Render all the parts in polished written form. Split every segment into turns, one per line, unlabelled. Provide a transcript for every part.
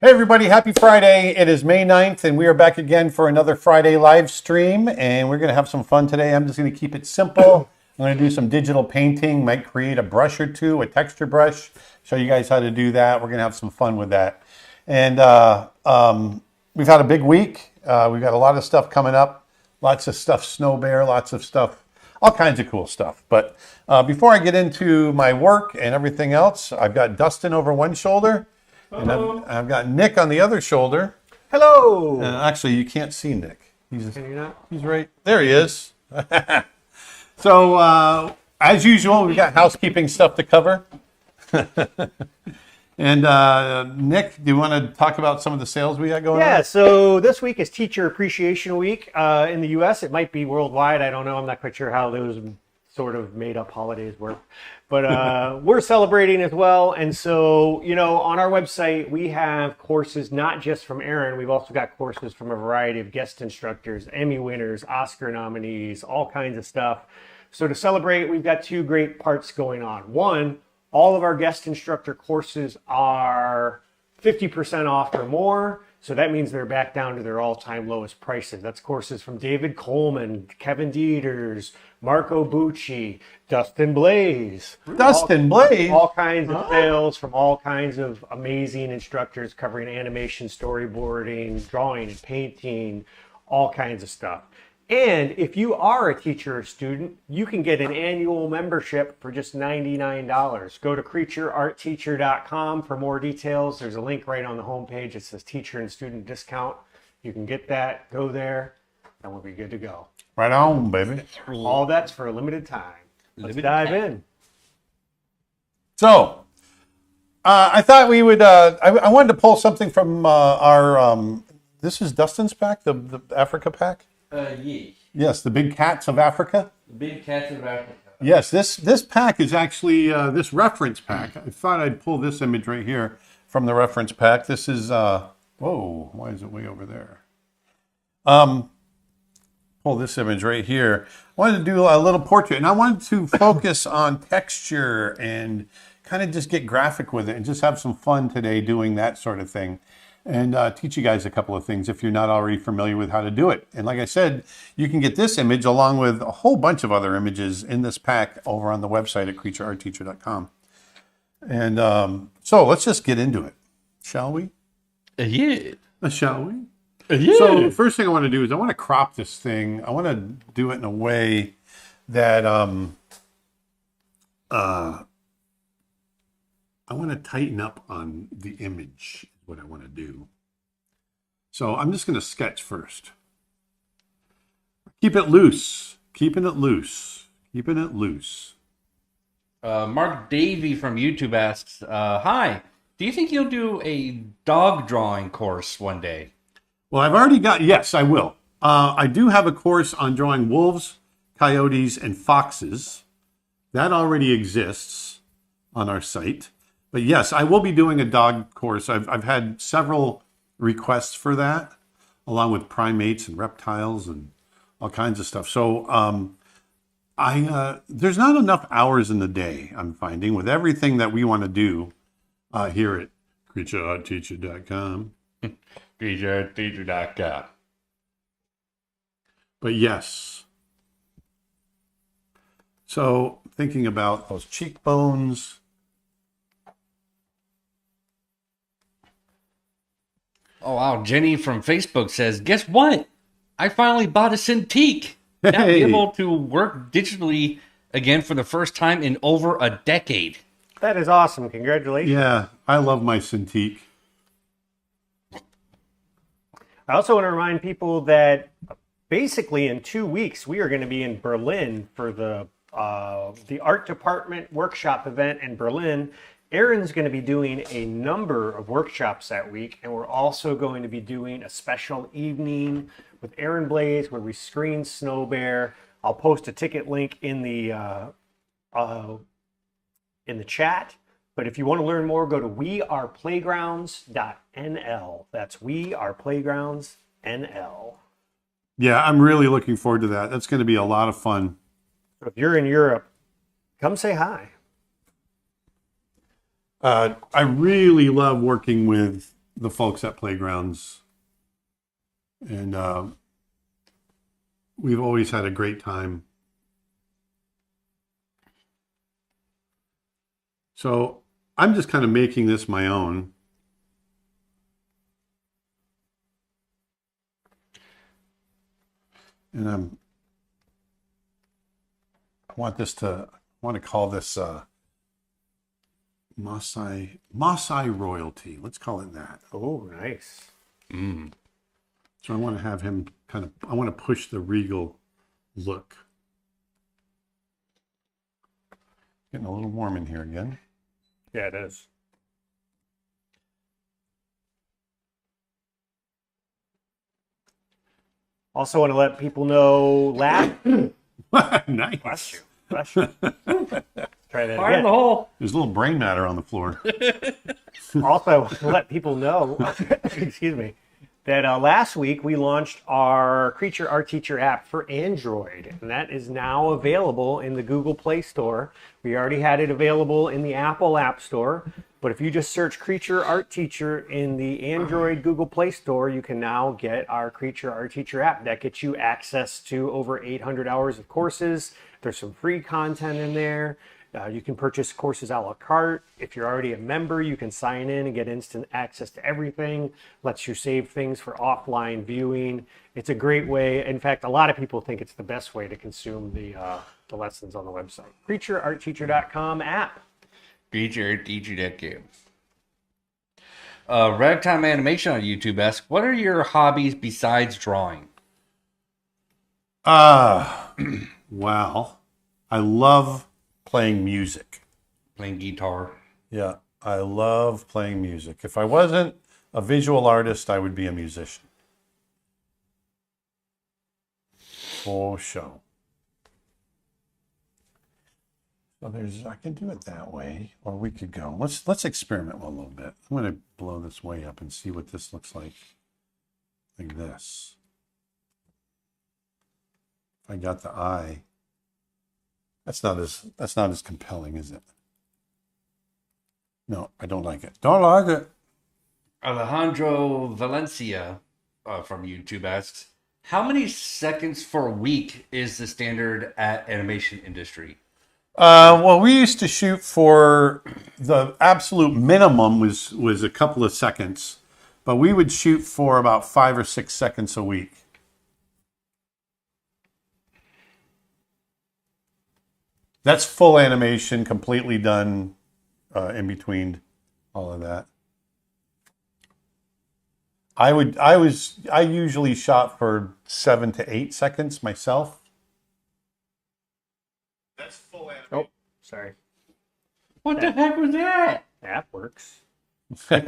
Hey everybody, happy Friday. It is May 9th and we are back again for another Friday live stream and we're going to have some fun today. I'm just going to keep it simple. I'm going to do some digital painting, might create a brush or two, a texture brush, show you guys how to do that. We're going to have some fun with that. And we've had a big week. We've got a lot of stuff coming up, lots of stuff, Snow Bear, lots of stuff, all kinds of cool stuff. But before I get into my work and everything else, I've got Dustin over one shoulder. And I've got Nick on the other shoulder.
Hello.
Actually, you can't see Nick.
Can you not?
He's right there. He is. So, as usual, we've got housekeeping stuff to cover. And Nick, do you want to talk about some of the sales we got going on?
Yeah, so this week is Teacher Appreciation Week in the U.S. It might be worldwide. I don't know. I'm not quite sure how those sort of made-up holidays work. But we're celebrating as well. And so, on our website, we have courses not just from Aaron. We've also got courses from a variety of guest instructors, Emmy winners, Oscar nominees, all kinds of stuff. So to celebrate, we've got two great parts going on. One, all of our guest instructor courses are 50% off or more. So that means they're back down to their all-time lowest prices. That's courses from David Coleman, Kevin Dieters, Marco Bucci, Dustin Blaze.
Dustin Blaze?
All kinds of sales from all kinds of amazing instructors covering animation, storyboarding, drawing and painting, all kinds of stuff. And if you are a teacher or student, you can get an annual membership for just $99. Go to creatureartteacher.com for more details. There's a link right on the homepage. It says teacher and student discount. You can get that, go there, and we'll be good to go.
Right on, baby.
All that's for a limited time. Let's dive in.
So, I thought we would, I wanted to pull something from our, this is Dustin's pack, the Africa pack?
Yeah.
Yes, the Big Cats of Africa.
The Big Cats of Africa.
Yes, this pack is actually this reference pack. I thought I'd pull this image right here from the reference pack. This is whoa, why is it way over there? Pull this image right here. I wanted to do a little portrait, and I wanted to focus on texture and kind of just get graphic with it and just have some fun today doing that sort of thing. And teach you guys a couple of things if you're not already familiar with how to do it. And like I said, you can get this image along with a whole bunch of other images in this pack over on the website at creatureartteacher.com. And so let's just get into it, shall we?
Yeah.
Shall we?
Yeah.
So the first thing I want to do is I want to crop this thing. I want to do it in a way that I want to tighten up on the image. What I want to do. So I'm just going to sketch first. Keep it loose. Keeping it loose. Keeping it loose.
Mark Davey from YouTube asks, hi, do you think you'll do a dog drawing course one day?
Well, I've already got, yes, I will. I do have a course on drawing wolves, coyotes, and foxes. That already exists on our site. But yes, I will be doing a dog course. I've had several requests for that, along with primates and reptiles and all kinds of stuff. So there's not enough hours in the day, I'm finding, with everything that we want to do here at creatureartteacher.com.
creatureartteacher.com.
But yes. So thinking about those cheekbones.
Oh, wow. Jenny from Facebook says, guess what? I finally bought a Cintiq. Now I'm
Hey.
able to work digitally again for the first time in over a decade.
That is awesome. Congratulations.
Yeah, I love my Cintiq.
I also want to remind people that basically in 2 weeks, we are going to be in Berlin for the art department workshop event in Berlin. Aaron's going to be doing a number of workshops that week, and we're also going to be doing a special evening with Aaron Blaze where we screen Snow Bear. I'll post a ticket link in the chat. But if you want to learn more, go to weareplaygrounds.nl. That's weareplaygrounds.nl.
Yeah, I'm really looking forward to that. That's going to be a lot of fun.
So if you're in Europe, come say hi.
I really love working with the folks at Playgrounds, and we've always had a great time. So I'm just kind of making this my own. And I want to call this Maasai royalty. Let's call it that.
Oh, nice.
So I want to have him I want to push the regal look. Getting a little warm in here again.
Yeah, it is. Also want to let people know
Nice.
Bless you. Bless you. Try that
Fire in
again.
the hole.
There's a little brain matter on the floor.
Also, let people know, excuse me, that last week we launched our Creature Art Teacher app for Android, and that is now available in the Google Play Store. We already had it available in the Apple App Store, but if you just search Creature Art Teacher in the Android Google Play Store, you can now get our Creature Art Teacher app. That gets you access to over 800 hours of courses. There's some free content in there. You can purchase courses a la carte. If you're already a member, you can sign in and get instant access to everything. Lets you save things for offline viewing. It's a great way. In fact, a lot of people think it's the best way to consume the lessons on the website. CreatureArtTeacher.com app.
CreatureArtTeacher.com. Ragtime Animation on YouTube asks, what are your hobbies besides drawing?
Wow. I love playing music.
Playing guitar.
Yeah, I love playing music. If I wasn't a visual artist, I would be a musician. For sure. So I can do it that way, or we could go. Let's experiment a little bit. I'm going to blow this way up and see what this looks like this. If I got the eye. That's not as compelling, is it? No, I don't like it. Don't like it.
Alejandro Valencia from YouTube asks, how many seconds for a week is the standard at animation industry?
Well, we used to shoot for the absolute minimum was a couple of seconds, but we would shoot for about 5 or 6 seconds a week. That's full animation, completely done in between all of that. I usually shot for 7 to 8 seconds myself. That's full animation.
Oh, sorry.
What the heck was that?
That works.
All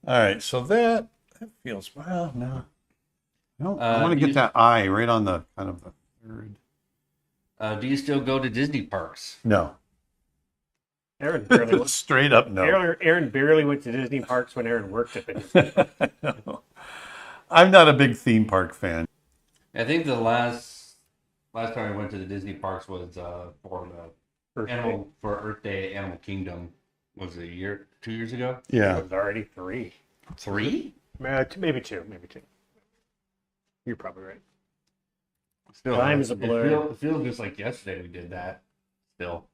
right, so that feels well. No, I want to get that eye right on the kind of the third.
Do you still go to Disney parks?
No,
Aaron barely went.
straight up no.
Aaron barely went to Disney parks when Aaron worked at the Disney.
I'm not a big theme park fan.
I think the last time I went to the Disney parks was for Earth Day, Animal Kingdom. Was it 2 years ago?
Yeah,
It was already 3.
3?
Maybe two. You're probably right.
Still,
Time is a blur.
It feels just like yesterday we did that. Still.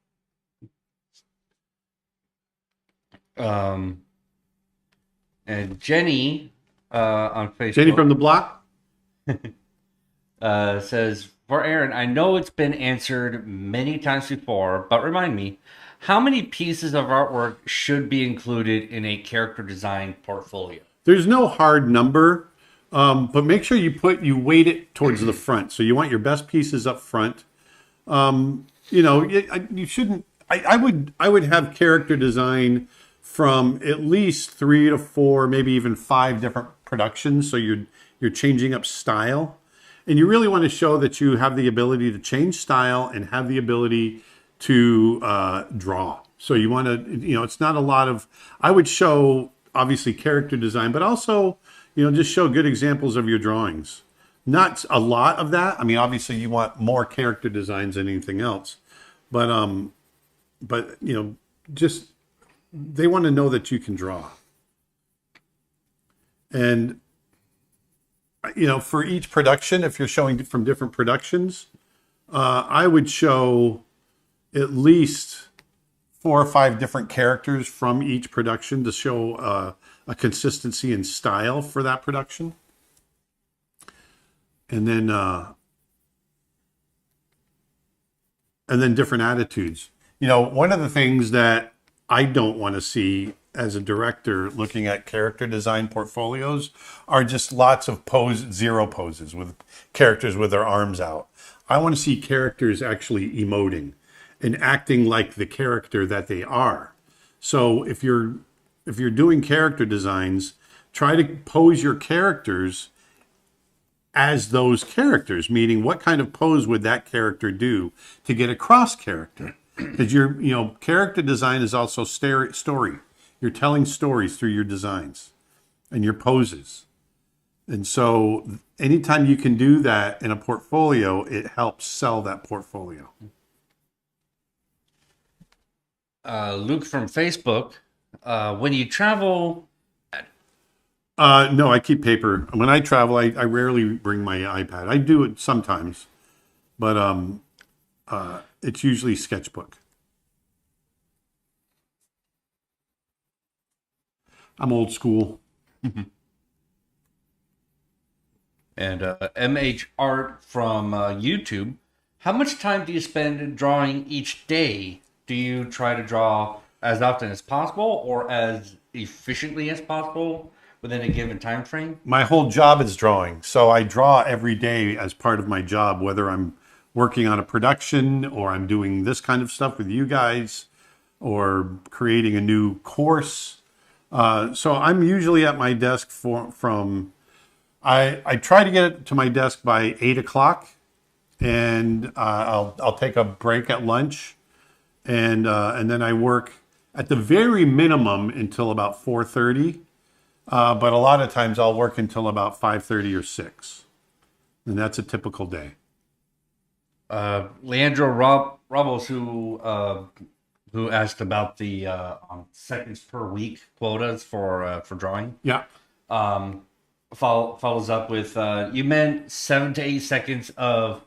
And Jenny on Facebook.
Jenny from the block.
Says, for Aaron, I know it's been answered many times before, but remind me, how many pieces of artwork should be included in a character design portfolio?
There's no hard number, but make sure you weight it towards the front. So you want your best pieces up front. You shouldn't. I would have character design from at least 3 to 4, maybe even 5 different productions. So you're changing up style, and you really want to show that you have the ability to change style and have the ability to draw. So you want to, it's not a lot of. I would show obviously character design, but also just show good examples of your drawings. Not a lot of that. I mean, obviously you want more character designs than anything else, but just they want to know that you can draw. And for each production, if you're showing from different productions, I would show at least 4 or 5 different characters from each production to show a consistency in style for that production. And then different attitudes. One of the things that I don't want to see as a director looking at character design portfolios are just lots of zero poses with characters with their arms out. I want to see characters actually emoting and acting like the character that they are. So if you're doing character designs, try to pose your characters as those characters, meaning what kind of pose would that character do to get across character? Because character design is also story. You're telling stories through your designs and your poses. And so anytime you can do that in a portfolio, it helps sell that portfolio.
Luke from Facebook, when you travel...
No, I keep paper. When I travel, I rarely bring my iPad. I do it sometimes, but it's usually sketchbook. I'm old school.
And MH Art from YouTube, how much time do you spend drawing each day? Do you try to draw as often as possible or as efficiently as possible within a given time frame?
My whole job is drawing. So I draw every day as part of my job, whether I'm working on a production or I'm doing this kind of stuff with you guys or creating a new course. So I'm usually at my desk I try to get it to my desk by 8 o'clock, and I'll take a break at lunch, and then I work at the very minimum until about 4:30. But a lot of times I'll work until about 5:30 or 6, and that's a typical day.
Leandro Robos, who asked about the seconds per week quotas for drawing.
Yeah.
Follows up with, you meant 7 to 8 seconds of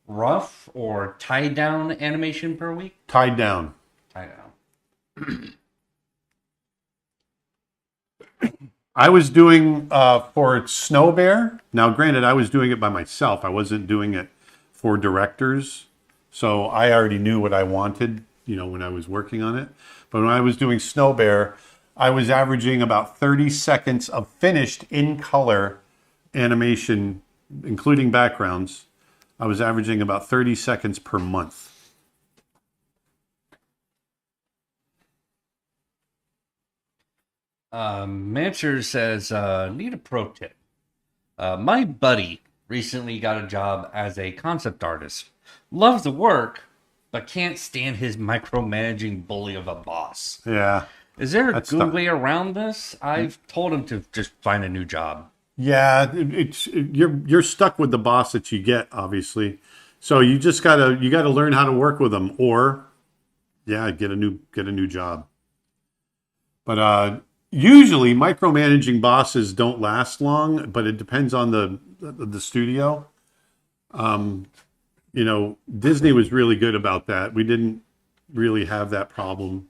rough or tied down animation per week?
Tied down.
Tied down.
I was doing for Snow Bear. Now, granted, I was doing it by myself. I wasn't doing it for directors. So I already knew what I wanted, when I was working on it. But when I was doing Snow Bear, I was averaging about 30 seconds of finished in color animation, including backgrounds. I was averaging about 30 seconds per month.
Mancher says, need a pro tip. My buddy recently got a job as a concept artist. Loves the work, but can't stand his micromanaging bully of a boss.
Yeah.
Is there a good way around this? I've told him to just find a new job.
Yeah, you're stuck with the boss that you get, obviously. So you just gotta learn how to work with them, or get a new job. But usually micromanaging bosses don't last long, but it depends on the studio. Disney was really good about that. We didn't really have that problem.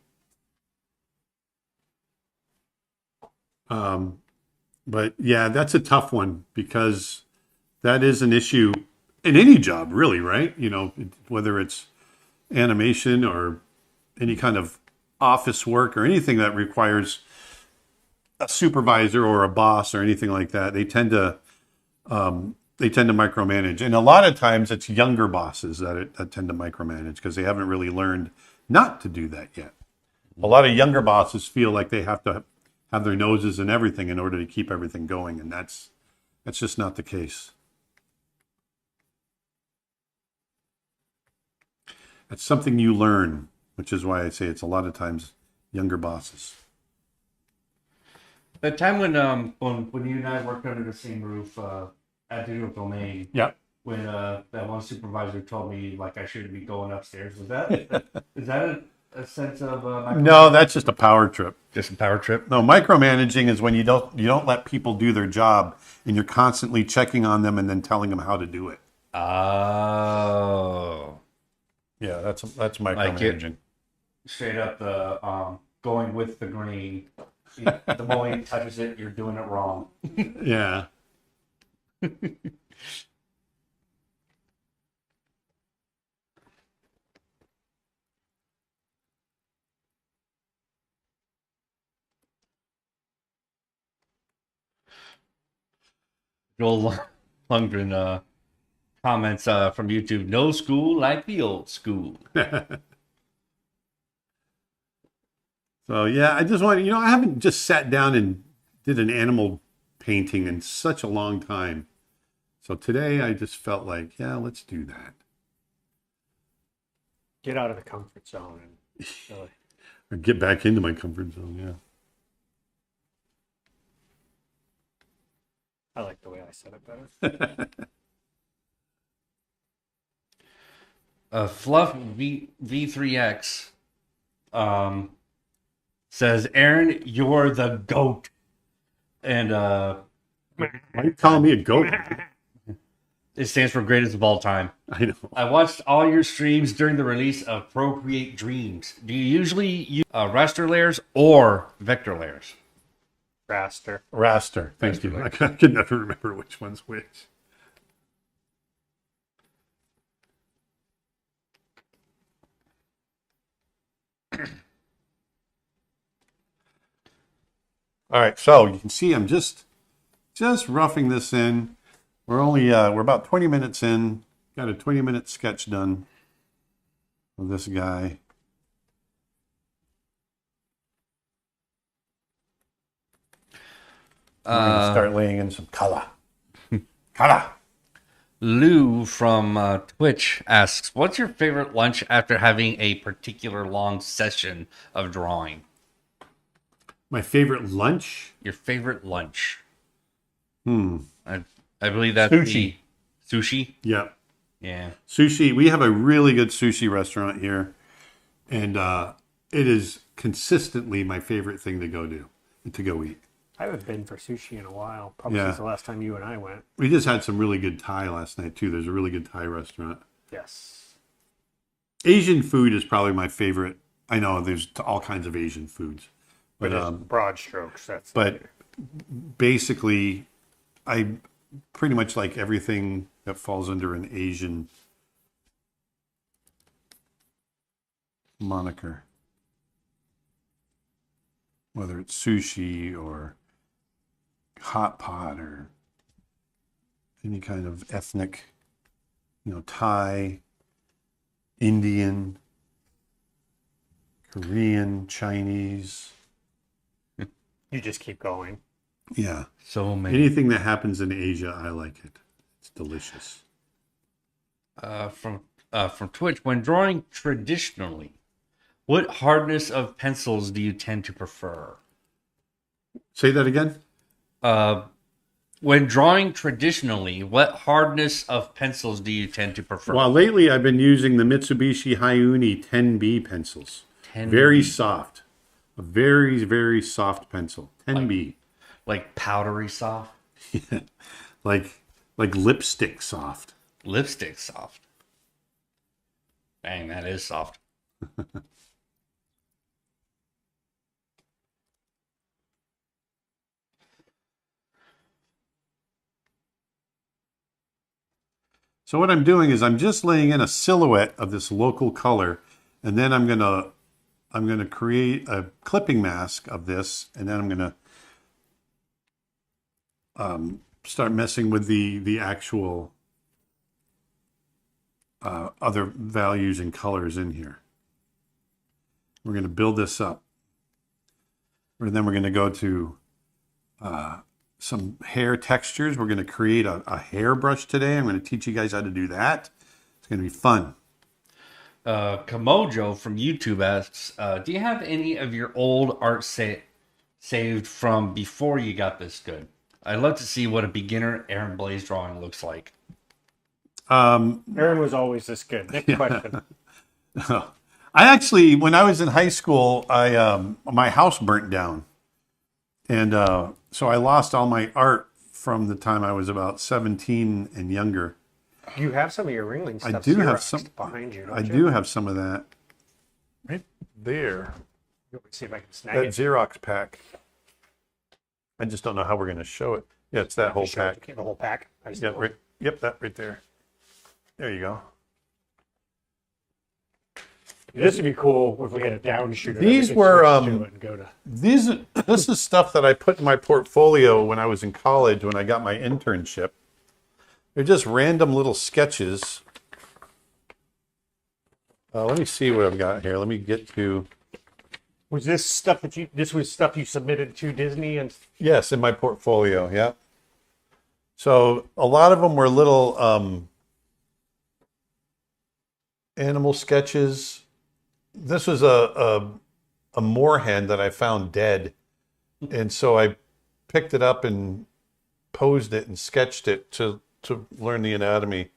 But yeah, that's a tough one because that is an issue in any job, really, right? Whether it's animation or any kind of office work or anything that requires a supervisor or a boss or anything like that, they tend to micromanage. And a lot of times it's younger bosses that tend to micromanage because they haven't really learned not to do that yet. A lot of younger bosses feel like they have to have their noses in everything in order to keep everything going, and that's just not the case. That's something you learn, which is why I say it's a lot of times younger bosses.
The time when you and I worked under the same roof at Digital Domain,
Yeah.
when that one supervisor told me like I shouldn't be going upstairs, is that a sense of
No, that's just a power trip.
just a power trip?
No, micromanaging is when you don't let people do their job and you're constantly checking on them and then telling them how to do it.
Oh,
Yeah, that's micromanaging.
straight up the going with the grain. The moment he touches it, you're doing it wrong.
Yeah.
Joel Lundgren comments from YouTube: "No school like the old school."
So yeah, I just want I haven't just sat down and did an animal painting in such a long time. So today I just felt like, yeah, let's do that.
Get out of the comfort zone and really.
Or get back into my comfort zone, yeah.
I like the way I said it better.
Fluff V3X says, "Aaron, you're the GOAT." And
Why are you calling me a goat?
it stands for greatest of all time.
I know.
I watched all your streams during the release of Procreate Dreams. Do you usually use raster layers or vector layers?
Raster.
Raster. Thank you. I could never remember which one's which. All right, so you can see I'm just roughing this in. We're about 20 minutes in. Got a 20-minute sketch done of this guy. We're gonna start laying in some color. Color.
Lou from Twitch asks, "What's your favorite lunch after having a particular long session of drawing?"
My favorite lunch?
Your favorite lunch?
Hmm.
I believe that's
Sushi.
Sushi?
Yeah.
Yeah.
Sushi. We have a really good sushi restaurant here, and it is consistently my favorite thing to go eat.
I haven't been for sushi in a while. Probably
Yeah.
since the last time you and I went.
We just had some really good Thai last night too. There's a really good Thai restaurant.
Yes.
Asian food is probably my favorite. I know there's all kinds of Asian foods,
But
but
broad strokes. That's
but basically, I pretty much like everything that falls under an Asian moniker, whether it's sushi or hot pot or any kind of ethnic, Thai, Indian, Korean, Chinese.
you just keep going.
Yeah.
So many.
Anything that happens in Asia, I like it. It's delicious.
From Twitch, when drawing traditionally, what hardness of pencils do you tend to prefer?
Say that again?
When drawing traditionally, what hardness of pencils do you tend to prefer?
Well, lately I've been using the Mitsubishi Hayuni 10B pencils.
10B.
Very soft. A very, very soft pencil. 10B.
Like powdery soft?
like lipstick soft.
Lipstick soft. Dang, that is soft.
So what I'm doing is I'm just laying in a silhouette of this local color, and then I'm gonna create a clipping mask of this, and then I'm gonna start messing with the actual other values and colors in here. We're gonna build this up, and then we're gonna go to some hair textures. We're going to create a hairbrush today. I'm going to teach you guys how to do that. It's going to be fun.
Kamojo from YouTube asks, do you have any of your old art saved from before you got this good? I'd love to see what a beginner Aaron Blaze drawing looks like.
Aaron was always this good. Next question.
I actually, when I was in high school, my house burnt down, and so I lost all my art from the time I was about 17 and younger.
You have some of your Ringling
I
stuff
do have
Xeroxed
some
behind you.
I
Don't
do have some of that.
Right there.
Let me see if I can snag
That
it.
Xerox pack. I just don't know how we're going to show it. Yeah, it's that whole
Show it,
pack.
the whole pack. I just
Yeah, right. Yep, that right there. There you go.
This would be cool if we had a downshooter.
These
that we could
were,
switch to it and go to.
This is stuff that I put in my portfolio when I was in college when I got my internship. They're just random little sketches. Let me see what I've got here. Let me get to.
Was this stuff that you? This was stuff you submitted to Disney and.
Yes, in my portfolio. Yeah. So a lot of them were little animal sketches. This was a moorhen that I found dead, and so I picked it up and posed it and sketched it to learn the anatomy.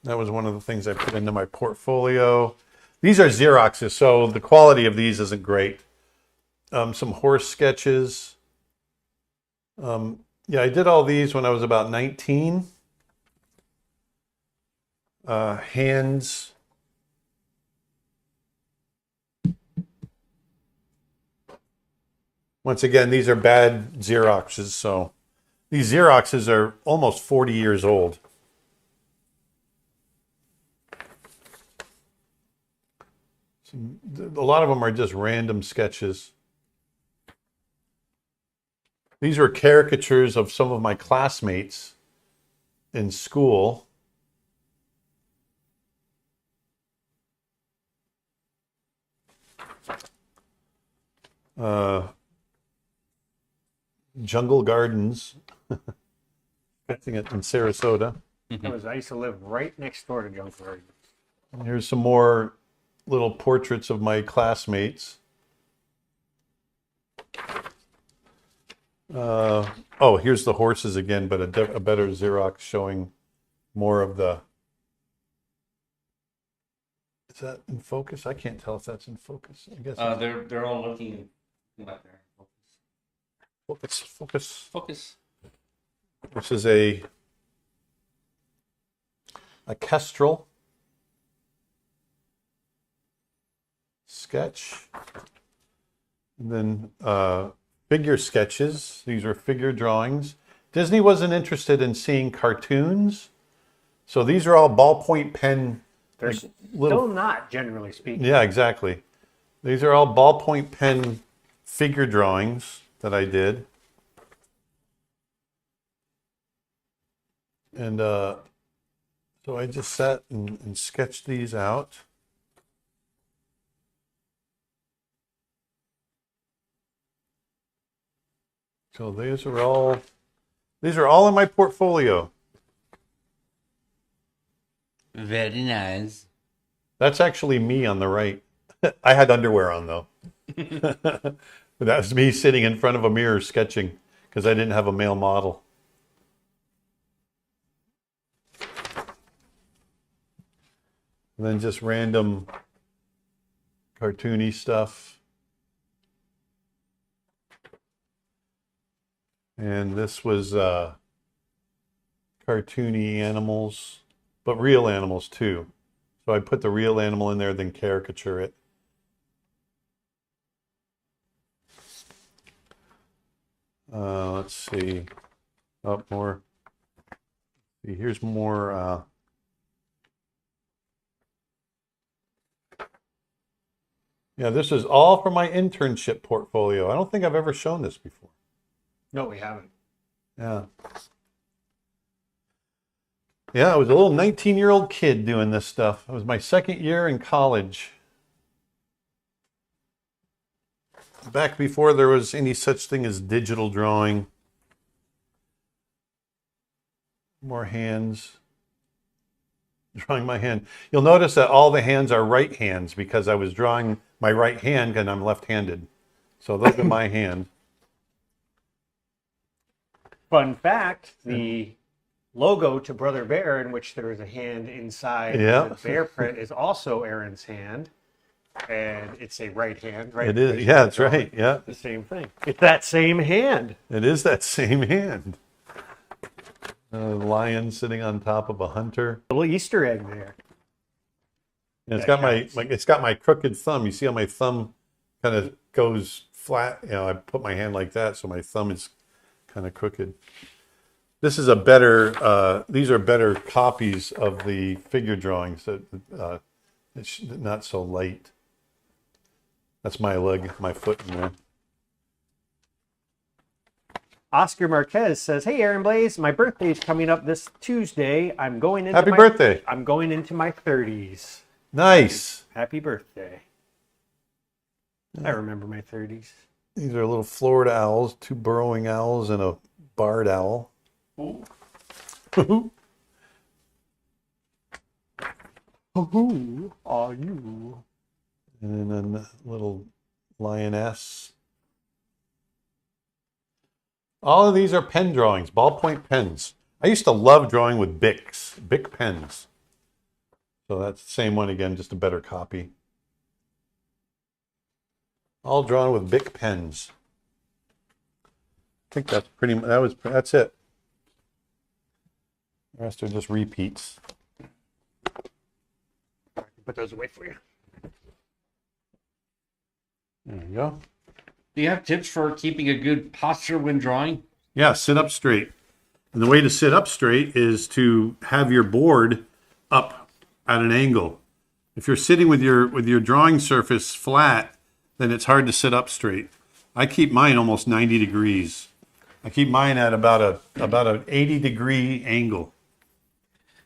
That was one of the things I put into my portfolio. These are Xeroxes, so the quality of these isn't great. Some horse sketches. Yeah, I did all these when I was about 19. Hands. Once again, these are bad Xeroxes, so these Xeroxes are almost 40 years old. A lot of them are just random sketches. These were caricatures of some of my classmates in school. Jungle Gardens. I think it's in Sarasota.
I used to live right next door to Jungle Gardens.
And here's some more little portraits of my classmates. Oh, here's the horses again, but a better Xerox showing more of the. Is that in focus? I can't tell if that's in focus. I guess.
They're all looking like there.
Focus.
Focus.
This is a kestrel sketch. And then figure sketches. These are figure drawings. Disney wasn't interested in seeing cartoons. So these are all ballpoint pen.
They're still not, generally speaking.
Yeah, exactly. These are all ballpoint pen figure drawings that I did. And so I just sat and sketched these out. So these are all in my portfolio.
Very nice.
That's actually me on the right. I had underwear on though. But that was me sitting in front of a mirror sketching because I didn't have a male model. And then just random cartoony stuff. And this was cartoony animals, but real animals too. So I put the real animal in there, then caricature it. Let's see. Up more. See, here's more. Yeah, this is all from my internship portfolio. I don't think I've ever shown this before.
No, we haven't.
Yeah. Yeah, I was a little 19-year-old kid doing this stuff. It was my second year in college. Back before there was any such thing as digital drawing. More hands. Drawing my hand. You'll notice that all the hands are right hands because I was drawing my right hand and I'm left-handed. So those are my hand.
Fun fact, the logo to Brother Bear, in which there is a hand inside
Yeah.
the bear print, is also Aaron's hand. and it's a right hand, right?
It is. Yeah, that's right. Yeah,
The same thing. It's that same hand.
it is that same hand. A lion sitting on top of a hunter.
Little Easter egg there.
And it's
That
got my
counts.
it's got my crooked thumb. You see how my thumb kind of goes flat? You know, I put my hand like that, so my thumb is kind of crooked. This is a better. These are better copies of the figure drawings. That it's not so light. That's my leg, my foot in there.
Oscar Marquez says, "Hey, Aaron Blaze, my birthday's coming up this Tuesday. I'm going into
Happy
my
birthday!
I'm going into my 30s.
Nice.
Happy birthday." I remember my 30s.
These are little Florida owls, two burrowing owls, and a barred owl.
Who are you?
And then a little lioness. All of these are pen drawings, ballpoint pens. I used to love drawing with Bics, Bic pens. So that's the same one again, just a better copy. All drawn with Bic pens. I think that's that's it. The rest are just repeats.
Put those away for you.
There you go.
Do you have tips for keeping a good posture when drawing?
Yeah, sit up straight. And the way to sit up straight is to have your board up at an angle. If you're sitting with your drawing surface flat, then it's hard to sit up straight. I keep mine almost 90 degrees. I keep mine at about an 80-degree angle.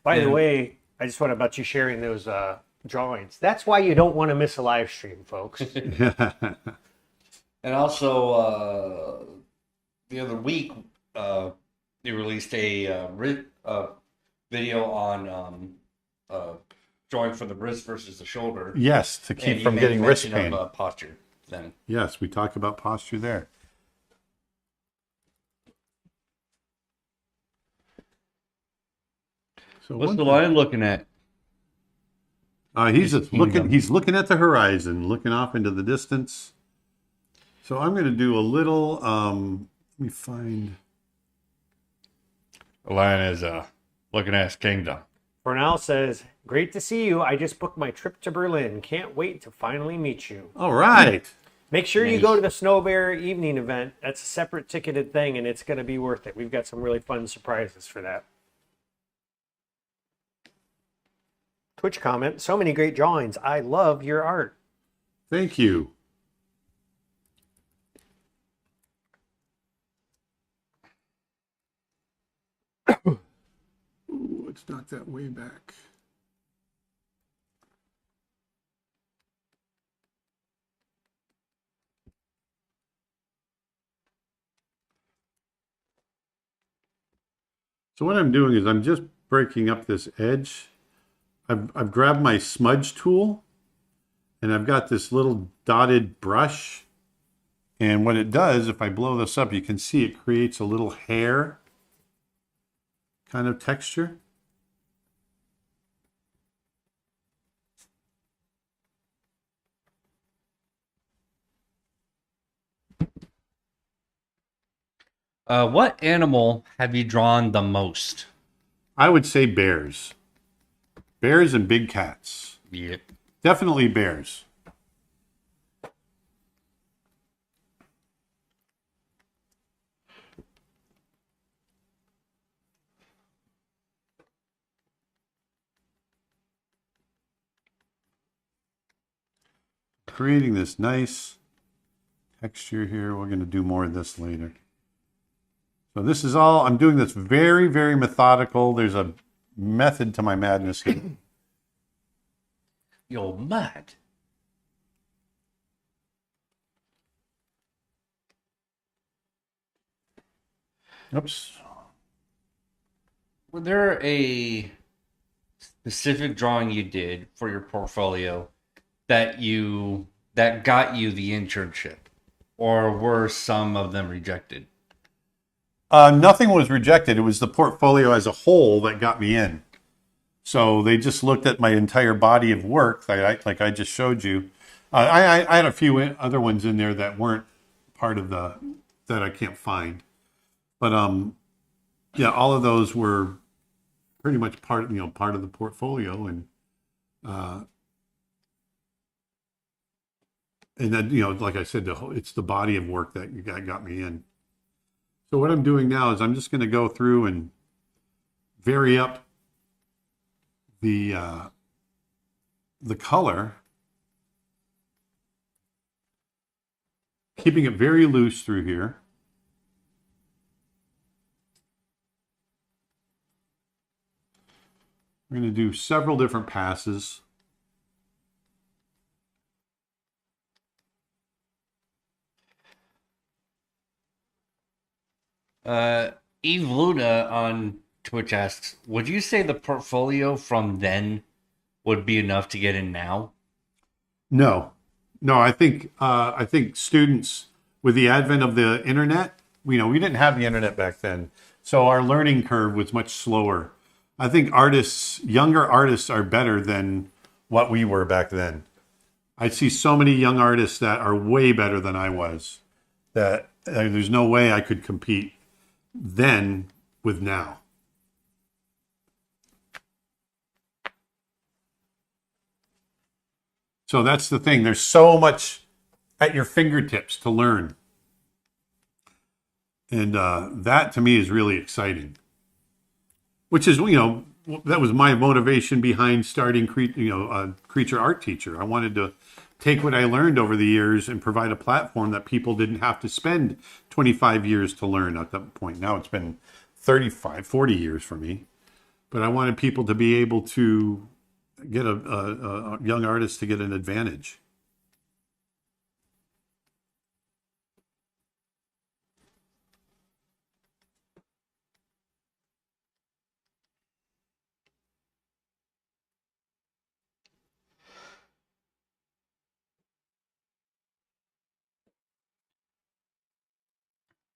By the way, I just want about you sharing those drawings. That's why you don't want to miss a live stream, folks.
And also, the other week, they released a video on drawing for the wrist versus the shoulder.
Yes, to
And
keep
you
from
made
getting wrist
mention
pain.
of, posture then.
Yes, we talk about posture there. So
What's the lion looking at?
He's just looking.
kingdom.
He's looking at the horizon, looking off into the distance. So I'm going to do a little. Let me find.
The lion is looking at his kingdom.
Bernal says, "Great to see you. I just booked my trip to Berlin. Can't wait to finally meet you.
All right.
Make sure you go to the Snow Bear evening event. That's a separate ticketed thing, and it's going to be worth it. We've got some really fun surprises for that." Twitch comment, "So many great drawings. I love your art."
Thank you. Ooh, it's not that way back. So what I'm doing is I'm just breaking up this edge. I've grabbed my smudge tool and I've got this little dotted brush. And what it does, if I blow this up, you can see it creates a little hair kind of texture.
What animal have you drawn the most?
I would say bears. Bears and big cats.
Yep.
Definitely bears. Creating this nice texture here. We're going to do more of this later. So this is all, I'm doing this very, very methodical. There's a method to my madness here.
You're mad.
Oops.
Was there a specific drawing you did for your portfolio that got you the internship, or were some of them rejected?
Nothing was rejected. It was the portfolio as a whole that got me in. So they just looked at my entire body of work, like I just showed you. I had a few other ones in there that weren't part of that I can't find. But yeah, all of those were pretty much part of the portfolio, uh, and then like I said, it's the body of work that got me in. So what I'm doing now is I'm just going to go through and vary up the color, keeping it very loose through here. We're going to do several different passes.
Eve Luna on Twitch asks, would you say the portfolio from then would be enough to get in now?
No, I think students, with the advent of the internet, we didn't have the internet back then, so our learning curve was much slower. I think younger artists are better than what we were back then. I see so many young artists that are way better than I was, that there's no way I could compete then with now. So that's the thing. There's so much at your fingertips to learn. And that to me is really exciting. Which is, that was my motivation behind starting Creature Art Teacher. I wanted to take what I learned over the years and provide a platform that people didn't have to spend 25 years to learn at that point. Now it's been 35, 40 years for me. But I wanted people to be able to get a young artist to get an advantage.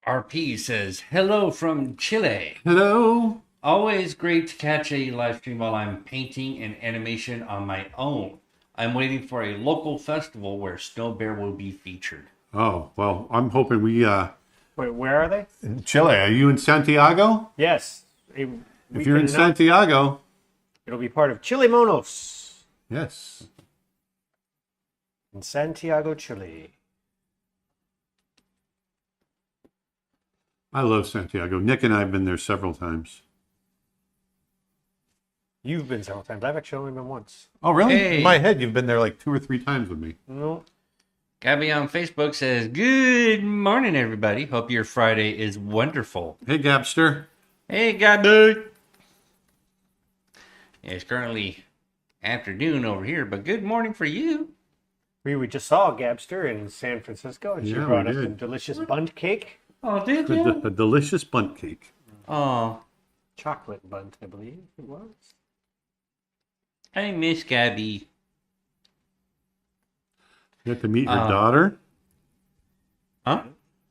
RP says, hello from Chile.
Hello.
Always great to catch a live stream while I'm painting and animation on my own. I'm waiting for a local festival where Snow Bear will be featured.
Oh, well, I'm hoping we...
Wait, where are they?
in Chile. Are you in Santiago?
Yes.
If you're in Santiago...
It'll be part of Chile Monos
Yes.
in Santiago, Chile.
I love Santiago. Nick and I have been there several times.
You've been several times. I've actually only been once.
Oh, really?
Hey.
In my head, you've been there like 2 or 3 times with me.
No.
Gabby on Facebook says, good morning, everybody. Hope your Friday is wonderful.
Hey, Gabster.
Hey, Gabby. It's currently afternoon over here, but good morning for you.
We just saw Gabster in San Francisco, and she
Yeah,
brought
we
us
did.
some delicious bundt cake.
Oh, did you?
A delicious bundt cake.
Oh,
Chocolate bundt, I believe it was.
I miss Gabby.
You got to meet her daughter.
Huh?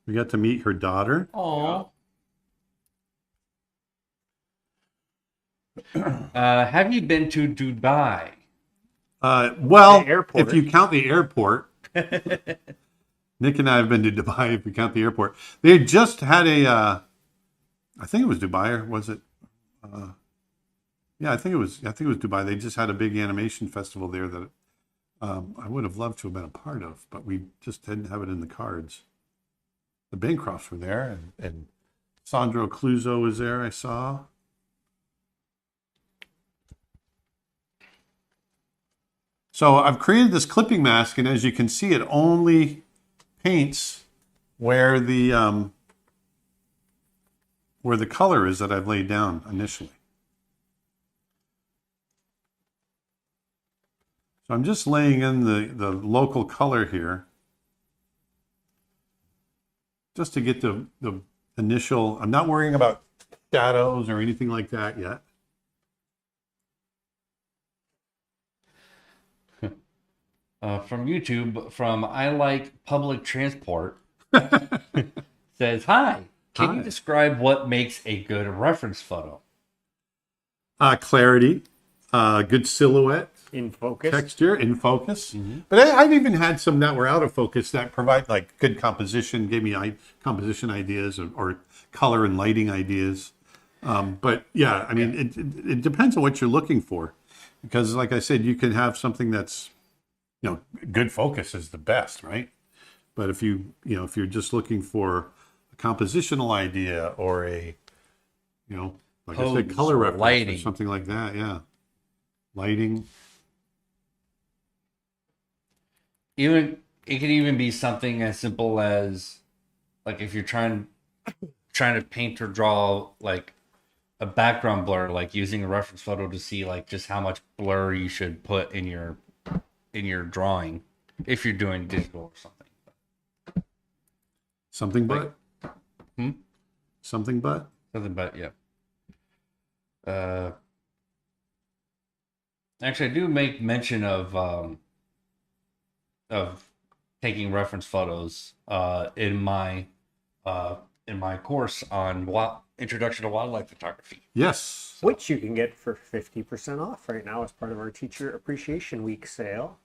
We got to meet her daughter.
Oh. Have you been to Dubai?
Well,
The airport.
if you count the airport, Nick and I have been to Dubai. If you count the airport, they just had I think it was Dubai, or was it? Yeah, I think it was Dubai. They just had a big animation festival there that I would have loved to have been a part of, but we just didn't have it in the cards. The Bancrofts were there, and Sandro Cluzo was there. I saw. So I've created this clipping mask, and as you can see, it only paints where the color is that I've laid down initially. So I'm just laying in the local color here, just to get the initial. I'm not worrying about shadows or anything like that yet.
From YouTube, from I Like Public Transport, says, hi, can
Hi.
you describe what makes a good reference photo?
Clarity, good silhouette,
In focus.
texture in focus. But I've even had some that were out of focus that provide like good composition, gave me composition ideas or color and lighting ideas. But yeah, I mean, it depends on what you're looking for, because like I said, you can have something that's, good focus is the best, right? But if if you're just looking for a compositional idea or like I said,
Pose
color
or
reference or
lighting.
something like that, yeah, lighting.
Even it could even be something as simple as, like, if you're trying to paint or draw like a background blur, like using a reference photo to see like just how much blur you should put in your drawing if you're doing digital or something.
Something but?
Hmm?
Something but?
Something about, yeah. Actually, I do make mention of taking reference photos in my course on introduction to wildlife photography.
Yes.
Which you can get for 50% off right now as part of our Teacher Appreciation Week sale.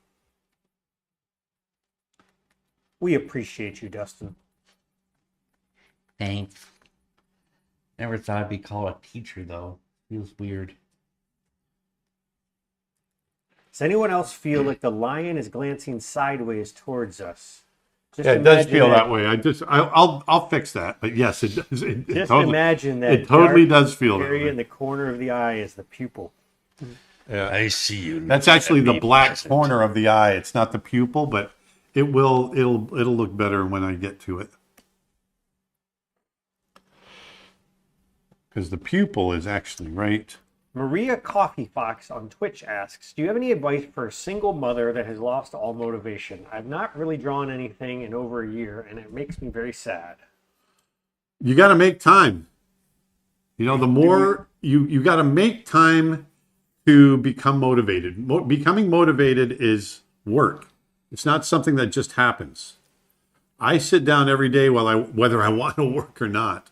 We appreciate you, Dustin.
Thanks. Never thought I'd be called a teacher, though. Feels weird.
Does anyone else feel like the lion is glancing sideways towards us? Just
Yeah, it does
imagine
feel that way. I'll fix that. But yes, it does. It
Just
totally,
imagine that
it totally
dark
does feel that
area
way.
in the corner of the eye is the pupil.
Yeah.
I see you.
That's actually the black corner of the eye. It's not the pupil, but it'll look better when I get to it. Because the pupil is actually right.
Maria Coffee Fox on Twitch asks, do you have any advice for a single mother that has lost all motivation? I've not really drawn anything in over a year, and it makes me very sad.
You got to make time. The more you got to make time to become motivated. Becoming motivated is work. It's not something that just happens. I sit down every day whether I want to work or not.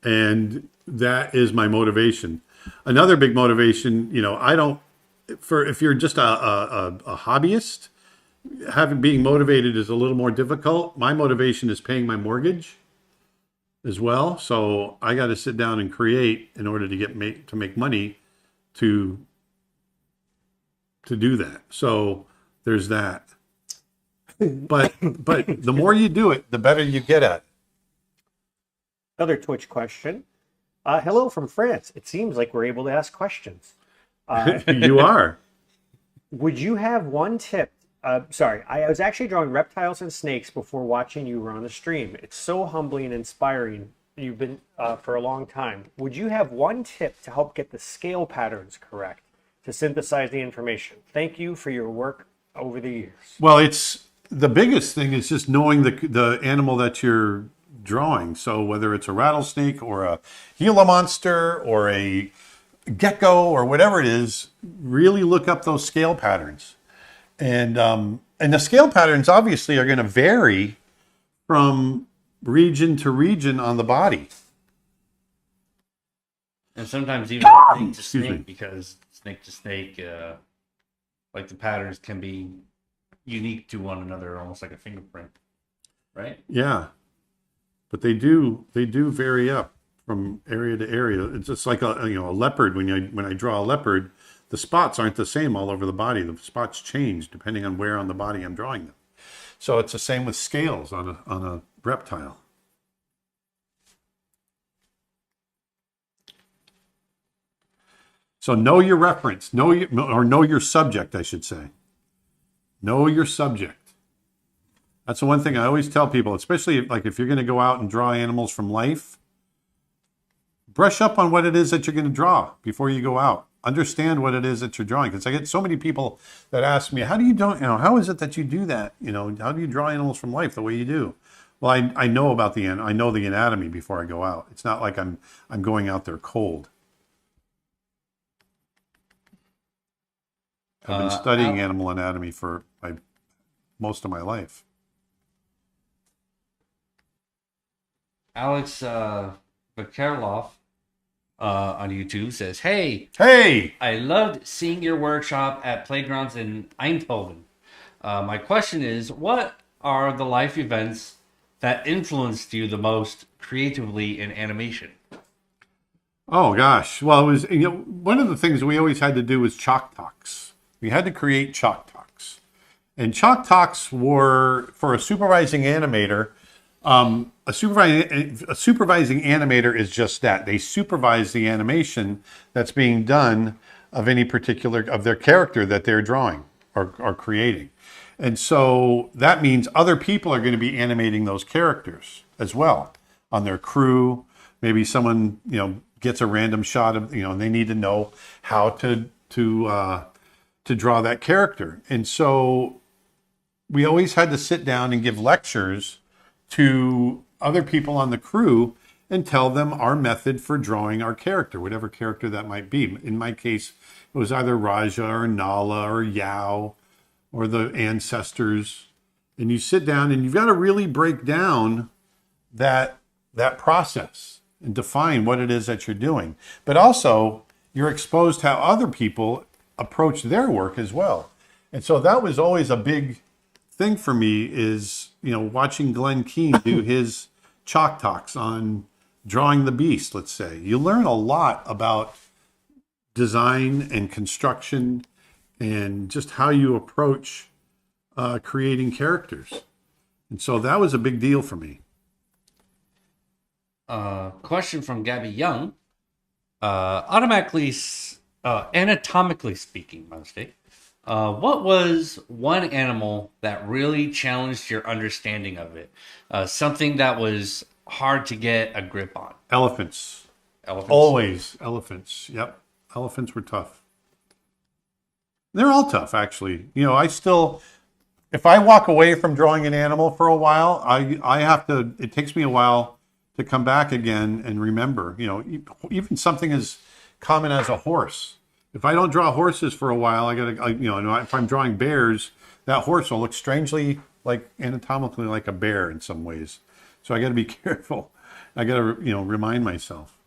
And that is my motivation. Another big motivation, if you're just a hobbyist, being motivated is a little more difficult. My motivation is paying my mortgage as well. So I got to sit down and create in order to make money to do that. So there's that. But the more you do it, the better you get at it.
Another Twitch question. Hello from France. It seems like we're able to ask questions.
You are.
Would you have one tip? Sorry, I was actually drawing reptiles and snakes before watching you run the stream. It's so humbling and inspiring. You've been for a long time. Would you have one tip to help get the scale patterns correct to synthesize the information? Thank you for your work over the years.
Well, it's the biggest thing is just knowing the animal that you're drawing. So whether it's a rattlesnake or a Gila monster or a gecko or whatever it is, really look up those scale patterns. And the scale patterns obviously are going to vary from region to region on the body.
And sometimes even snake to
Excuse me.
snake, because snake to snake, like the patterns can be unique to one another, almost like a fingerprint, right?
Yeah. But they do vary up from area to area. It's just like a leopard. When I draw a leopard, the spots aren't the same all over the body. The spots change depending on where on the body I'm drawing them. So it's the same with scales on a reptile. So know your reference, know your subject, I should say. Know your subject. That's the one thing I always tell people, especially like if you're going to go out and draw animals from life, brush up on what it is that you're going to draw before you go out. Understand what it is that you're drawing. Because I get so many people that ask me, how is it that you do that? How do you draw animals from life the way you do? Well, I know about I know the anatomy before I go out. It's not like I'm going out there cold. I've been studying animal anatomy for most of my life.
Alex Vakarlov on YouTube says, "Hey,
Hey,
I loved seeing your workshop at Playgrounds in Eindhoven. My question is, what are the life events that influenced you the most creatively in animation?"
oh gosh. Well, it was, one of the things we always had to do was chalk talks. We had to create chalk talks. And chalk talks were for a supervising animator. A supervising animator is just that. They supervise the animation that's being done of any particular of their character that they're drawing or creating. And so that means other people are going to be animating those characters as well on their crew. Maybe someone, gets a random shot of, and they need to know how to draw that character. And so we always had to sit down and give lectures to other people on the crew and tell them our method for drawing our character, whatever character that might be. In my case, it was either Raja or Nala or Yao or the ancestors. And you sit down and you've got to really break down that process and define what it is that you're doing. But also, you're exposed how other people approach their work as well. And so that was always a big thing for me is, watching Glenn Keane do his chalk talks on drawing the beast, let's say. You learn a lot about design and construction and just how you approach creating characters. And so that was a big deal for me.
Question from Gabby Young. Anatomically speaking, my mistake. What was one animal that really challenged your understanding of it? Something that was hard to get a grip on.
Elephants.
Elephants.
Always elephants. Yep. Elephants were tough. They're all tough, actually. If I walk away from drawing an animal for a while, I have to, it takes me a while to come back again and remember, even something as common as a horse. If I don't draw horses for a while, if I'm drawing bears, that horse will look strangely anatomically like a bear in some ways. So I got to be careful. I got to, remind myself.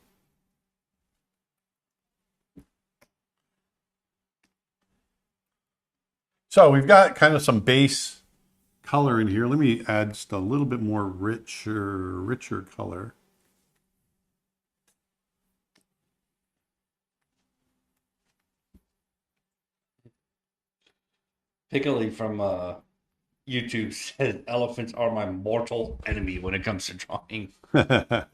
So we've got kind of some base color in here. Let me add just a little bit more richer color.
Piccoli from YouTube said elephants are my mortal enemy when it comes to drawing.
Yeah,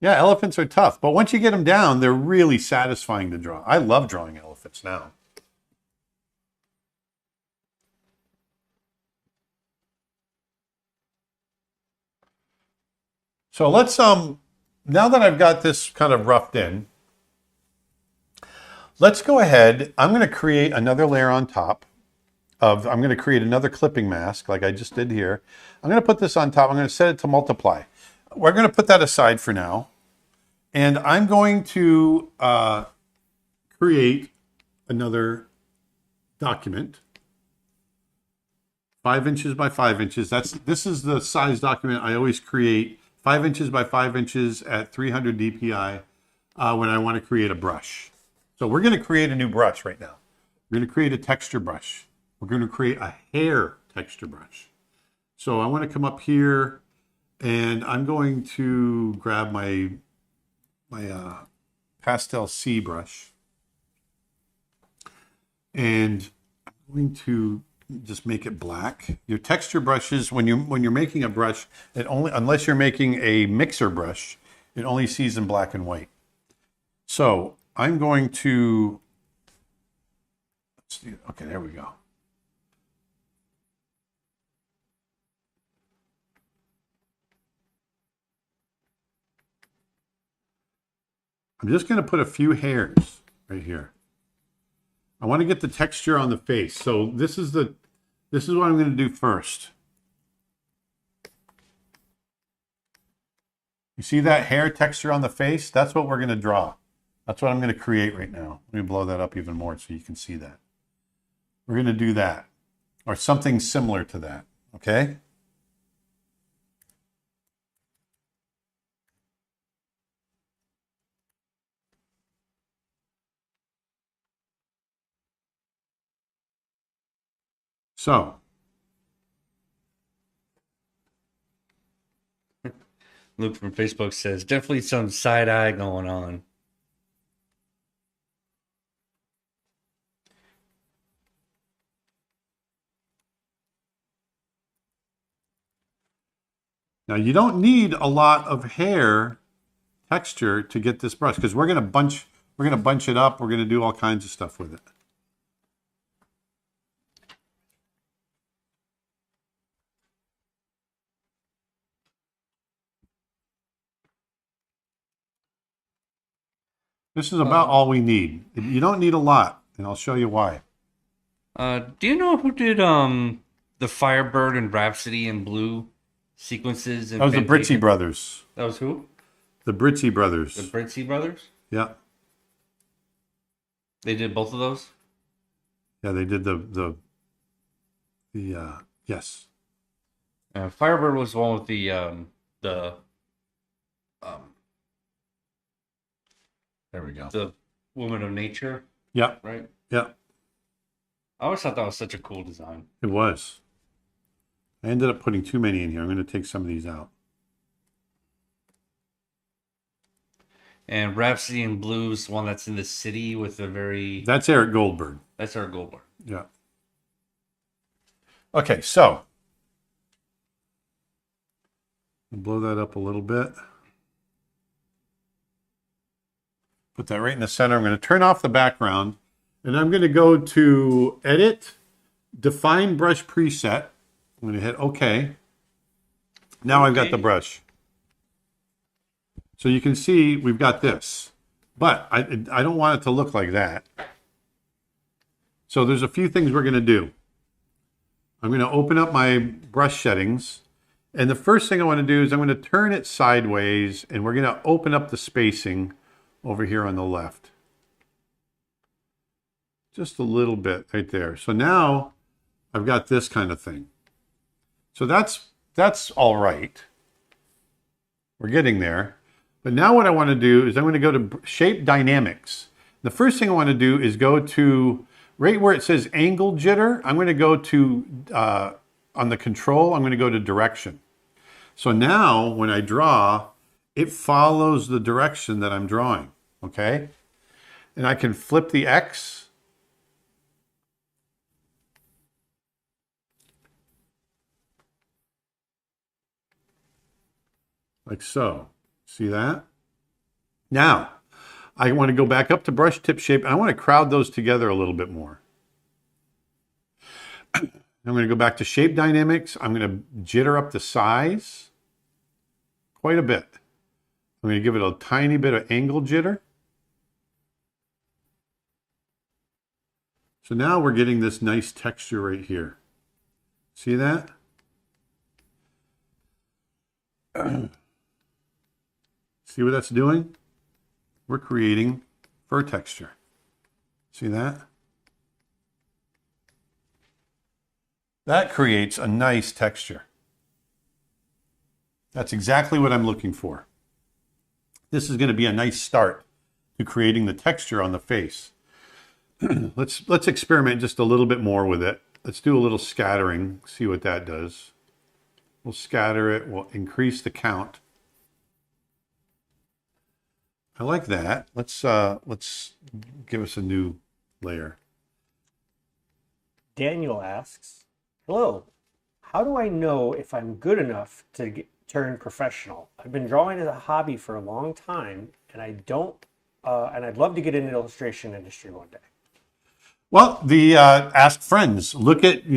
elephants are tough, but once you get them down, they're really satisfying to draw. I love drawing elephants now. So let's, now that I've got this kind of roughed in, let's go ahead. I'm going to create another layer on top I'm going to create another clipping mask like I just did here. I'm going to put this on top. I'm going to set it to multiply. We're going to put that aside for now. And I'm going to create another document. 5 inches by 5 inches. This is the size document I always create. 5 inches by 5 inches at 300 DPI when I want to create a brush. So we're going to create a new brush right now. We're going to create a texture brush. We're going to create a hair texture brush. So I want to come up here and I'm going to grab my Pastel C brush. And I'm going to just make it black. Your texture brushes, when you're making a brush, it only, unless you're making a mixer brush, it only sees in black and white. So I'm going to, let's see, okay, there we go. I'm just going to put a few hairs right here. I want to get the texture on the face. So this is what I'm going to do first. You see that hair texture on the face? That's what we're going to draw. That's what I'm going to create right now. Let me blow that up even more so you can see that. We're going to do that or something similar to that. Okay. So,
Luke from Facebook says definitely some side eye going on.
now you don't need a lot of hair texture to get this brush because we're gonna bunch it up. We're gonna do all kinds of stuff with it. This is about all we need. You don't need a lot, and I'll show you why.
Do you know who did the Firebird and Rhapsody in Blue sequences?
That was the Britzy brothers.
That was who?
The Britzy brothers.
The Britzy brothers?
Yeah.
They did both of those?
Yeah, they did the yes.
Firebird was the one with
There we go.
the Woman of Nature,
Yeah,
right?
yeah,
I always thought that was such a cool design.
it was. I ended up putting too many in here. I'm going to take some of these out.
And Rhapsody in Blue is the one that's in the city with a very...
That's Eric Goldberg.
That's our Goldberg.
Yeah. Okay, so blow that up a little bit. Put that right in the center. I'm going to turn off the background, and I'm going to go to Edit, Define Brush Preset. I'm going to hit OK. Now I've got the brush. So you can see we've got this, but I don't want it to look like that. So there's a few things we're going to do. I'm going to open up my brush settings. And the first thing I want to do is I'm going to turn it sideways, and we're going to open up the spacing over here on the left. Just a little bit right there. So now I've got this kind of thing. So that's all right. We're getting there. But now what I want to do is I'm going to go to Shape Dynamics. The first thing I want to do is go to right where it says Angle Jitter. I'm going to go to, on the control, I'm going to go to Direction. So now when I draw, it follows the direction that I'm drawing, okay? And I can flip the X. Like so. See that? Now, I want to go back up to brush tip shape, and I want to crowd those together a little bit more. I'm going to go back to shape dynamics. I'm going to jitter up the size quite a bit. I'm going to give it a tiny bit of angle jitter. So now we're getting this nice texture right here. See that? See what that's doing? We're creating fur texture. See that? That creates a nice texture. That's exactly what I'm looking for. This is going to be a nice start to creating the texture on the face. Let's experiment just a little bit more with it. Let's do a little scattering, see what that does. We'll scatter it, we'll increase the count. I like that. Let's give us a new layer.
Daniel asks, hello, how do I know if I'm good enough to turn professional? I've been drawing as a hobby for a long time, and I don't, and I'd love to get into the illustration industry one day.
Well, ask friends. Look at,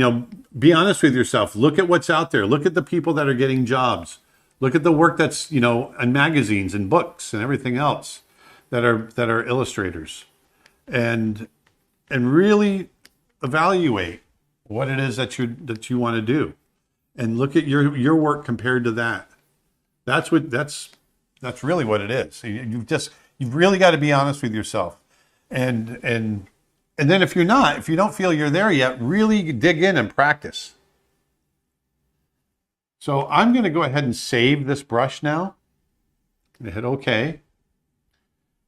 be honest with yourself. Look at what's out there. Look at the people that are getting jobs. Look at the work that's, in magazines and books and everything else that are illustrators, and really evaluate what it is that you want to do, and look at your work compared to that. That's really what it is. You've really got to be honest with yourself, and then if you don't feel you're there yet, really dig in and practice. So I'm going to go ahead and save this brush now. I'm going to hit OK.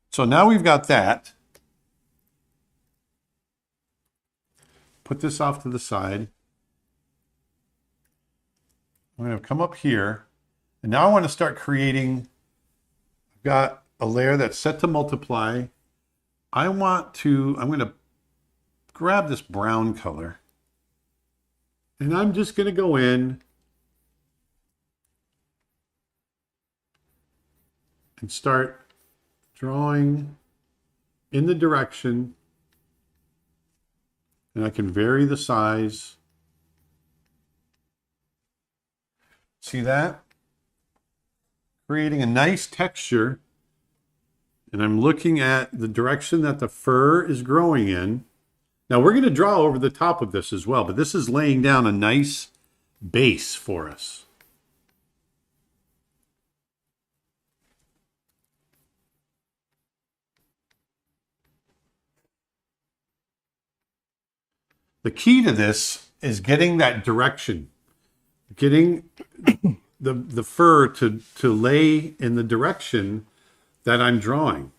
So now we've got that. Put this off to the side. I'm going to come up here, and now I want to start creating. I've got a layer that's set to multiply. I'm going to grab this brown color, and I'm just going to go in and start drawing in the direction, and I can vary the size. See that? Creating a nice texture. And I'm looking at the direction that the fur is growing in. Now we're going to draw over the top of this as well, but this is laying down a nice base for us. The key to this is getting that direction. Getting the fur to lay in the direction that I'm drawing.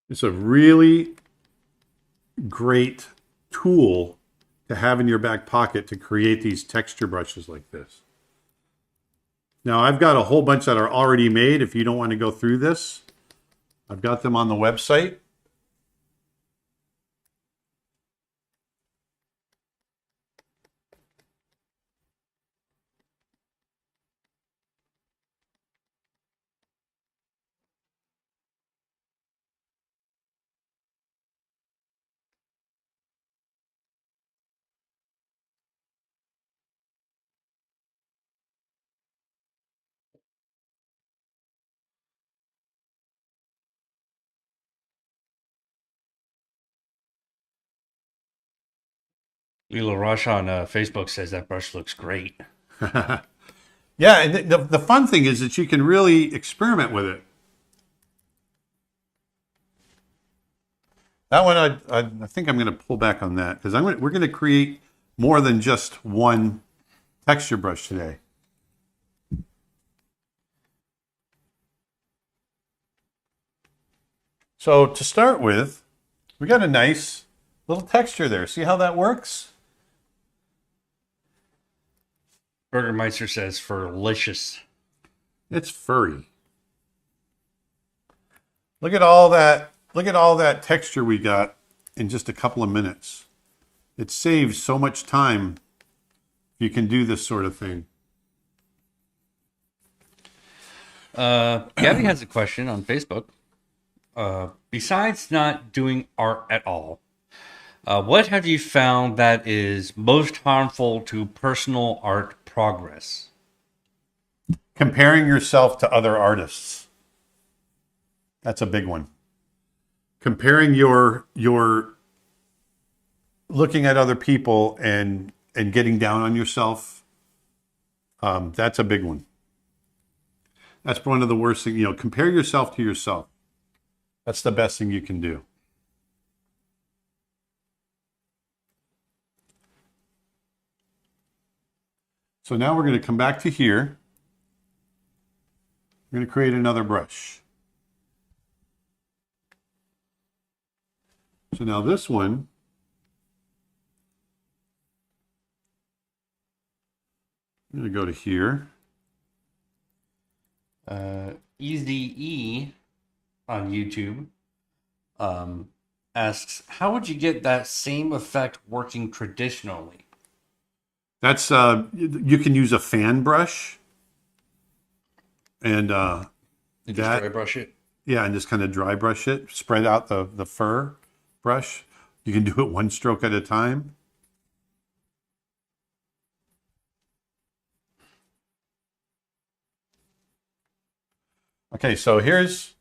It's a really great tool to have in your back pocket to create these texture brushes like this. Now I've got a whole bunch that are already made. If you don't want to go through this, I've got them on the website.
Lila Rush on Facebook says that brush looks great.
Yeah, and the fun thing is that you can really experiment with it. That one, I think I'm going to pull back on that because we're going to create more than just one texture brush today. So to start with, we got a nice little texture there. See how that works?
Burgermeister says ferlicious.
It's furry. Look at all that. Look at all that texture we got in just a couple of minutes. It saves so much time if you can do this sort of thing.
Gabby has a question on Facebook. Besides not doing art at all, what have you found that is most harmful to personal art progress?
Comparing yourself to other artists. That's a big one. Comparing your looking at other people and getting down on yourself. That's a big one. That's one of the worst things. Compare yourself to yourself. That's the best thing you can do. So now we're going to come back to here. We're going to create another brush. So now this one, I'm going to go to here.
Easy E on YouTube asks, how would you get that same effect working traditionally?
That's you can use a fan brush and
You just dry brush it.
yeah, and just kind of dry brush it, spread out the fur brush. You can do it one stroke at a time. Okay, so here's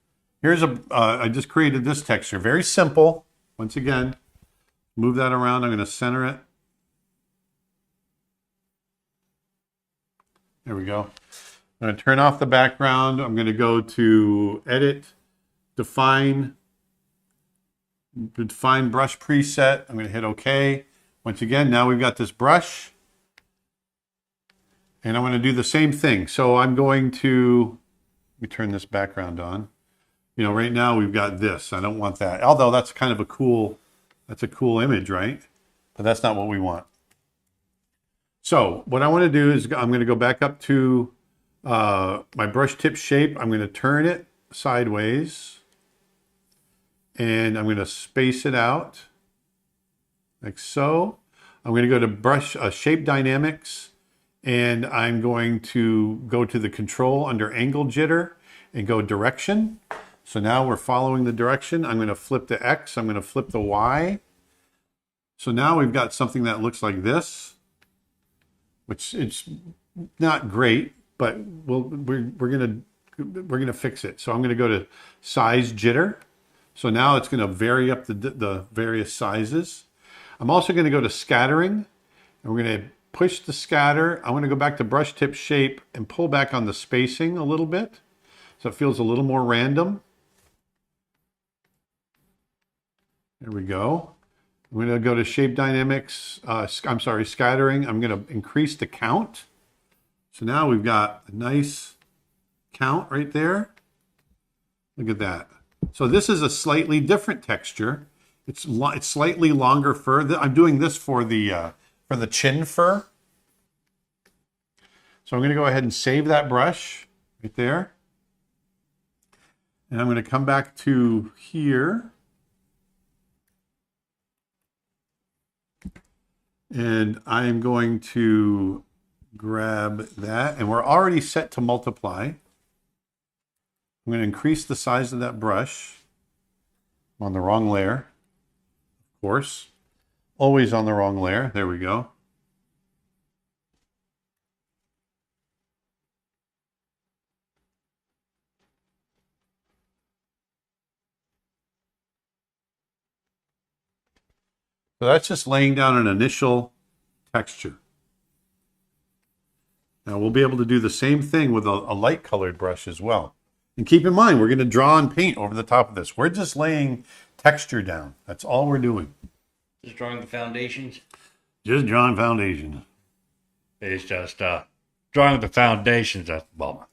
I just created this texture, very simple. Once again, move that around. I'm going to center it. There we go. I'm going to turn off the background. I'm going to go to Edit, Define Brush Preset. I'm going to hit OK. Once again, now we've got this brush. And I'm going to do the same thing. So I'm going to, let me turn this background on. You know, right now we've got this. I don't want that. Although that's kind of a cool, that's a cool image, right? But that's not what we want. So what I want to do is I'm going to go back up to my brush tip shape. I'm going to turn it sideways. And I'm going to space it out like so. I'm going to go to brush shape dynamics. And I'm going to go to the control under angle jitter and go direction. So now we're following the direction. I'm going to flip the X. I'm going to flip the Y. So now we've got something that looks like this, which it's not great, but we're gonna fix it. So I'm going to go to size jitter. So now it's going to vary up the various sizes. I'm also going to go to scattering, and we're going to push the scatter. I'm going to go back to brush tip shape and pull back on the spacing a little bit, so it feels a little more random. There we go. I'm going to go to shape dynamics. I'm sorry, scattering. I'm going to increase the count. So now we've got a nice count right there. Look at that. So this is a slightly different texture. It's slightly longer fur. I'm doing this for the chin fur. So I'm going to go ahead and save that brush right there. And I'm going to come back to here. And I'm going to grab that. And we're already set to multiply. I'm going to increase the size of that brush. I'm on the wrong layer, of course. Always on the wrong layer. There we go. So that's just laying down an initial texture. Now we'll be able to do the same thing with a light colored brush as well. And keep in mind, we're going to draw and paint over the top of this. We're just laying texture down. That's all we're doing.
Just drawing the foundations.
Just drawing foundations.
It's just drawing the foundations at the bottom.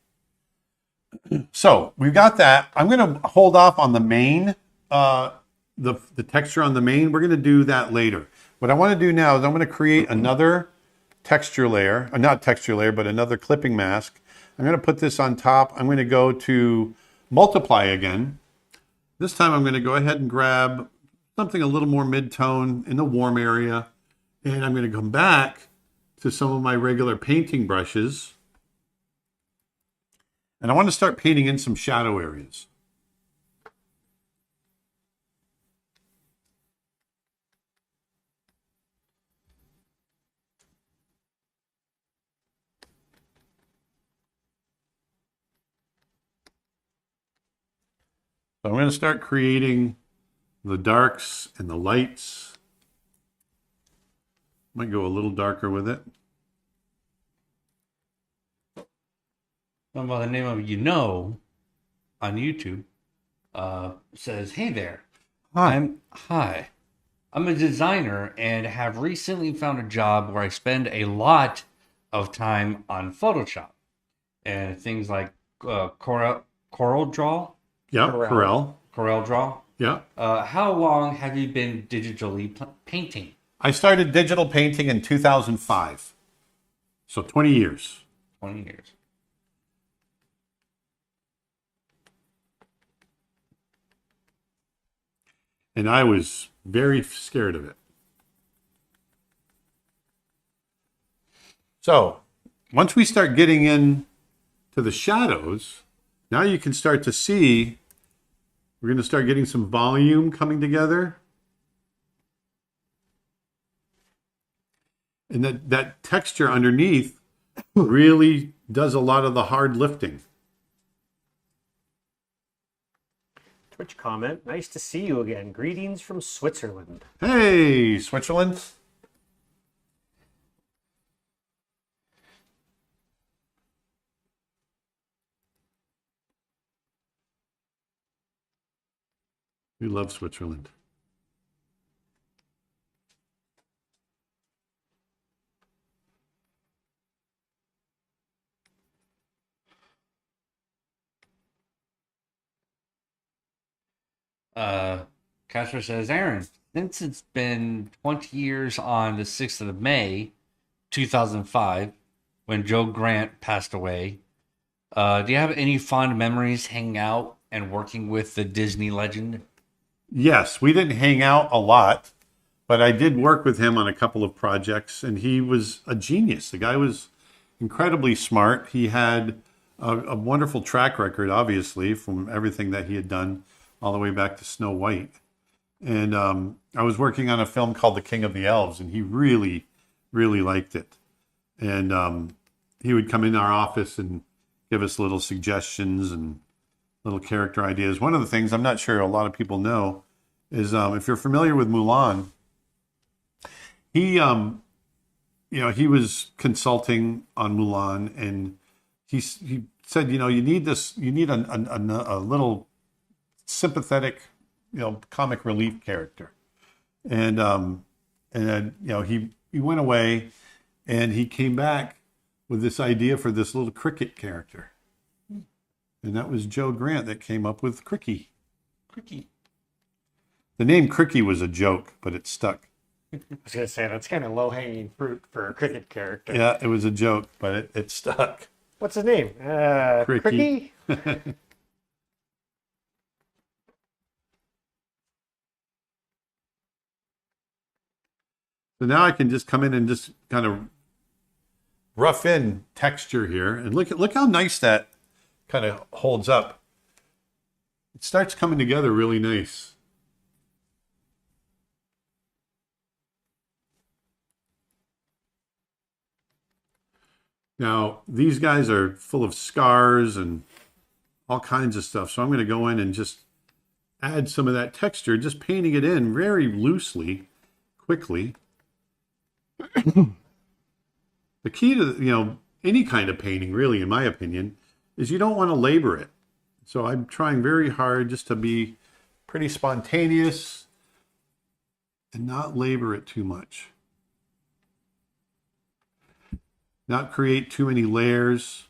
So we've got that. I'm going to hold off on the main, the texture on the main. We're going to do that later. What I want to do now is I'm going to create another texture layer, not texture layer, but another clipping mask. I'm going to put this on top. I'm going to go to multiply again. This time I'm going to go ahead and grab something a little more mid-tone in the warm area. And I'm going to come back to some of my regular painting brushes. And I want to start painting in some shadow areas. So I'm going to start creating the darks and the lights. Might go a little darker with it.
Someone by the name of on YouTube says, "Hey there, hi. I'm a designer and have recently found a job where I spend a lot of time on Photoshop and things like Corel Draw."
Yeah, Corel.
Corel Draw.
Yeah.
How long have you been digitally painting?
I started digital painting in 2005. So 20 years.
20 years.
And I was very scared of it. So once we start getting in to the shadows, now you can start to see we're going to start getting some volume coming together. And that texture underneath really does a lot of the hard lifting.
Twitch comment. Nice to see you again. Greetings from Switzerland.
Hey, Switzerland. We love Switzerland.
Castro says, Aaron, since it's been 20 years on the 6th of May, 2005, when Joe Grant passed away, do you have any fond memories hanging out and working with the Disney legend?
Yes, we didn't hang out a lot, but I did work with him on a couple of projects, and he was a genius. The guy was incredibly smart. He had a wonderful track record, obviously, from everything that he had done all the way back to Snow White. And I was working on a film called The King of the Elves, and he really, really liked it. And he would come in our office and give us little suggestions and little character ideas. One of the things I'm not sure a lot of people know is if you're familiar with Mulan, he he was consulting on Mulan, and he said, you need this, you need a little sympathetic, comic relief character. And then he went away, and he came back with this idea for this little cricket character. And that was Joe Grant that came up with Cricky.
Cricky.
The name Cricky was a joke, but it stuck.
I was gonna say that's kind of low hanging fruit for a cricket character.
Yeah, it was a joke, but it stuck.
What's his name?
Cricky.
Cricky?
So now I can just come in and just kind of rough in texture here, and look how nice that kind of holds up. It starts coming together really nice. Now, these guys are full of scars and all kinds of stuff. So I'm going to go in and just add some of that texture, just painting it in very loosely, quickly. The key to, any kind of painting, really, in my opinion, is you don't want to labor it. So I'm trying very hard just to be pretty spontaneous and not labor it too much. Not create too many layers.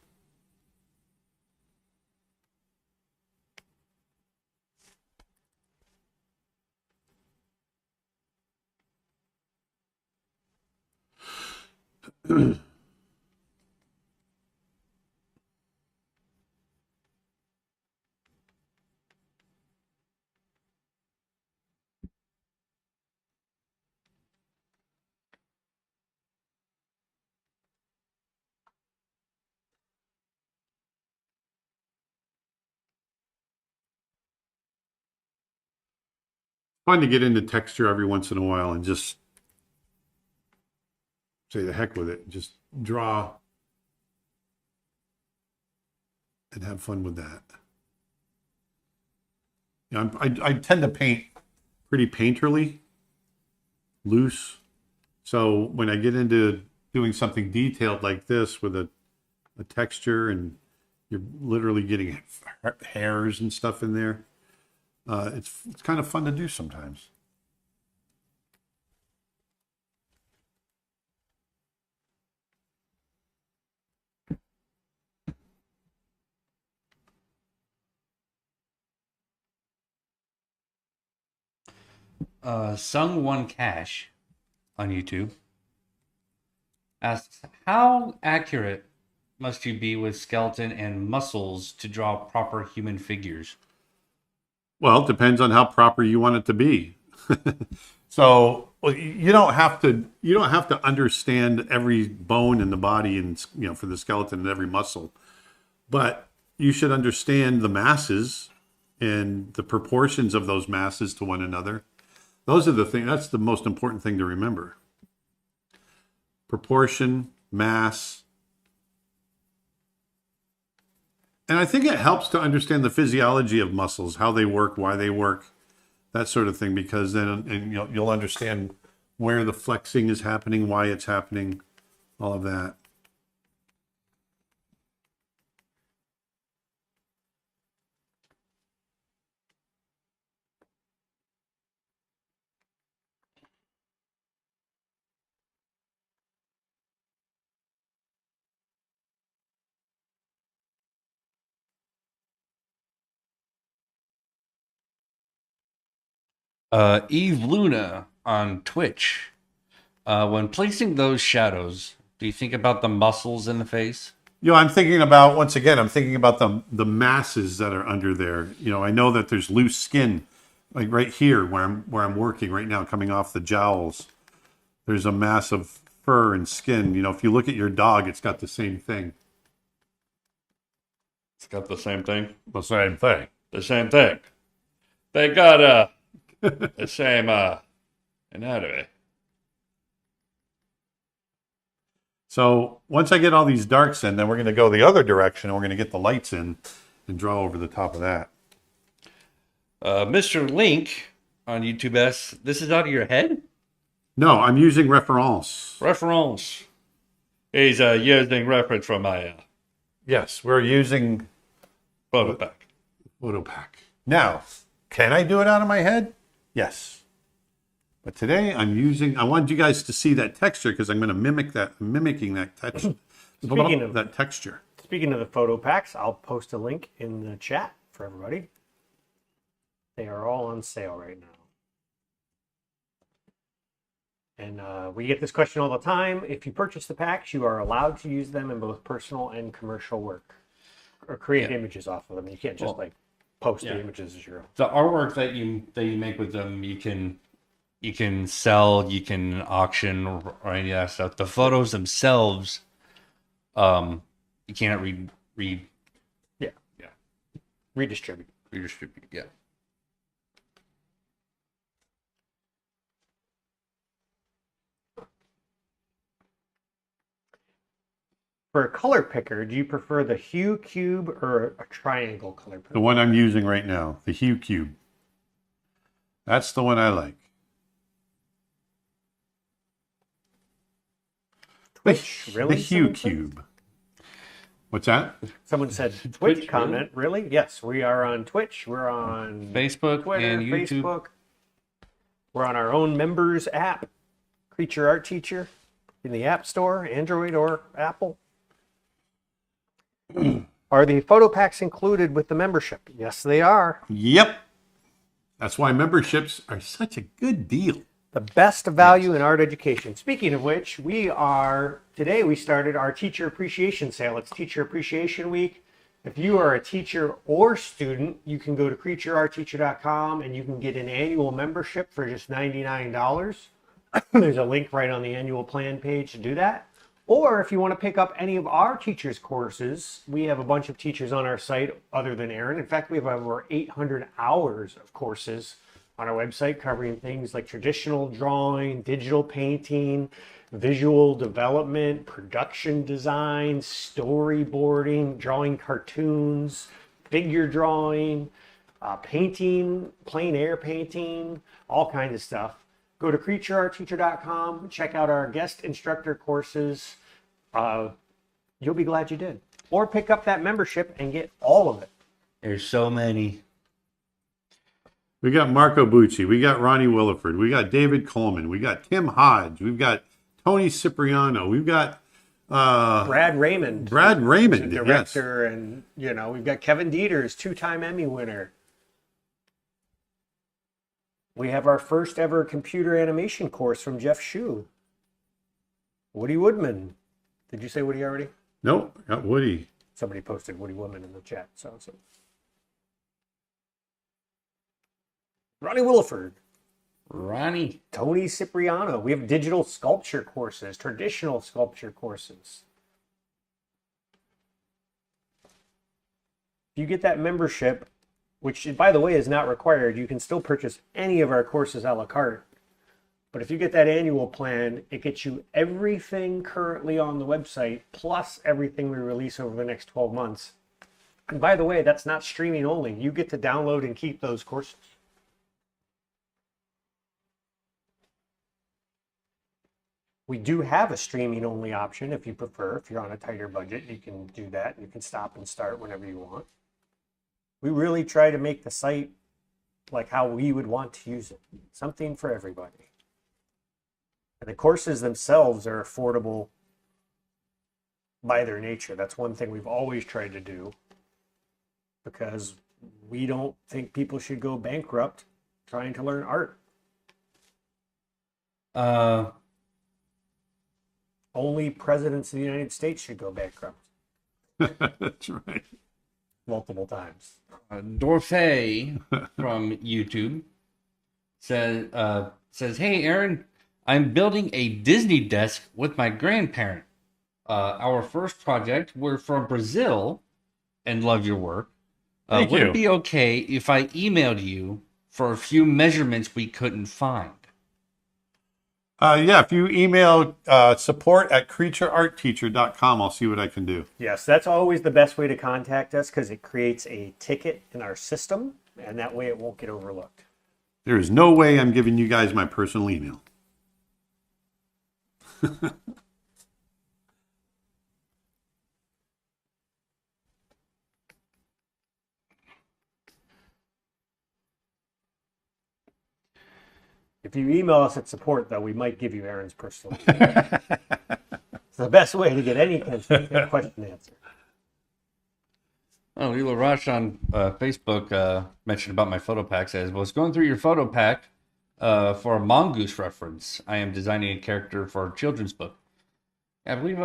Fun to get into texture every once in a while and just say the heck with it. Just draw and have fun with that. I tend to paint pretty painterly, loose. So when I get into doing something detailed like this with a texture, and you're literally getting hairs and stuff in there, it's kind of fun to do sometimes.
Sung One Cash on YouTube asks, how accurate must you be with skeleton and muscles to draw proper human figures?
Well, it depends on how proper you want it to be. So you don't have to understand every bone in the body, and for the skeleton, and every muscle, but you should understand the masses and the proportions of those masses to one another. Those are the things. That's the most important thing to remember. Proportion, mass. And I think it helps to understand the physiology of muscles, how they work, why they work, that sort of thing, because then you'll understand where the flexing is happening, why it's happening, all of that.
Eve Luna on Twitch. When placing those shadows, do you think about the muscles in the face?
I'm thinking about, once again, I'm thinking about the masses that are under there. I know that there's loose skin, like right here where I'm working right now, coming off the jowls. There's a mass of fur and skin. If you look at your dog, it's got the same thing.
It's got the same thing.
The same thing.
The same thing. They got the same anatomy.
So once I get all these darks in, then we're going to go the other direction, and we're going to get the lights in and draw over the top of that.
Mr. Link on YouTube asks, this is out of your head?
No, I'm using reference.
Reference. He's using reference from my
Yes, we're using
photo pack.
photo pack. Now, can I do it out of my head? Yes. But today I wanted you guys to see that texture because I'm going to mimicking that texture. That texture.
Speaking of the photo packs, I'll post a link in the chat for everybody. They are all on sale right now. And we get this question all the time. If you purchase the packs, you are allowed to use them in both personal and commercial work or create images off of them. You can't just post the images as your own.
The artwork that you make with them, you can sell, you can auction, or any of that stuff. The photos themselves, you can't
Redistribute.
redistribute. Yeah.
For a color picker, do you prefer the Hue Cube or a triangle color picker?
The one I'm using right now, the Hue Cube. That's the one I like.
Twitch, really?
The Hue
Someone said?
Cube. What's that?
Someone said Twitch
Twitch,
comment. Really? Yes, we are on Twitch. We're on
Facebook
Twitter,
and YouTube.
Facebook. We're on our own members app, Creature Art Teacher, in the App Store, Android or Apple. Are the photo packs included with the membership? Yes, they are.
Yep. That's why memberships are such a good deal.
The best value in art education. Speaking of which, today we started our teacher appreciation sale. It's Teacher Appreciation Week. If you are a teacher or student, you can go to creatureartteacher.com and you can get an annual membership for just $99. There's a link right on the annual plan page to do that. Or if you want to pick up any of our teachers' courses, we have a bunch of teachers on our site other than Aaron. In fact, we have over 800 hours of courses on our website covering things like traditional drawing, digital painting, visual development, production design, storyboarding, drawing cartoons, figure drawing, painting, plein air painting, all kinds of stuff. Go to creatureartteacher.com, check out our guest instructor courses. You'll be glad you did. Or pick up that membership and get all of it.
There's so many.
We got Marco Bucci. We got Ronnie Williford. We got David Coleman. We got Tim Hodge. We've got Tony Cipriano. We've got
Brad Raymond.
Brad Raymond,
who's a director, and we've got Kevin Dieters, 2-time Emmy winner. We have our first ever computer animation course from Jeff Shue. Woody Woodman. Did you say Woody already?
Nope, got Woody.
Somebody posted Woody Woodman in the chat. So. Ronnie Williford.
Ronnie.
Tony Cipriano. We have digital sculpture courses, traditional sculpture courses. If you get that membership, which, by the way, is not required, you can still purchase any of our courses a la carte. But if you get that annual plan, it gets you everything currently on the website, plus everything we release over the next 12 months. And by the way, that's not streaming only. You get to download and keep those courses. We do have a streaming only option if you prefer. If you're on a tighter budget, you can do that. You can stop and start whenever you want. We really try to make the site like how we would want to use it. Something for everybody. And the courses themselves are affordable by their nature. That's one thing we've always tried to do, because we don't think people should go bankrupt trying to learn art.
Uh,
Only presidents of the United States should go bankrupt
That's right.
multiple times.
Dorothy from YouTube says, "Hey Aaron, I'm building a Disney desk with my grandparent. Our first project. We're from Brazil, and love your work.
Thank
Would
you.
it be okay if I emailed you for a few measurements we couldn't find?"
Yeah, if you email support@creatureartteacher.com, I'll see what I can do.
Yes, that's always the best way to contact us because it creates a ticket in our system, and that way it won't get overlooked.
There is no way I'm giving you guys my personal email.
If you email us at support, though, we might give you Aaron's personal email. It's the best way to get any question answered.
Oh, Lila Rush on Facebook mentioned about my photo pack. Says, "Was going through your photo pack for a mongoose reference. I am designing a character for a children's book. I believe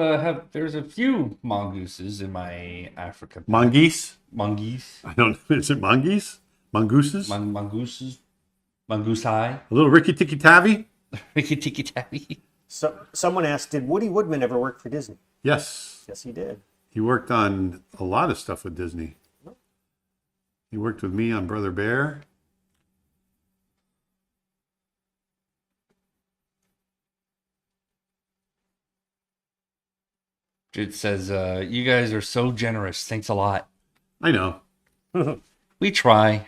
there's a few mongooses in my Africa.
Mongoose?
Mongoose,
I don't know. Is it mongoose? Mongooses?
mongooses, mongoosei,
A little Ricky Tikki Tavi?
Ricky Tiki Tavi.
So, someone asked, did Woody Woodman ever work for Disney?
Yes.
Yes, he did.
He worked on a lot of stuff with Disney. He worked with me on Brother Bear.
It says, "You guys are so generous. Thanks a lot.
I know.
We try."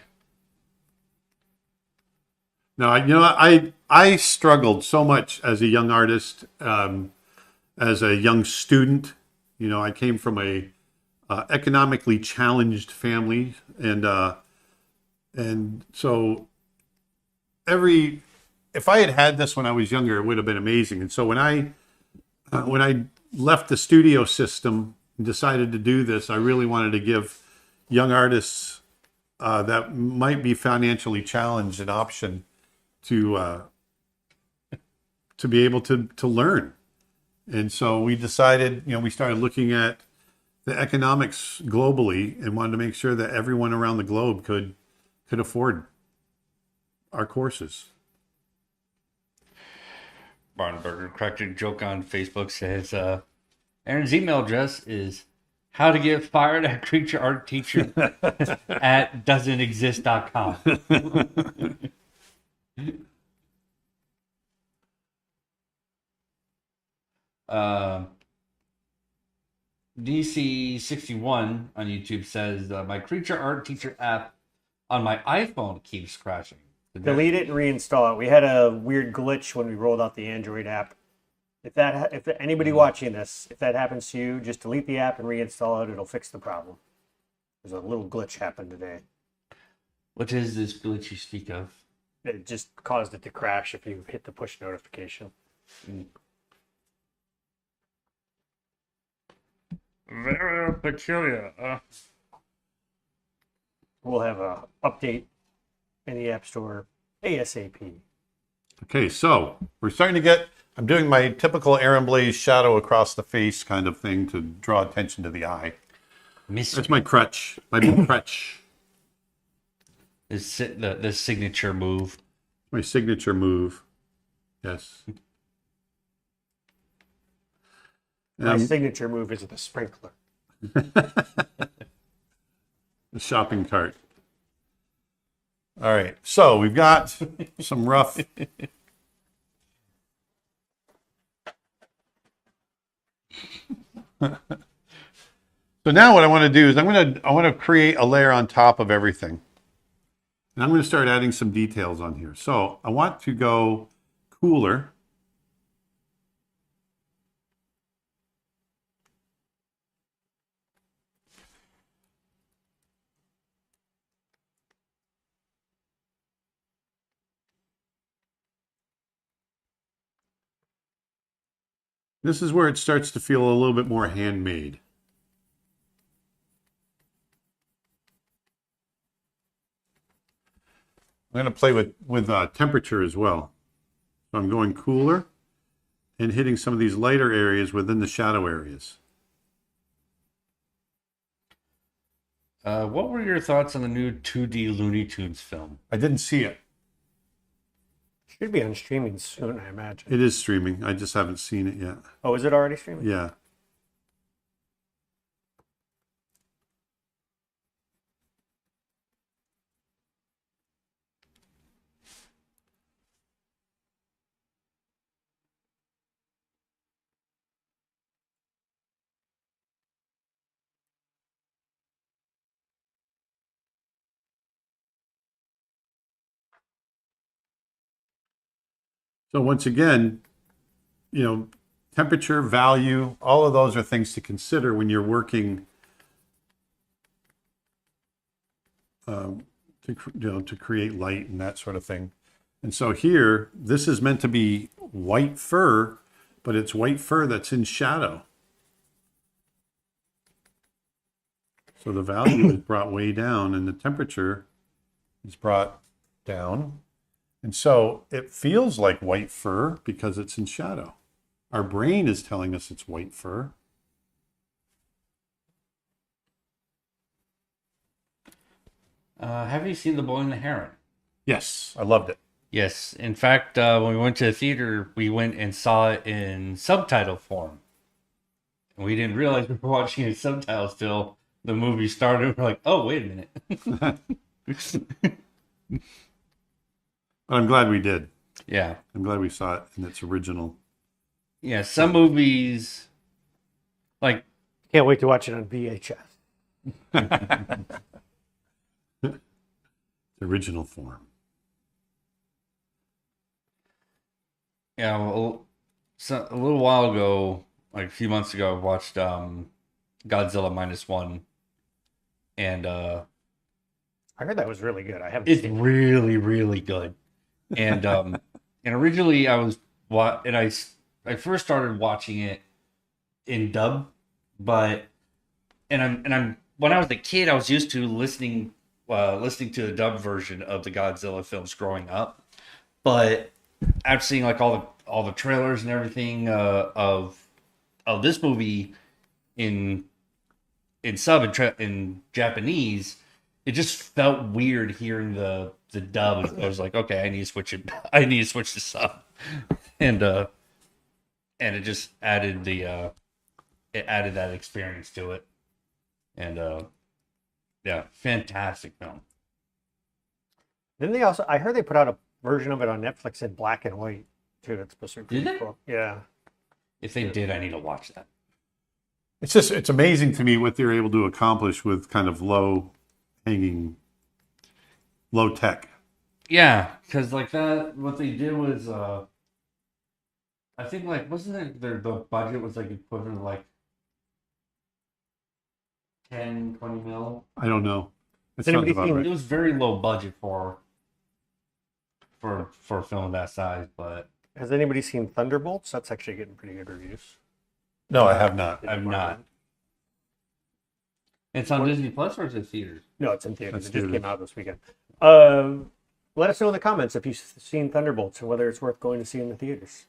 No, I struggled so much as a young artist, as a young student. You know, I came from a economically challenged family, and so if I had had this when I was younger, it would have been amazing. And so when I left the studio system and decided to do this, I really wanted to give young artists that might be financially challenged an option to be able to learn. And so we decided, we started looking at the economics globally and wanted to make sure that everyone around the globe could afford our courses.
Barnberger cracked a joke on Facebook. Says, "Aaron's email address is how to get fired at creature art teacher at doesn'texist.com." DC61 on YouTube says, "My creature art teacher app on my iPhone keeps crashing."
Delete it and reinstall it. We had a weird glitch when we rolled out the Android app. If anybody watching this, if that happens to you, just delete the app and reinstall it. It'll fix the problem. There's a little glitch happened today.
What is this glitch you speak of?
It just caused it to crash if you hit the push notification.
Very peculiar.
We'll have a update in the App Store ASAP.
Okay, so we're starting to get, I'm doing my typical Aaron Blaze shadow across the face kind of thing to draw attention to the eye. That's my crutch, my big crutch.
The signature move.
My signature move. Yes.
My signature move is the sprinkler.
The shopping cart. All right, so we've got some rough. So now what I want to do is I want to create a layer on top of everything. And I'm going to start adding some details on here. So I want to go cooler. This is where it starts to feel a little bit more handmade. I'm going to play with temperature as well. So I'm going cooler and hitting some of these lighter areas within the shadow areas.
What were your thoughts on the new 2D Looney Tunes film?
I didn't see it.
Should be on streaming soon, I imagine.
It is streaming. I just haven't seen it yet.
Oh, is it already streaming?
Yeah. So once again, temperature, value, all of those are things to consider when you're working to create light and that sort of thing. And so here, this is meant to be white fur, but it's white fur that's in shadow. So the value is brought way down and the temperature is brought down. And so it feels like white fur because it's in shadow. Our brain is telling us it's white fur.
Have you seen The Boy and the Heron?
Yes, I loved it.
Yes. In fact, when we went to the theater, we went and saw it in subtitle form. And we didn't realize we were watching it in subtitles till the movie started. We're like, oh, wait a minute.
But I'm glad we did.
Yeah.
I'm glad we saw it in its original.
Yeah, some movies, like,
Can't wait to watch it on VHS.
Original form.
yeah, well, a little while ago, like a few months ago, I watched Godzilla Minus One. And
I heard that was really good. I haven't
it's
seen it.
really, really good. And and originally I first started watching it in dub, but I'm when I was a kid I was used to listening to the dub version of the Godzilla films growing up, but after seeing like all the trailers and everything of this movie in in Japanese, it just felt weird hearing the dub. I was like, okay, I need to switch it. I need to switch to sub, and it just added that experience to it, and yeah, fantastic film.
Then I heard they put out a version of it on Netflix in black and white too. That's supposed to be
Did
pretty
they?
cool. Yeah.
If they did, I need to watch that.
It's amazing to me what they're able to accomplish with kind of low tech.
Yeah, because like that, what they did was, I think like wasn't it the budget was like equivalent to like 10-20 mil.
I don't know. It
Has anybody
sounds about
seen
right.
It was very low budget for a film that size, but
Has anybody seen Thunderbolts? That's actually getting pretty good reviews.
No, I have not.
I've not. It's on Disney Plus or is it theaters?
No, it's in theaters.
That's
It just
theaters.
came out this weekend. Let us know in the comments if you've seen Thunderbolts and whether it's worth going to see in the theaters.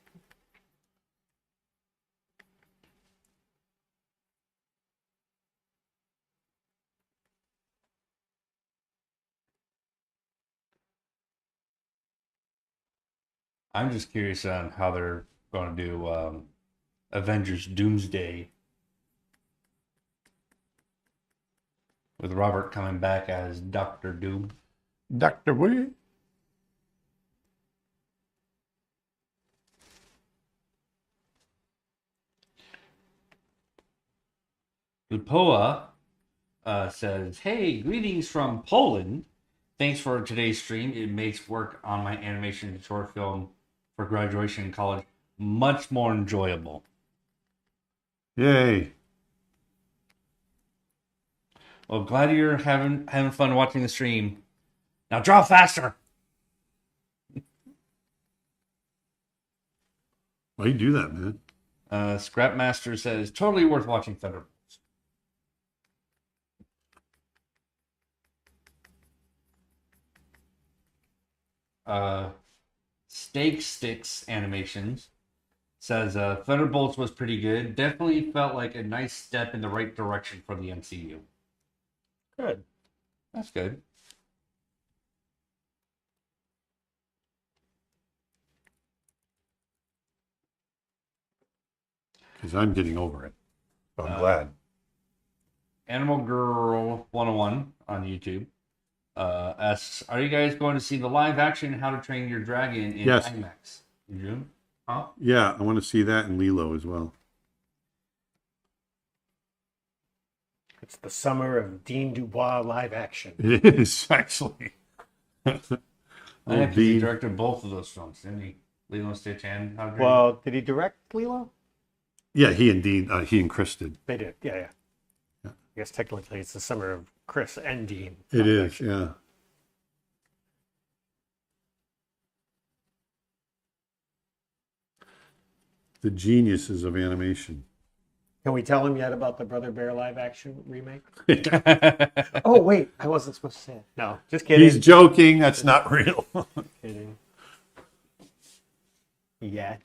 I'm just curious on how they're going to do Avengers Doomsday with Robert coming back as Doctor Doom.
Dr. Wee.
Lupoa says, hey, greetings from Poland. Thanks for today's stream. It makes work on my animation short film for graduation in college much more enjoyable.
Yay.
Well, glad you're having fun watching the stream. Now draw faster.
Why you do that, man?
Scrapmaster says, totally worth watching Thunderbolts. Steak Sticks Animations says Thunderbolts was pretty good. Definitely felt like a nice step in the right direction for the MCU.
Good.
That's good.
Because I'm getting over it. So I'm glad.
Animal Girl 101 on YouTube asks, are you guys going to see the live action How to Train Your Dragon in
Yes.
IMAX in June? Huh?
Yeah, I want to see that in Lilo as well.
It's the summer of Dean Dubois live action.
It is, actually.
Yeah,
Oh,
'cause he
Dean.
directed both of those films, didn't he? Lilo and Stitch and How to Train.
Well, did he direct Lilo?
Yeah, he and Chris did.
They did. Yeah. I guess technically it's the summer of Chris and Dean.
It
live
is,
action.
yeah. The geniuses of animation.
Can we tell him yet about the Brother Bear live action remake? Oh, wait. I wasn't supposed to say it. No, just kidding.
He's joking. That's not real.
Kidding. Yet.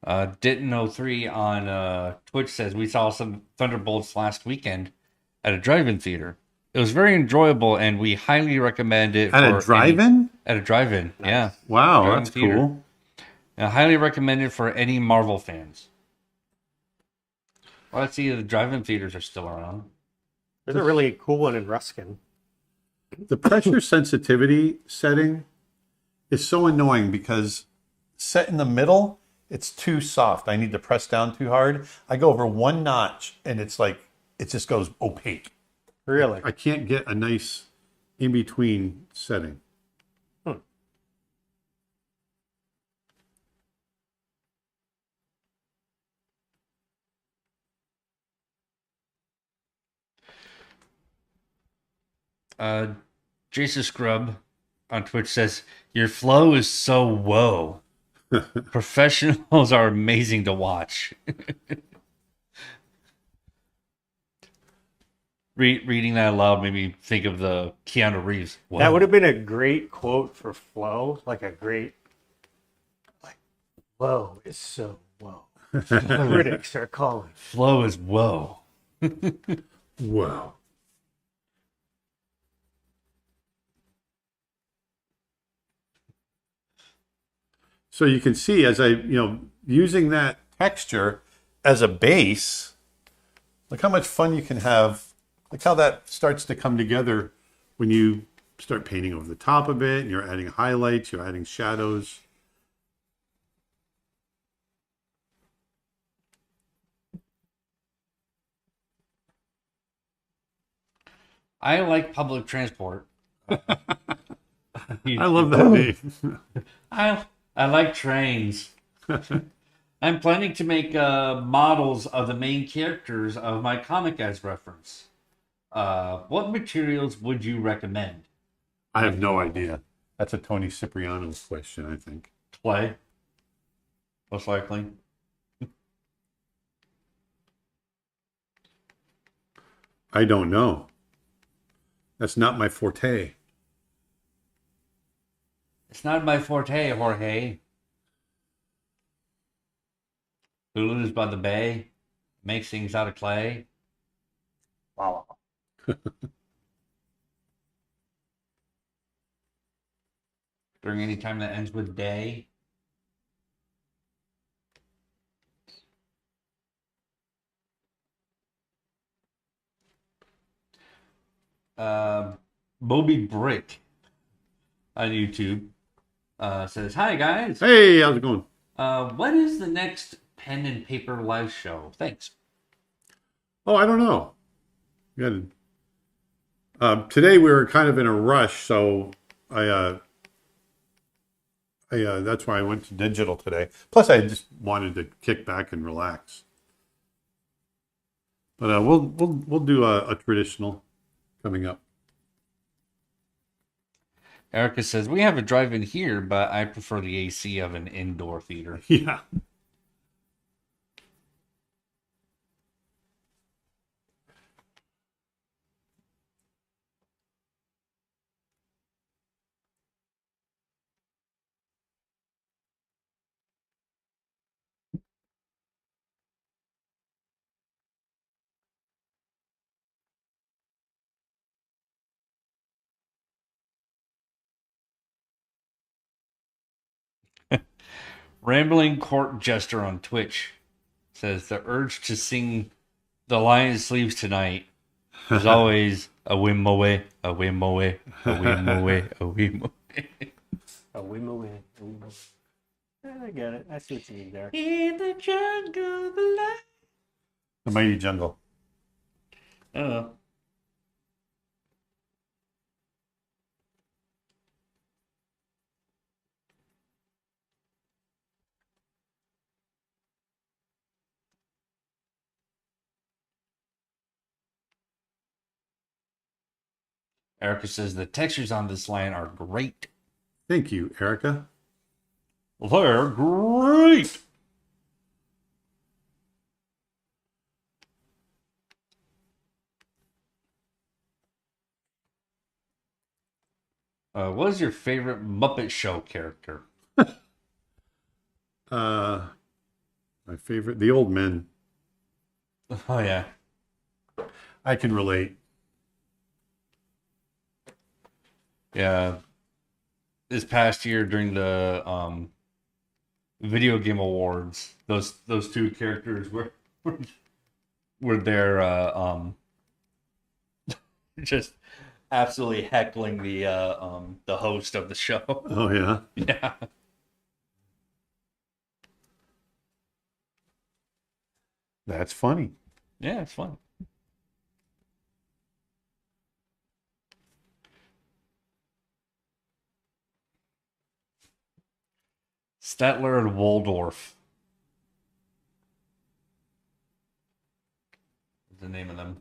Ditton03 on Twitch says we saw some Thunderbolts last weekend at a drive-in theater. It was very enjoyable, and we highly recommend it.
At a drive-in?
At a drive-in, yeah.
Wow,
Drive-in
that's
theater.
cool.
I highly recommend it for any Marvel fans. Well, let's see if the drive-in theaters are still around.
There's a really cool one in Ruskin.
The pressure sensitivity setting is so annoying because set in the middle, it's too soft. I need to press down too hard. I go over one notch and it's like, it just goes opaque.
Really?
I can't get a nice in-between setting.
Jason Scrub on Twitch says, your flow is so whoa. Professionals are amazing to watch. Reading that aloud made me think of the Keanu Reeves. Whoa.
That would have been a great quote for Flo. Like a great, like, whoa, it's so whoa. Critics are calling.
Flow is whoa.
Wow. So you can see as using that texture as a base, look how much fun you can have. Look how that starts to come together when you start painting over the top of it and you're adding highlights, you're adding shadows.
I like public transport.
I love that name.
I like trains. I'm planning to make models of the main characters of my comic as reference. What materials would you recommend?
I have no idea. That's a Tony Cipriano question, I think.
Clay, most likely.
I don't know. That's not my forte.
It's not my forte, Jorge. Hulu's by the bay, makes things out of clay.
Wow.
During any time that ends with day. Moby Brick on YouTube says, "Hi guys.
Hey, how's it going?
When is the next pen and paper live show? Thanks."
Oh, I don't know. Today we were kind of in a rush, so I that's why I went to digital today. Plus, I just wanted to kick back and relax. But we'll do a traditional coming up.
Erica says, we have a drive-in here, but I prefer the AC of an indoor theater.
Yeah.
Rambling Court Jester on Twitch says, the urge to sing The Lion Sleeps Tonight is always a whim away, a whim away, a whim away, a whim away.
A whim away. A whim away. I get it. I see what you mean there.
In the jungle, the light.
The Mighty Jungle.
Oh. Erica says the textures on this line are great.
Thank you, Erica.
They're great. What is your favorite Muppet Show character?
My favorite, the old men.
Oh yeah,
I can relate.
yeah. This past year during the video game awards, those two characters were there just absolutely heckling the host of the show.
Oh, yeah.
Yeah.
That's funny.
Yeah, it's fun. Statler and Waldorf is the name of them.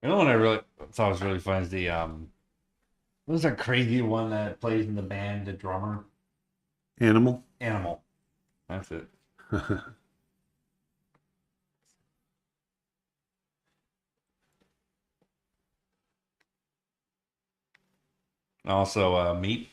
You know what I really thought was really fun is the what was that crazy one that plays in the band, the drummer?
Animal.
Animal. That's it. Also, Meat.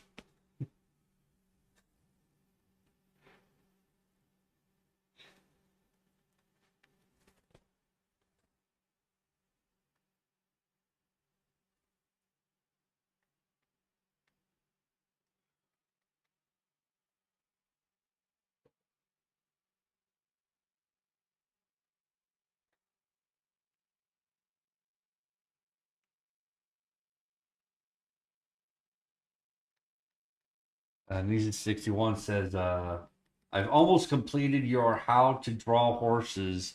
Neezy61 says, I've almost completed your How to Draw Horses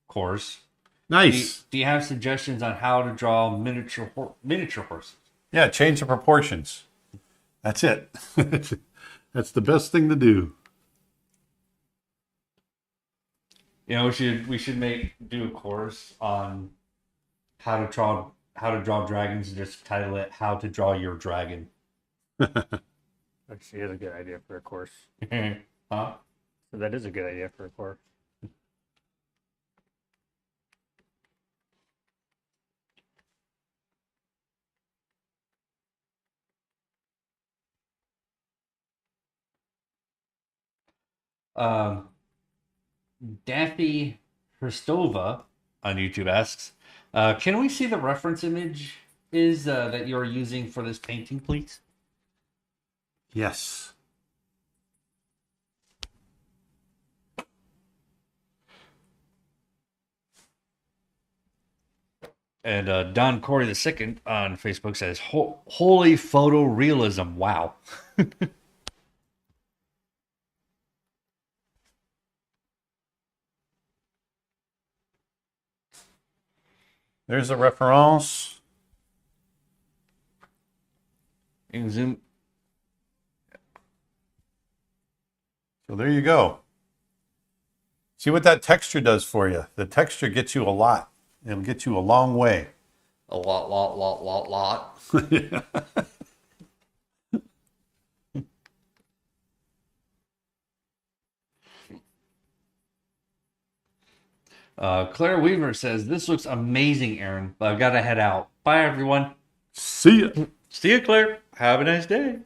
course.
Nice.
Do you have suggestions on how to draw miniature horses?
Yeah, change the proportions. That's it. That's the best thing to do.
You know, we should do a course on how to draw dragons and just title it "How to Draw Your Dragon."
Actually, is a good idea for a course.
Huh?
So that is a good idea for a course.
Daffy Hristova on YouTube asks, "Can we see the reference image that you're using for this painting, please?"
Yes.
And Don Corey II on Facebook says, "Holy photorealism! Wow."
There's a reference.
You can zoom.
So there you go. See what that texture does for you. The texture gets you a lot. It'll get you a long way.
A lot. Claire Weaver says, "This looks amazing, Aaron, but I've got to head out. Bye, everyone."
See ya.
See you, Claire. Have a nice day.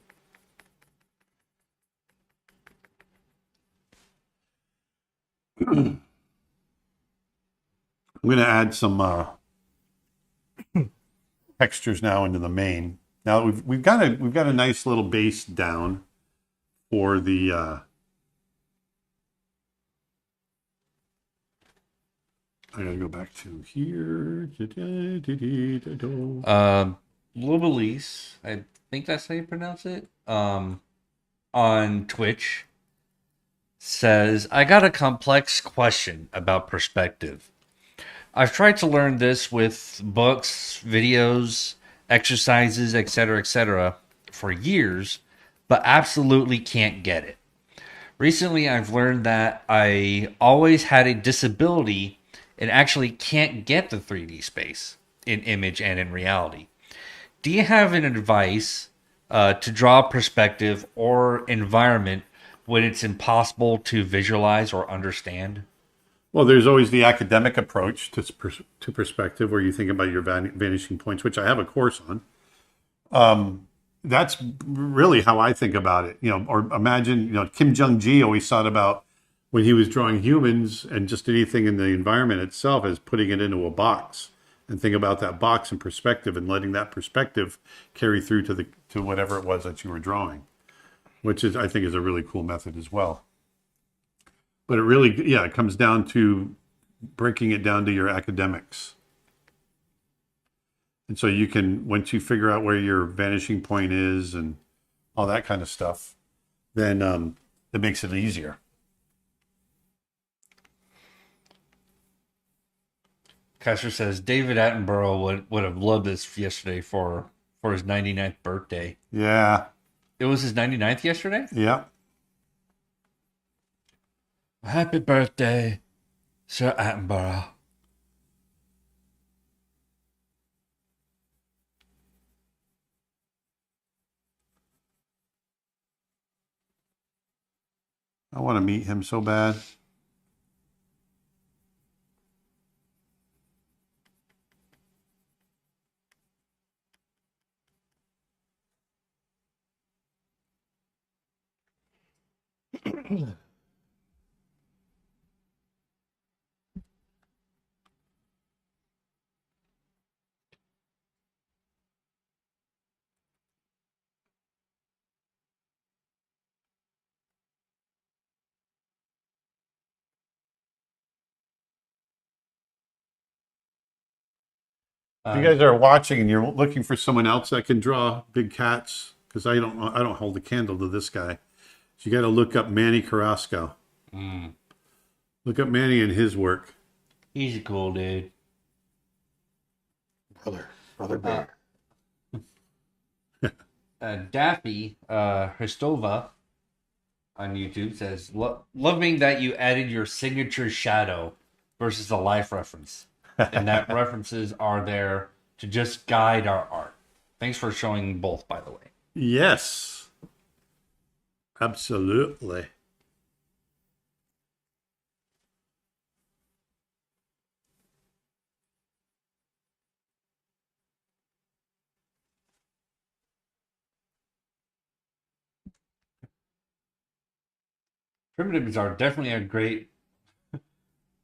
I'm going to add some textures now into the main. Now that we've got a nice little base down for the I gotta go back to here.
Lubalise, I think that's how you pronounce it, on Twitch, says, "I got a complex question about perspective. I've tried to learn this with books, videos, exercises, etc., for years, but absolutely can't get it. Recently, I've learned that I always had a disability and actually can't get the 3D space in image and in reality. Do you have an advice to draw perspective or environment when it's impossible to visualize or understand?"
Well, there's always the academic approach to perspective, where you think about your vanishing points, which I have a course on. That's really how I think about it. Or imagine, Kim Jong-gi always thought about when he was drawing humans and just anything in the environment itself as putting it into a box, and think about that box in perspective and letting that perspective carry through to whatever it was that you were drawing, which I think is a really cool method as well. But it comes down to breaking it down to your academics. And so you can, once you figure out where your vanishing point is and all that kind of stuff, then it makes it easier.
Kaiser says, "David Attenborough would have loved this yesterday for his 99th birthday."
Yeah.
It was his 99th yesterday?
Yeah.
Happy birthday, Sir Attenborough.
I want to meet him so bad. If you guys are watching and you're looking for someone else that can draw big cats, because I don't hold a candle to this guy. So you got to look up Manny Carrasco. Look up Manny and his work.
He's a cool dude.
Brother Bear.
Daffy Hristova on YouTube says, "Loving that you added your signature shadow versus a life reference, and that references are there to just guide our art. Thanks for showing both, by the way."
Yes. Absolutely.
Primitives are definitely great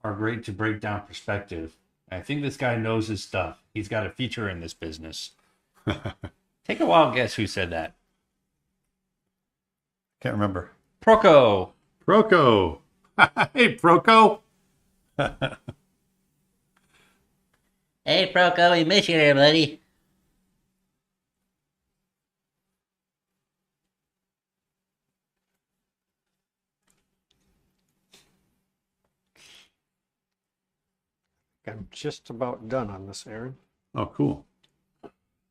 to break down perspective. I think this guy knows his stuff. He's got a future in this business. Take a wild guess who said that.
Can't remember.
Proco.
Proco. Hey, Proco.
Hey, Proco, we miss you there, buddy.
I'm just about done on this, Aaron.
Oh, cool.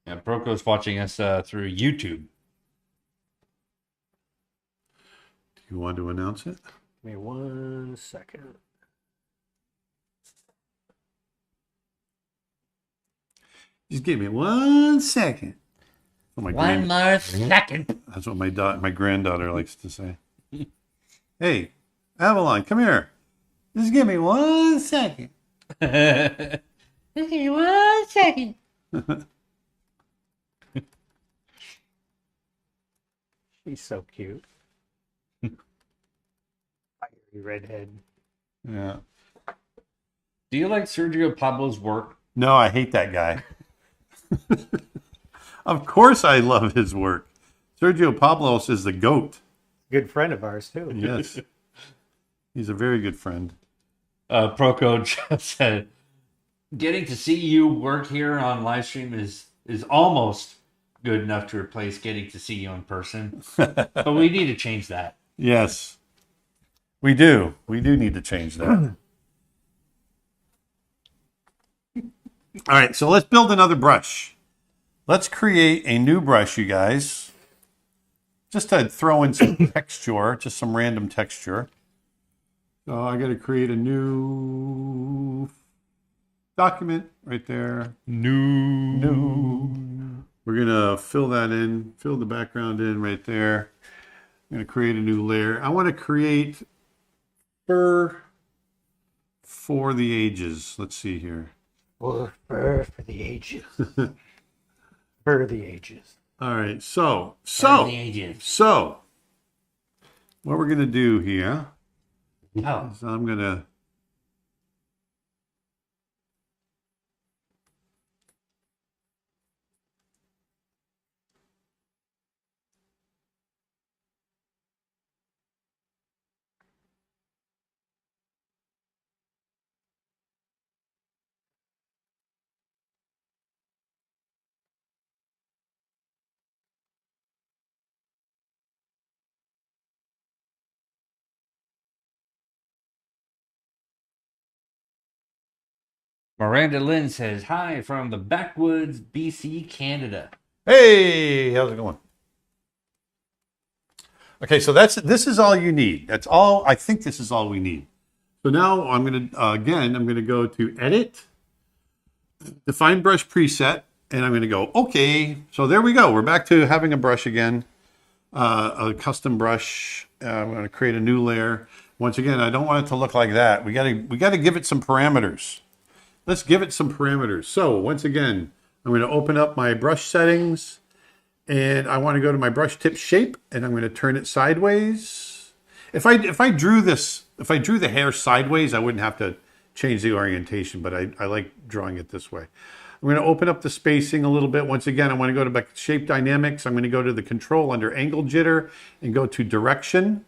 Yeah, Proco's watching us through YouTube.
You want to announce it?
Give me 1 second.
Just give me 1 second. Oh,
One more second.
That's what my granddaughter likes to say. Hey, Avalon, come here. Just give me 1 second.
Okay, 1 second.
She's so cute. Fiery redhead.
Yeah.
Do you like Sergio Pablo's work?
No, I hate that guy. Of course I love his work. Sergio Pablos is the GOAT.
Good friend of ours, too.
Yes. He's a very good friend.
Proco just said, getting to see you work here on live stream is almost good enough to replace getting to see you in person. But we need to change that.
Yes. We do. We do need to change that. All right, so let's build another brush. Let's create a new brush, you guys. Just to throw in some texture, just some random texture. So I got to create a new document right there. New. We're going to fill that in, fill the background in right there. I'm going to create a new layer. I want to create fur for the ages. Let's see here.
Fur for the ages. For the ages.
All right, so
the ages.
what we're gonna do here
Oh,
is I'm gonna
Miranda Lynn says, hi from the backwoods, BC, Canada.
Hey, how's it going? Okay, so this is all you need. That's all. I think this is all we need. So now I'm gonna go to Edit, Define Brush Preset, and I'm gonna go okay. So there we go. We're back to having a brush again, a custom brush. I'm gonna create a new layer. Once again, I don't want it to look like that. We gotta give it some parameters. Let's give it some parameters. So once again, I'm going to open up my brush settings and I want to go to my brush tip shape and I'm going to turn it sideways. If I drew the hair sideways, I wouldn't have to change the orientation, but I like drawing it this way. I'm going to open up the spacing a little bit. Once again, I want to go to back shape dynamics. I'm going to go to the control under angle jitter and go to direction.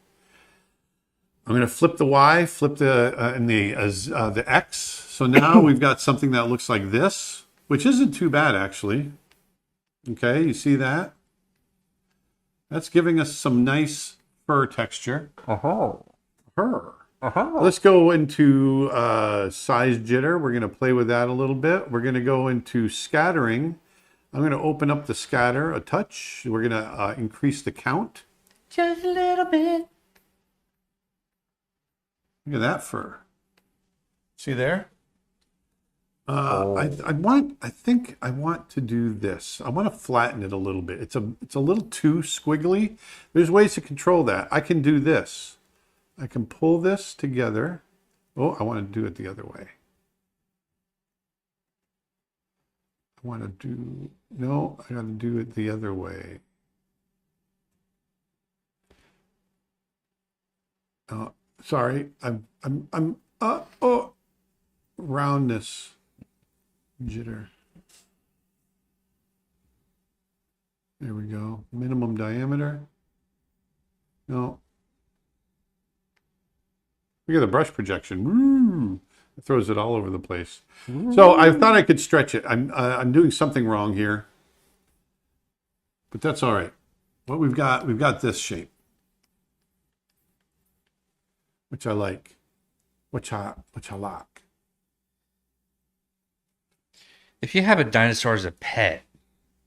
I'm going to flip the Y, flip the X. So now we've got something that looks like this, which isn't too bad actually. Okay, you see that? That's giving us some nice fur texture. Fur. Let's go into size jitter. We're going to play with that a little bit. We're going to go into scattering. I'm going to open up the scatter a touch. We're going to increase the count.
Just a little bit.
Look at that fur. See there? I think I want to do this. I want to flatten it a little bit. It's a little too squiggly. There's ways to control that. I can do this. I can pull this together. Oh, I want to do it the other way. I got to do it the other way. Sorry, roundness, jitter. There we go. Minimum diameter. No. Look at the brush projection. Woo! It throws it all over the place. So I thought I could stretch it. I'm doing something wrong here, but that's all right. What we've got this shape, which I like, which I like.
If you have a dinosaur as a pet,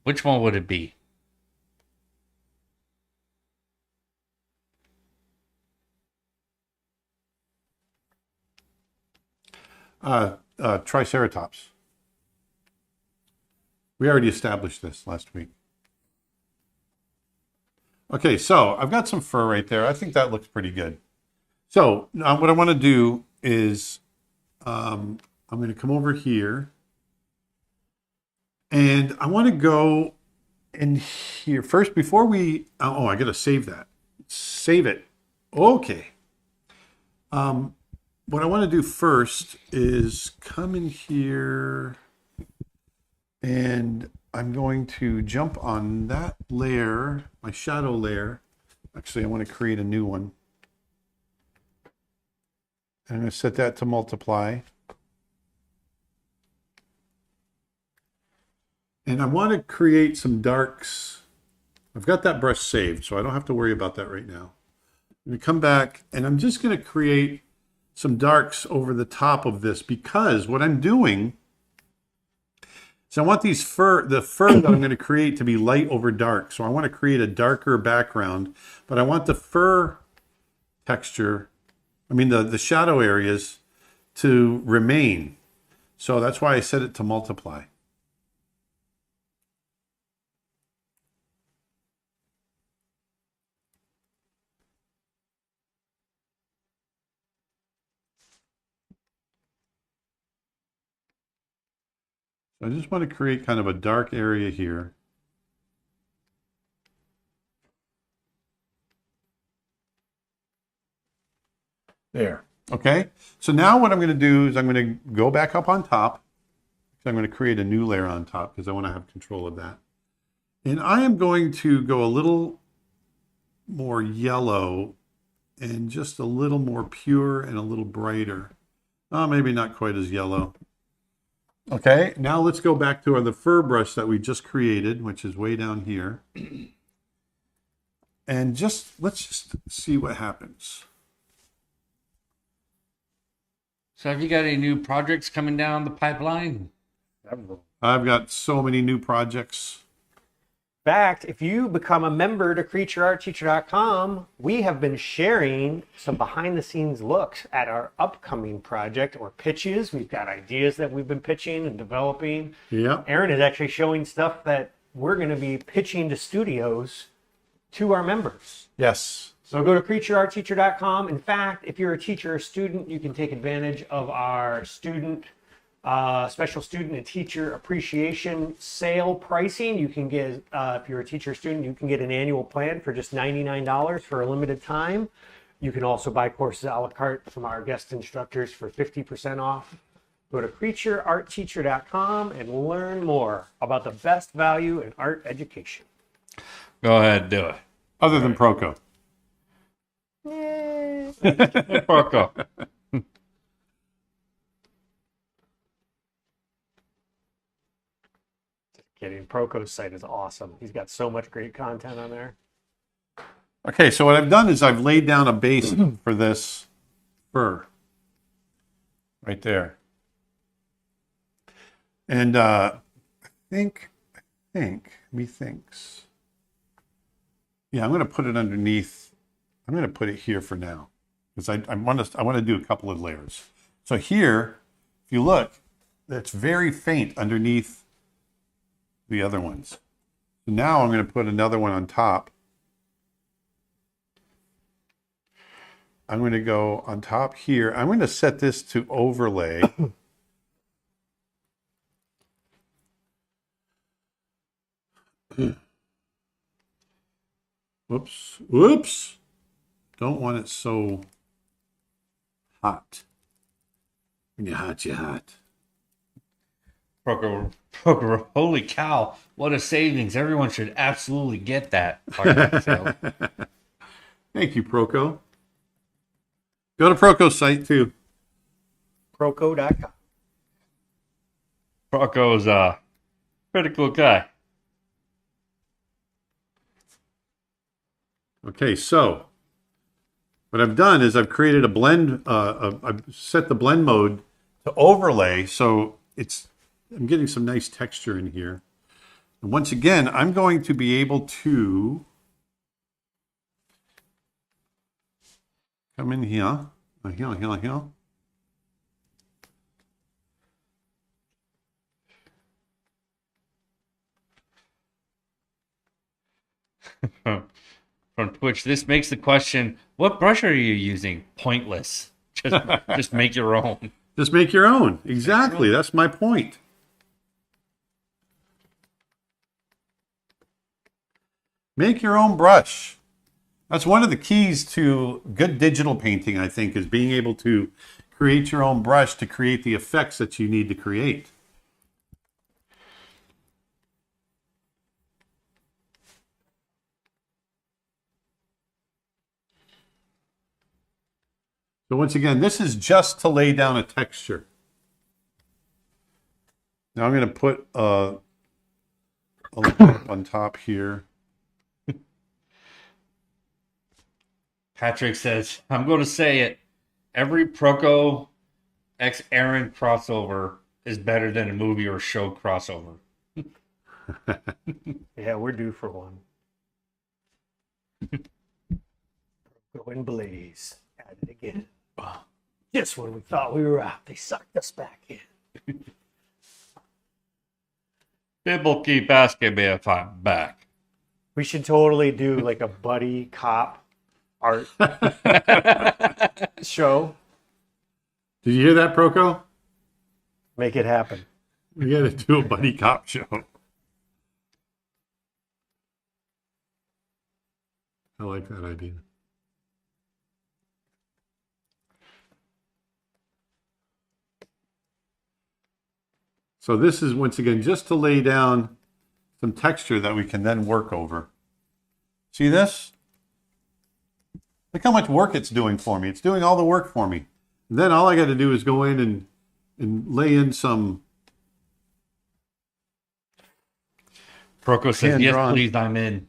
which one would it be?
Triceratops. We already established this last week. Okay, so I've got some fur right there. I think that looks pretty good. So now what I want to do is I'm going to come over here and I want to go in here first before we, oh, I got to save that. Save it. Okay. What I want to do first is come in here and I'm going to jump on that layer, my shadow layer. Actually, I want to create a new one. I'm going to set that to multiply. And I want to create some darks. I've got that brush saved, so I don't have to worry about that right now. I'm going to come back and I'm just going to create some darks over the top of this because what I'm doing is I want the fur that I'm going to create to be light over dark. So I want to create a darker background, but I want the fur texture, the shadow areas to remain. So that's why I set it to multiply. I just want to create kind of a dark area here. There. Okay. So now what I'm going to do is I'm going to go back up on top. So I'm going to create a new layer on top because I want to have control of that. And I am going to go a little more yellow and just a little more pure and a little brighter. Oh, maybe not quite as yellow. Okay, now let's go back to the fur brush that we just created, which is way down here. And let's just see what happens.
So have you got any new projects coming down the pipeline?
I've got so many new projects.
In fact, if you become a member to CreatureArtTeacher.com, we have been sharing some behind-the-scenes looks at our upcoming project or pitches. We've got ideas that we've been pitching and developing.
Yeah.
Aaron is actually showing stuff that we're going to be pitching to studios to our members.
Yes.
So go to CreatureArtTeacher.com. In fact, if you're a teacher or student, you can take advantage of our special student and teacher appreciation sale pricing. You can get, if you're a teacher or student, you can get an annual plan for just $99 for a limited time. You can also buy courses a la carte from our guest instructors for 50% off. Go to CreatureArtTeacher.com and learn more about the best value in art education.
Go ahead, do it.
Other than Proco.
Proco.
Kidding. Proco's site is awesome. He's got so much great content on there.
Okay, so what I've done is I've laid down a base for this fur. Right there. And methinks. Yeah, I'm going to put it underneath. I'm going to put it here for now because I want to do a couple of layers. So here, if you look, it's very faint underneath the other ones. So now I'm going to put another one on top. I'm going to go on top here. I'm going to set this to overlay. Whoops. Don't want it so hot. When you're hot, you're hot.
Proco, holy cow, what a savings. Everyone should absolutely get that. So,
Thank you, Proco. Go to Proco's site too.
Proco.com.
Proco's a pretty cool guy.
Okay, so what I've done is I've created a blend. I've set the blend mode to overlay, so I'm getting some nice texture in here. And once again, I'm going to be able to come in here, here.
From Twitch, this makes the question: what brush are you using? Pointless. Just make your own.
Just make your own. Exactly. That's my point. Make your own brush. That's one of the keys to good digital painting, I think, is being able to create your own brush to create the effects that you need to create. So once again, this is just to lay down a texture. Now I'm going to put a lamp on top here.
Patrick says, I'm going to say it. Every Proco X Aaron crossover is better than a movie or show crossover.
Yeah, we're due for one. Go and Blaze at it again. Just when we thought we were out, they sucked us back in.
People keep asking me if I'm back.
We should totally do like a buddy cop art show.
Did you hear that, Proco?
Make it happen.
We got to do a buddy cop show. I like that idea. So this is, once again, just to lay down some texture that we can then work over. See this? Look how much work it's doing for me. It's doing all the work for me. And then all I got to do is go in and lay in some
Proco says, yes,
hand-drawn.
please, I'm in.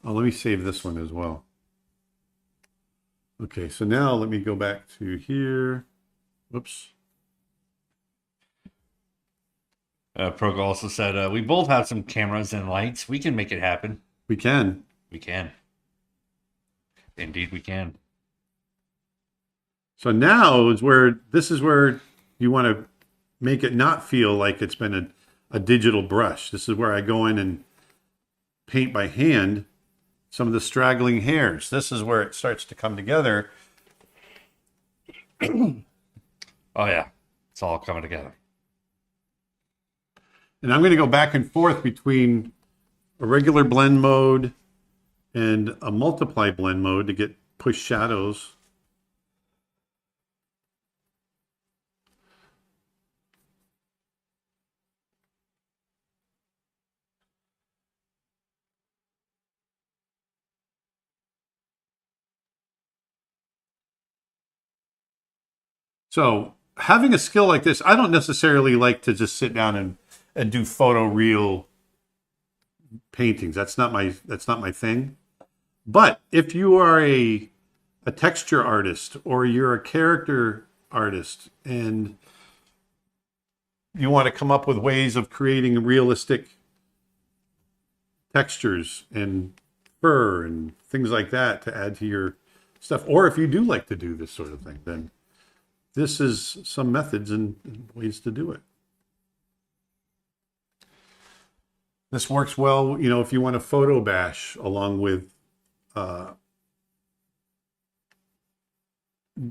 Oh, let me save this one as well. Okay, so now let me go back to here. Whoops.
Proco also said, we both have some cameras and lights. We can make it happen.
We can.
We can. Indeed, we can.
So now is where, this is where you want to make it not feel like it's been a digital brush. This is where I go in and paint by hand some of the straggling hairs. This is where it starts to come together.
Oh, yeah. It's all coming together.
And I'm going to go back and forth between a regular blend mode and a multiply blend mode to get push shadows. So having a skill like this, I don't necessarily like to just sit down and do photoreal paintings. That's not my thing. But if you are a texture artist or you're a character artist and you want to come up with ways of creating realistic textures and fur and things like that to add to your stuff, or if you do like to do this sort of thing, then this is some methods and ways to do it. This works well, you know, if you want to photo bash along with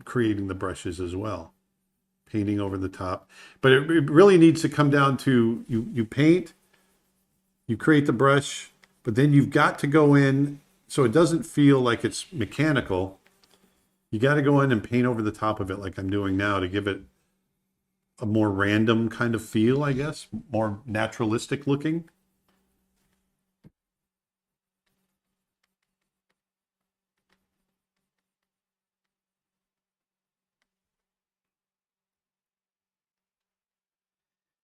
creating the brushes as well, painting over the top. But it really needs to come down to you paint, you create the brush, but then you've got to go in so it doesn't feel like it's mechanical. You got to go in and paint over the top of it like I'm doing now to give it a more random kind of feel, I guess, more naturalistic looking.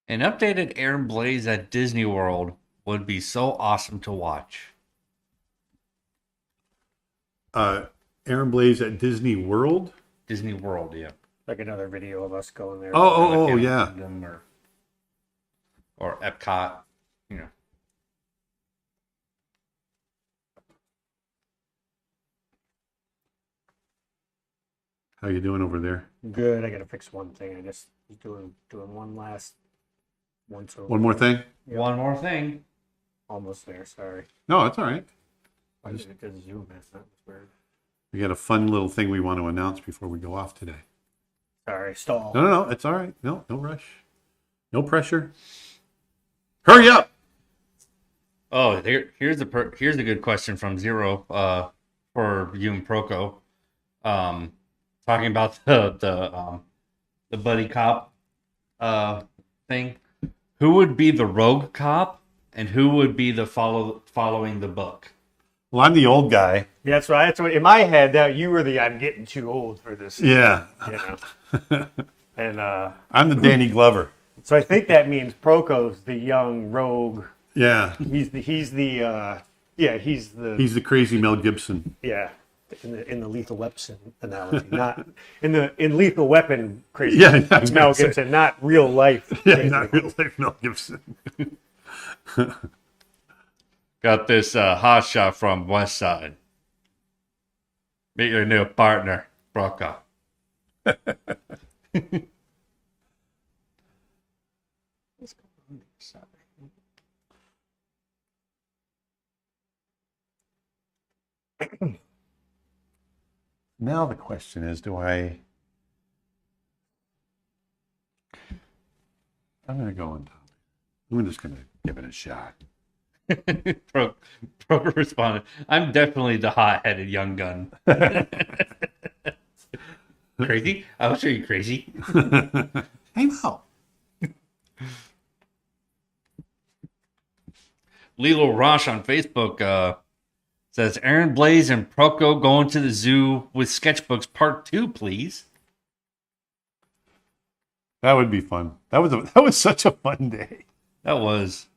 An updated Aaron Blaze at Disney World would be so awesome to watch.
Aaron Blaze at Disney World.
Disney World, yeah.
Like another video of us going there.
Oh, yeah.
Kingdom or Epcot, you know.
How you doing over there?
Good. I gotta fix one thing. I just was doing one last Once over.
One more thing?
One more thing.
Almost there. Sorry.
No, it's all right.
I just did zoom in. That was weird.
We got a fun little thing we want to announce before we go off today.
Sorry. Stall.
No, it's all right. No rush. No pressure. Hurry up!
Oh, here's a good question from Zero for you and Proco. Talking about the buddy cop thing. Who would be the rogue cop and who would be the following the book?
Well, I'm the old guy.
Yeah, that's right. That's what in my head. That you were the I'm getting too old for this.
Yeah.
You know. And
I'm the Danny Glover.
so I think that means Proko's the young rogue.
Yeah.
He's the he's
the crazy Mel Gibson.
yeah. In the Lethal Weapon analogy, not in Lethal Weapon crazy.
Yeah, I was
Mel
gonna say.
Gibson, not real life.
Yeah,
crazy.
not real life Mel Gibson.
Got this hot shot from West Side. Meet your new partner, Proco.
Now the question is, I'm going to go on top. I'm just going to give it a shot.
Proco responded, I'm definitely the hot-headed young gun. Crazy? I'll show you crazy.
Hey, Mel.
Lilo Rosh on Facebook says, Aaron Blaze and Proco going to the zoo with sketchbooks part 2, please.
That would be fun. That was such a fun day.
That was.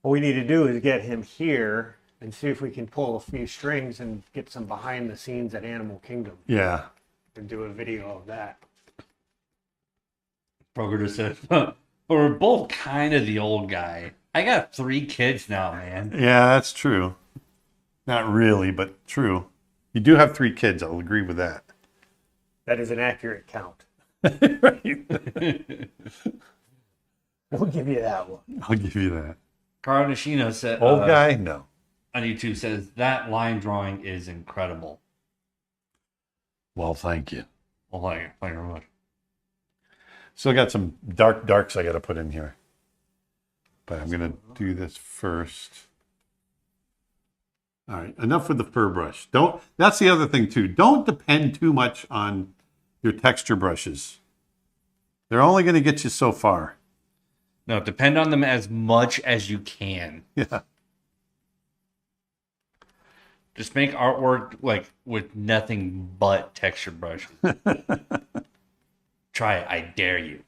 What we need to do is get him here and see if we can pull a few strings and get some behind the scenes at Animal Kingdom
Yeah.
and do a video of that.
Proco just said, but we're both kind of the old guy. I got 3 kids now, man.
Yeah, that's true. Not really, but true. You do have 3 kids. I'll agree with that.
That is an accurate count.
Right.
We'll give you that one.
I'll give you that.
Carl Nishino said,
Old guy? No.
on YouTube says, that line drawing is incredible.
Well, thank you.
Well, thank you very much.
Still got some darks I got to put in here. But I'm going to do this first. All right, enough with the fur brush. That's the other thing too. Don't depend too much on your texture brushes. They're only going to get you so far.
No, depend on them as much as you can.
Yeah.
Just make artwork like with nothing but texture brushes. Try it, I dare you.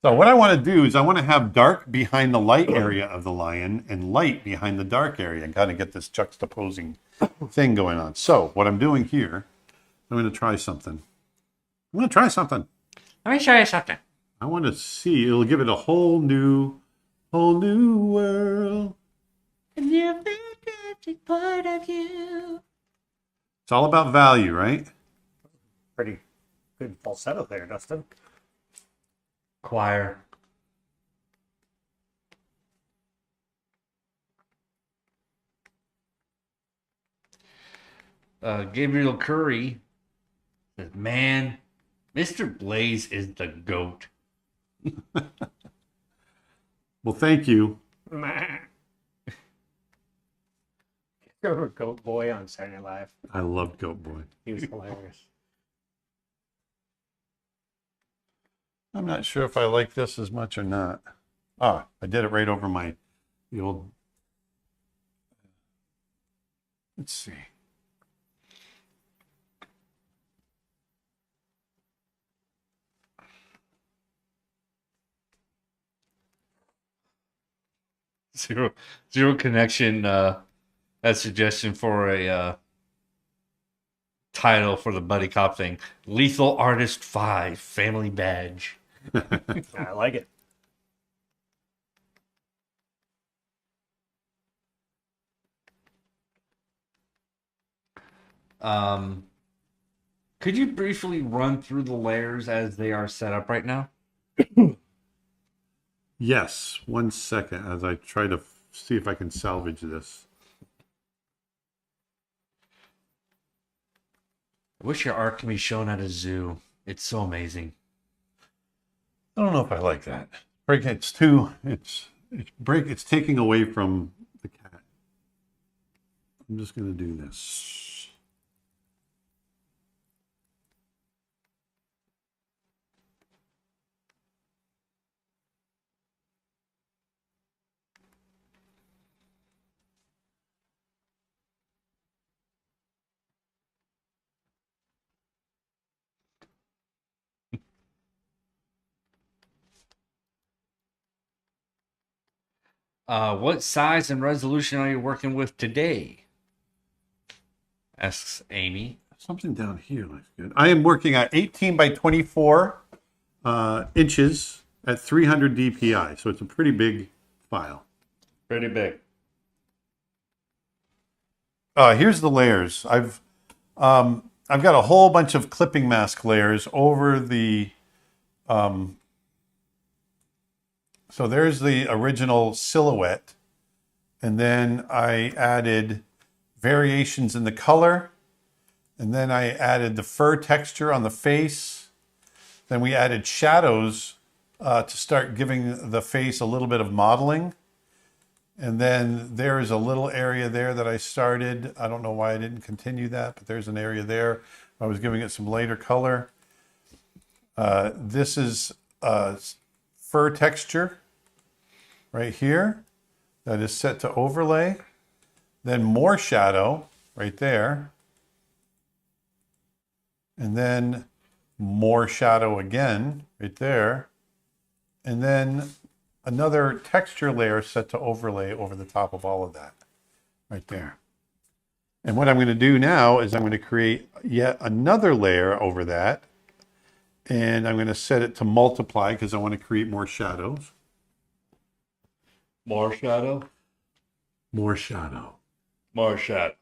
So what I want to do is I want to have dark behind the light area of the lion and light behind the dark area and kind of get this juxtaposing thing going on. So what I'm doing here, I'm going to try something. Let me show you something. I want to see, it'll give it a whole new world.
A new fantastic part of you.
It's all about value, right?
Pretty good falsetto there, Dustin.
Choir. Gabriel Curry says, man, Mr. Blaze is the GOAT.
Well, thank you.
Remember Goat Boy on Saturday Night Live?
I loved Goat Boy.
He was hilarious.
I'm not sure if I like this as much or not. Ah, I did it right over the old. Let's see.
Zero connection. That suggestion for a title for the buddy cop thing: Lethal Artist 5 Family Badge.
I like it.
Could you briefly run through the layers as they are set up right now?
Yes, 1 second as I try to see if I can salvage this.
I wish your art can be shown at a zoo. It's so amazing.
I don't know if I like that. It's taking away from the cat. I'm just going to do this.
What size and resolution are you working with today? Asks Amy.
Something down here looks good. I am working at 18 by 24 inches at 300 DPI, so it's a pretty big file.
Pretty big.
Here's the layers. I've got a whole bunch of clipping mask layers over the. So there's the original silhouette, and then I added variations in the color, and then I added the fur texture on the face. Then we added shadows to start giving the face a little bit of modeling. And then there is a little area there that I started. I don't know why I didn't continue that, but there's an area there. I was giving it some lighter color. This is fur texture right here that is set to overlay. Then more shadow right there. And then more shadow again right there. And then another texture layer set to overlay over the top of all of that right there. And what I'm going to do now is I'm going to create yet another layer over that. And I'm going to set it to multiply because I want to create more shadows.
More shadow.
More shadow.
More shadow.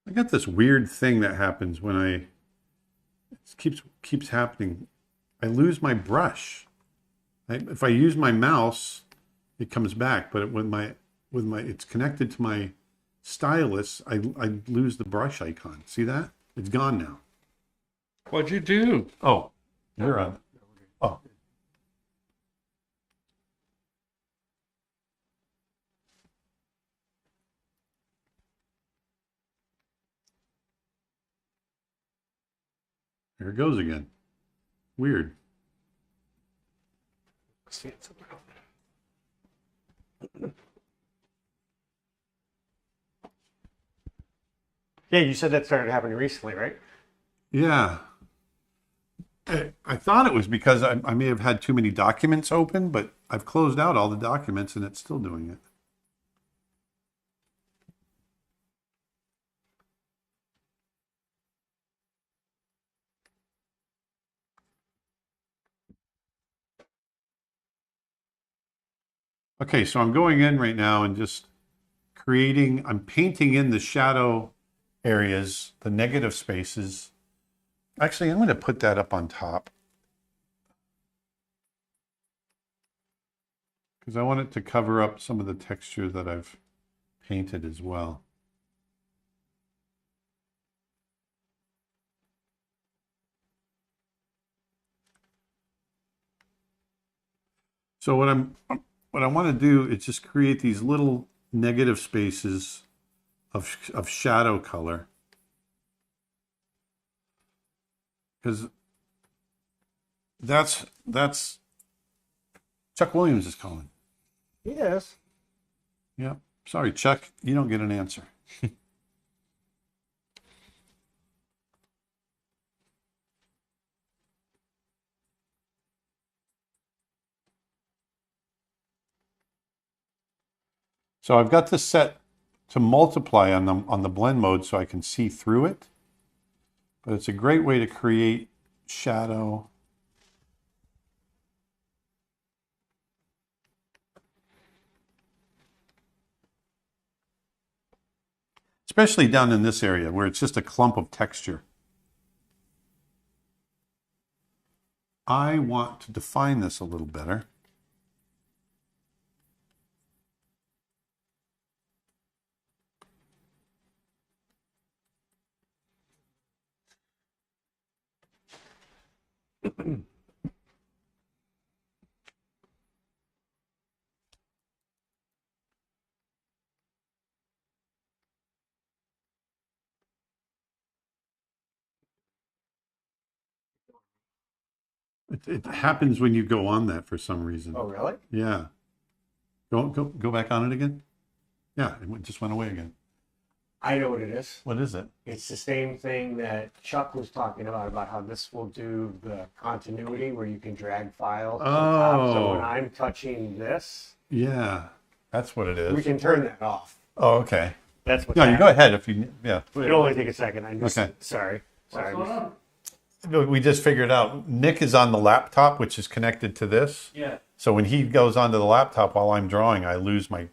I got this weird thing that happens when it keeps happening. I lose my brush. If I use my mouse, it comes back, but it's connected to my stylus. I lose the brush icon. See that? It's gone now.
What'd you do?
Oh, you're on. Oh. There it goes again. Weird.
See it somewhere. Yeah, you said that started happening recently, right?
Yeah. I thought it was because I may have had too many documents open, but I've closed out all the documents and it's still doing it. Okay, so I'm going in right now and just I'm painting in the shadow areas, the negative spaces. Actually, I'm going to put that up on top because I want it to cover up some of the texture that I've painted as well. So what I want to do is just create these little negative spaces of shadow color. Because that's Chuck Williams is calling.
Yes.
Yep. Sorry, Chuck, you don't get an answer. So I've got this set to multiply on the blend mode so I can see through it. But it's a great way to create shadow. especially down in this area where it's just a clump of texture. I want to define this a little better. It happens when you go on that for some reason.
Oh, really?
Yeah. Go back on it again. Yeah, just went away again.
I know what it is.
What is it?
It's the same thing that Chuck was talking about how this will do the continuity where you can drag files to the top. So when
Oh.
I'm touching this,
Yeah, that's what it
we
is.
can turn that off.
Oh, okay.
That's what.
No, you go ahead if you. Yeah.
It'll only take a second. I just,
Okay.
Sorry.
What's going on?
We just figured out Nick is on the laptop, which is connected to this.
Yeah.
So when he goes onto the laptop while I'm drawing, I lose my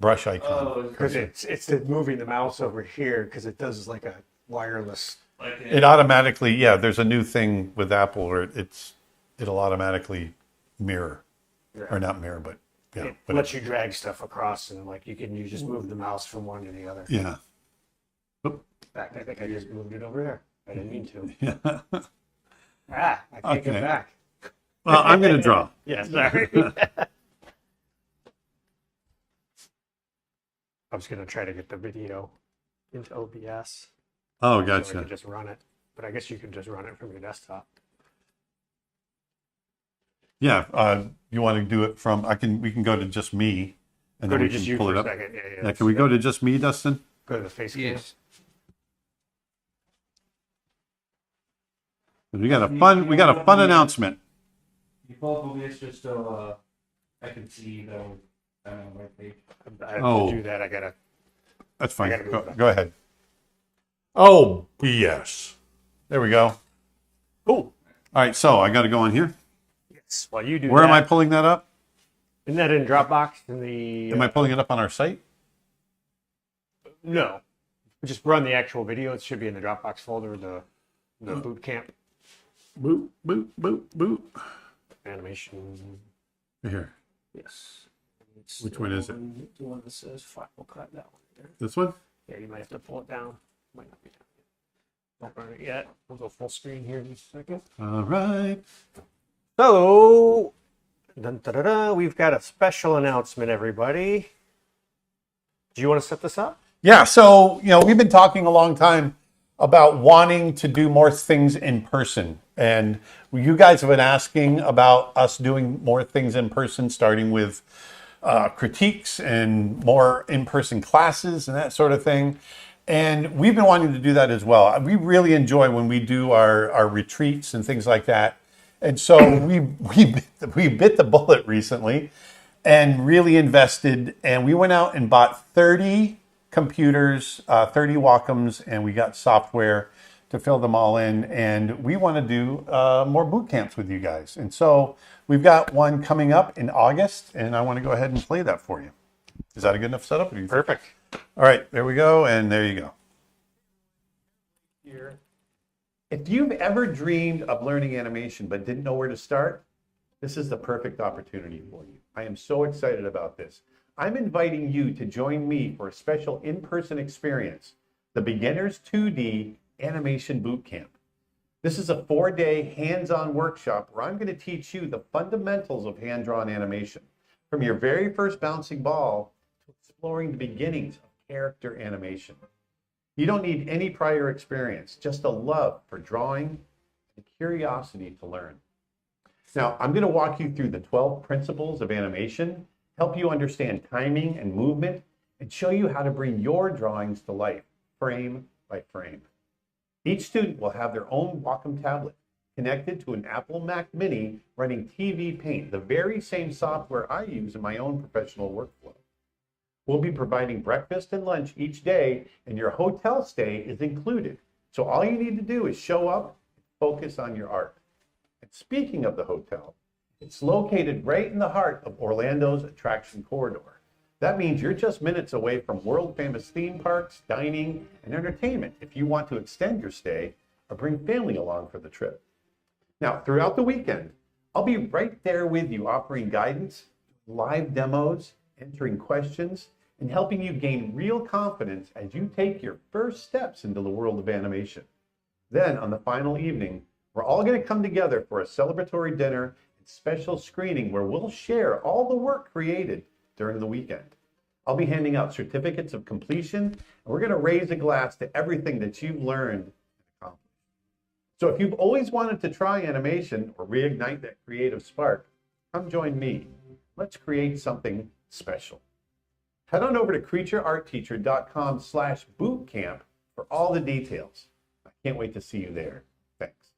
brush icon.
Oh,
Because it's moving the mouse over here because it does like a wireless.
like
It automatically, yeah. There's a new thing with Apple where it'll automatically mirror, or not mirror, but yeah.
It
But
lets you drag stuff across and like you just move the mouse from one to the other.
yeah.
In fact, I think I just moved it over there. I didn't mean to.
Yeah.
I take
Okay.
it back.
Well, I'm gonna draw.
Yeah, sorry. I was gonna try to get the video into OBS.
Oh,
So I
gotcha.
could just run it, but I guess you could just run it from your desktop.
Yeah. You want to do it from? We can go to just me, and
Go
then
to
we
just
can
you
pull
for
it
a
up.
second.
Yeah. Can we go to just me, Dustin?
go to the face cam?
Yes.
We got a fun announcement.
You pull up OBS just so I can see the web page.
I have
Oh.
to do that. I gotta.
That's fine.
I gotta move
Go ahead. Oh, BS. There we go.
Oh,
All right, so I got to go on here.
yes. While you do
Where
that,
am I pulling that up?
Isn't that in Dropbox? In the
Am I pulling it up on our site?
No. Just run the actual video. It should be in the Dropbox folder. The boot camp
Boop, boop, boop, boop.
animation.
Here.
Yes. It's
Which
the
one is it?
The one that says Final Cut. That one there.
This one?
Yeah, you might have to pull it down. Might not be down yet. Don't run it yet. We'll go full screen here in just a second.
All right.
So, we've got a special announcement, everybody. Do you want to set this up?
Yeah, so, we've been talking a long time about wanting to do more things in person. And you guys have been asking about us doing more things in person, starting with critiques and more in-person classes and that sort of thing. And we've been wanting to do that as well. We really enjoy when we do our retreats and things like that. And so we bit the bullet recently and really invested. And we went out and bought 30 computers, 30 Wacom's, and we got software to fill them all in. And we want to do more boot camps with you guys. And so we've got one coming up in August, and I want to go ahead and play that for you. Is that a good enough setup?
Perfect.
All right, there we go, and there you go. If you've ever dreamed of learning animation but didn't know where to start, this is the perfect opportunity for you. I am so excited about this. I'm inviting you to join me for a special in-person experience, the Beginners 2D Animation Boot Camp. This is a 4-day hands-on workshop where I'm going to teach you the fundamentals of hand-drawn animation, from your very first bouncing ball to exploring the beginnings of character animation. You don't need any prior experience, just a love for drawing and curiosity to learn. Now, I'm going to walk you through the 12 principles of animation, help you understand timing and movement, and show you how to bring your drawings to life, frame by frame. Each student will have their own Wacom tablet connected to an Apple Mac Mini running TV Paint, the very same software I use in my own professional workflow. We'll be providing breakfast and lunch each day, and your hotel stay is included. So all you need to do is show up and focus on your art. And speaking of the hotel, it's located right in the heart of Orlando's attraction corridor. That means you're just minutes away from world-famous theme parks, dining, and entertainment if you want to extend your stay or bring family along for the trip. Now, throughout the weekend, I'll be right there with you offering guidance, live demos, answering questions, and helping you gain real confidence as you take your first steps into the world of animation. Then, on the final evening, we're all going to come together for a celebratory dinner and special screening where we'll share all the work created during the weekend. I'll be handing out certificates of completion, and we're going to raise a glass to everything that you've learned and accomplished. So if you've always wanted to try animation or reignite that creative spark, come join me. Let's create something special. Head on over to creatureartteacher.com/bootcamp for all the details. I can't wait to see you there. Thanks.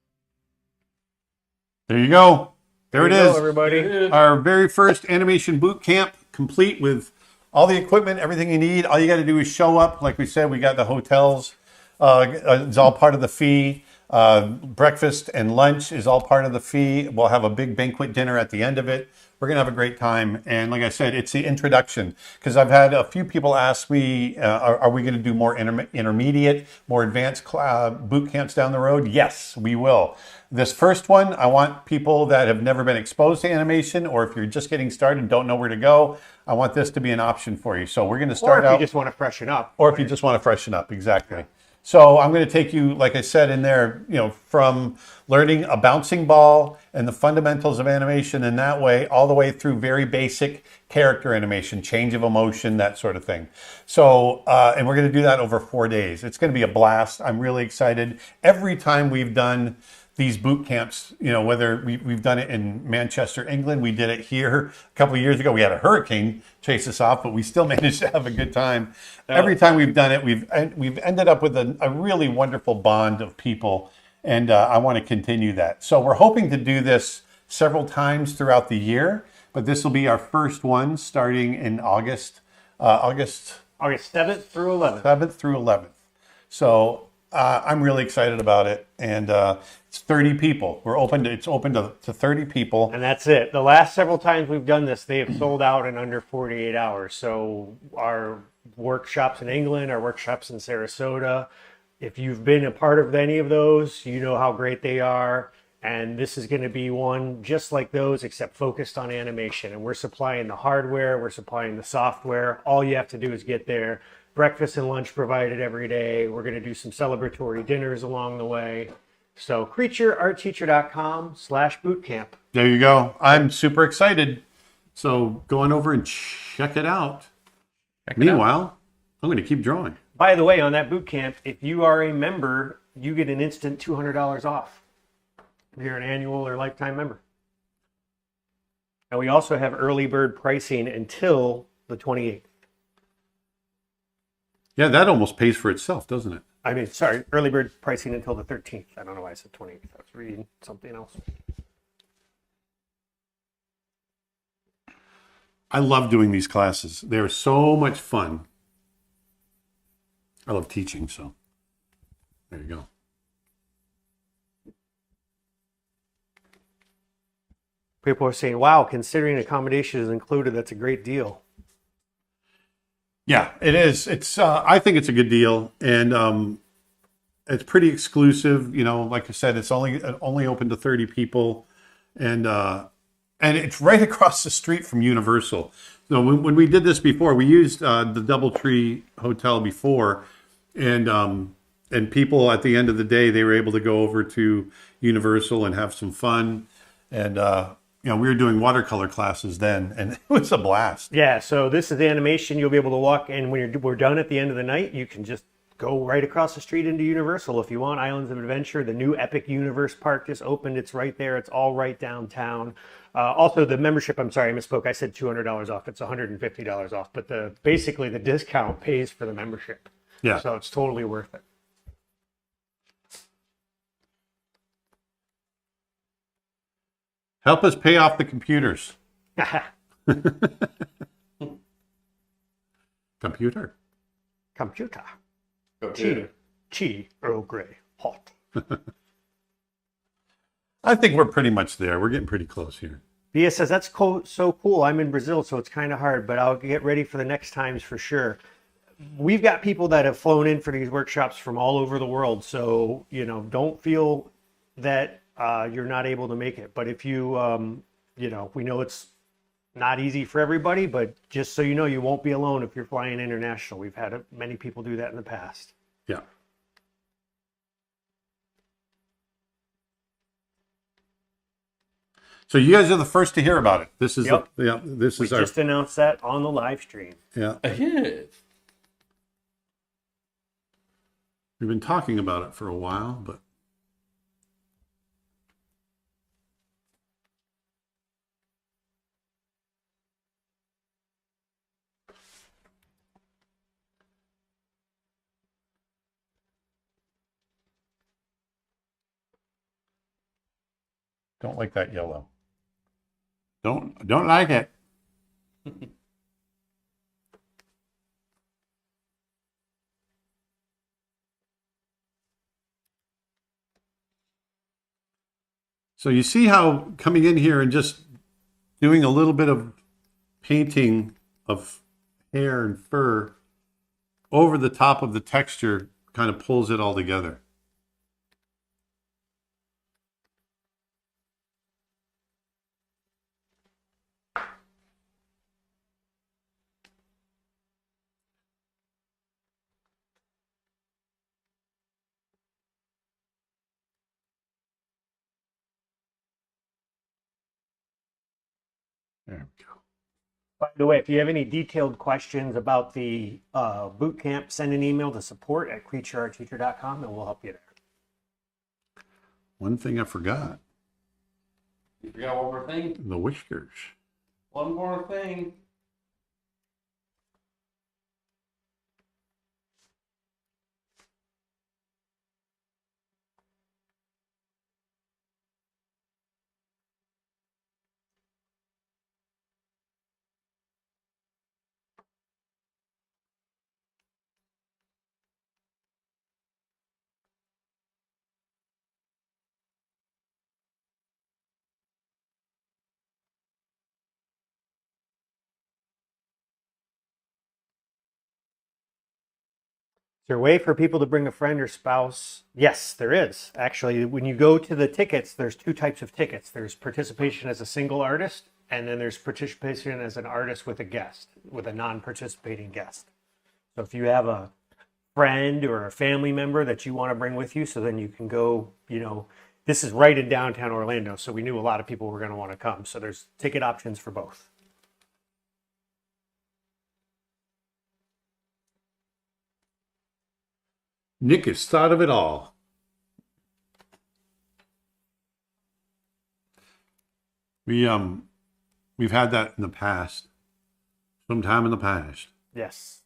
There you go. There it is.
everybody.
Our very first animation boot camp, complete with all the equipment, everything you need. All you got to do is show up. Like we said, we got the hotels. It's all part of the fee. Breakfast and lunch is all part of the fee. We'll have a big banquet dinner at the end of it. We're going to have a great time. And like I said, it's the introduction, because I've had a few people ask me, are we going to do more intermediate, more advanced boot camps down the road? Yes, we will. This first one, I want people that have never been exposed to animation, or if you're just getting started and don't know where to go, I want this to be an option for you. So we're going to start
Or if
out.
you just want to freshen up.
Or if you just want to freshen up, exactly. So I'm going to take you, like I said in there, from learning a bouncing ball and the fundamentals of animation in that way, all the way through very basic character animation, change of emotion, that sort of thing. So, and we're going to do that over 4 days. It's going to be a blast. I'm really excited. Every time we've done these boot camps, whether we've done it in Manchester, England, we did it here a couple of years ago. We had a hurricane chase us off, but we still managed to have a good time. Every time we've done it, we've ended up with a really wonderful bond of people, and I want to continue that. So we're hoping to do this several times throughout the year, but this will be our first one starting in August
7th through 11th.
7th through 11th. So I'm really excited about it, and it's 30 people. It's open to 30 people.
And that's it. The last several times we've done this, they have sold out in under 48 hours. So our workshops in England, our workshops in Sarasota, if you've been a part of any of those, you know how great they are. And this is going to be one just like those, except focused on animation. And we're supplying the hardware, we're supplying the software. All you have to do is get there. Breakfast and lunch provided every day. We're going to do some celebratory dinners along the way. So creatureartteacher.com/bootcamp.
There you go. I'm super excited. So go on over and check it out. Meanwhile, I'm going to keep drawing.
By the way, on that boot camp, if you are a member, you get an instant $200 off. If you're an annual or lifetime member. And we also have early bird pricing until the 28th.
Yeah, that almost pays for itself, doesn't it?
I mean, sorry, early bird pricing until the 13th. I don't know why I said 28th. I was reading something else.
I love doing these classes. They're so much fun. I love teaching, so there you go.
People are saying, wow, considering accommodation is included, that's a great deal.
Yeah, it is. It's. I think it's a good deal, and it's pretty exclusive. Like I said, it's only open to 30 people, and it's right across the street from Universal. So when we did this before, we used the DoubleTree Hotel before, and people at the end of the day, they were able to go over to Universal and have some fun, and we were doing watercolor classes then, and it was a blast.
Yeah, so this is the animation. You'll be able to walk, and when we're done at the end of the night, you can just go right across the street into Universal if you want. Islands of Adventure, the new Epic Universe Park just opened. It's right there. It's all right downtown. Also, the membership, I'm sorry, I misspoke. I said $200 off. It's $150 off, but basically the discount pays for the membership.
Yeah.
So it's totally worth it.
Help us pay off the computers. Computer.
Computer. Tea, Earl Grey, hot.
I think we're pretty much there. We're getting pretty close here.
Bia says that's so cool. I'm in Brazil, so it's kind of hard, but I'll get ready for the next times for sure. We've got people that have flown in for these workshops from all over the world, so don't feel that you're not able to make it. But if you, we know it's not easy for everybody, but just so you know, you won't be alone if you're flying international. We've had many people do that in the past.
Yeah. So you guys are the first to hear about it. This is
Yep.
this
We
is our
just announced that on the live stream.
yeah.
Ahead.
We've been talking about it for a while, but don't like that yellow. Don't like it. So you see how coming in here and just doing a little bit of painting of hair and fur over the top of the texture kind of pulls it all together. There we go.
By the way, if you have any detailed questions about the boot camp, send an email to support@creatureartteacher.com and we'll help you there.
One thing I forgot,
You forgot one more thing?
the whiskers.
One more thing.
Is there a way for people to bring a friend or spouse? Yes, there is. Actually, when you go to the tickets, there's two types of tickets. There's participation as a single artist, and then there's participation as an artist with a guest, with a non-participating guest. So if you have a friend or a family member that you want to bring with you, so then you can go, this is right in downtown Orlando, so we knew a lot of people were going to want to come. So there's ticket options for both.
Nick has thought of it all. We've had that in the past. Sometime in the past.
Yes.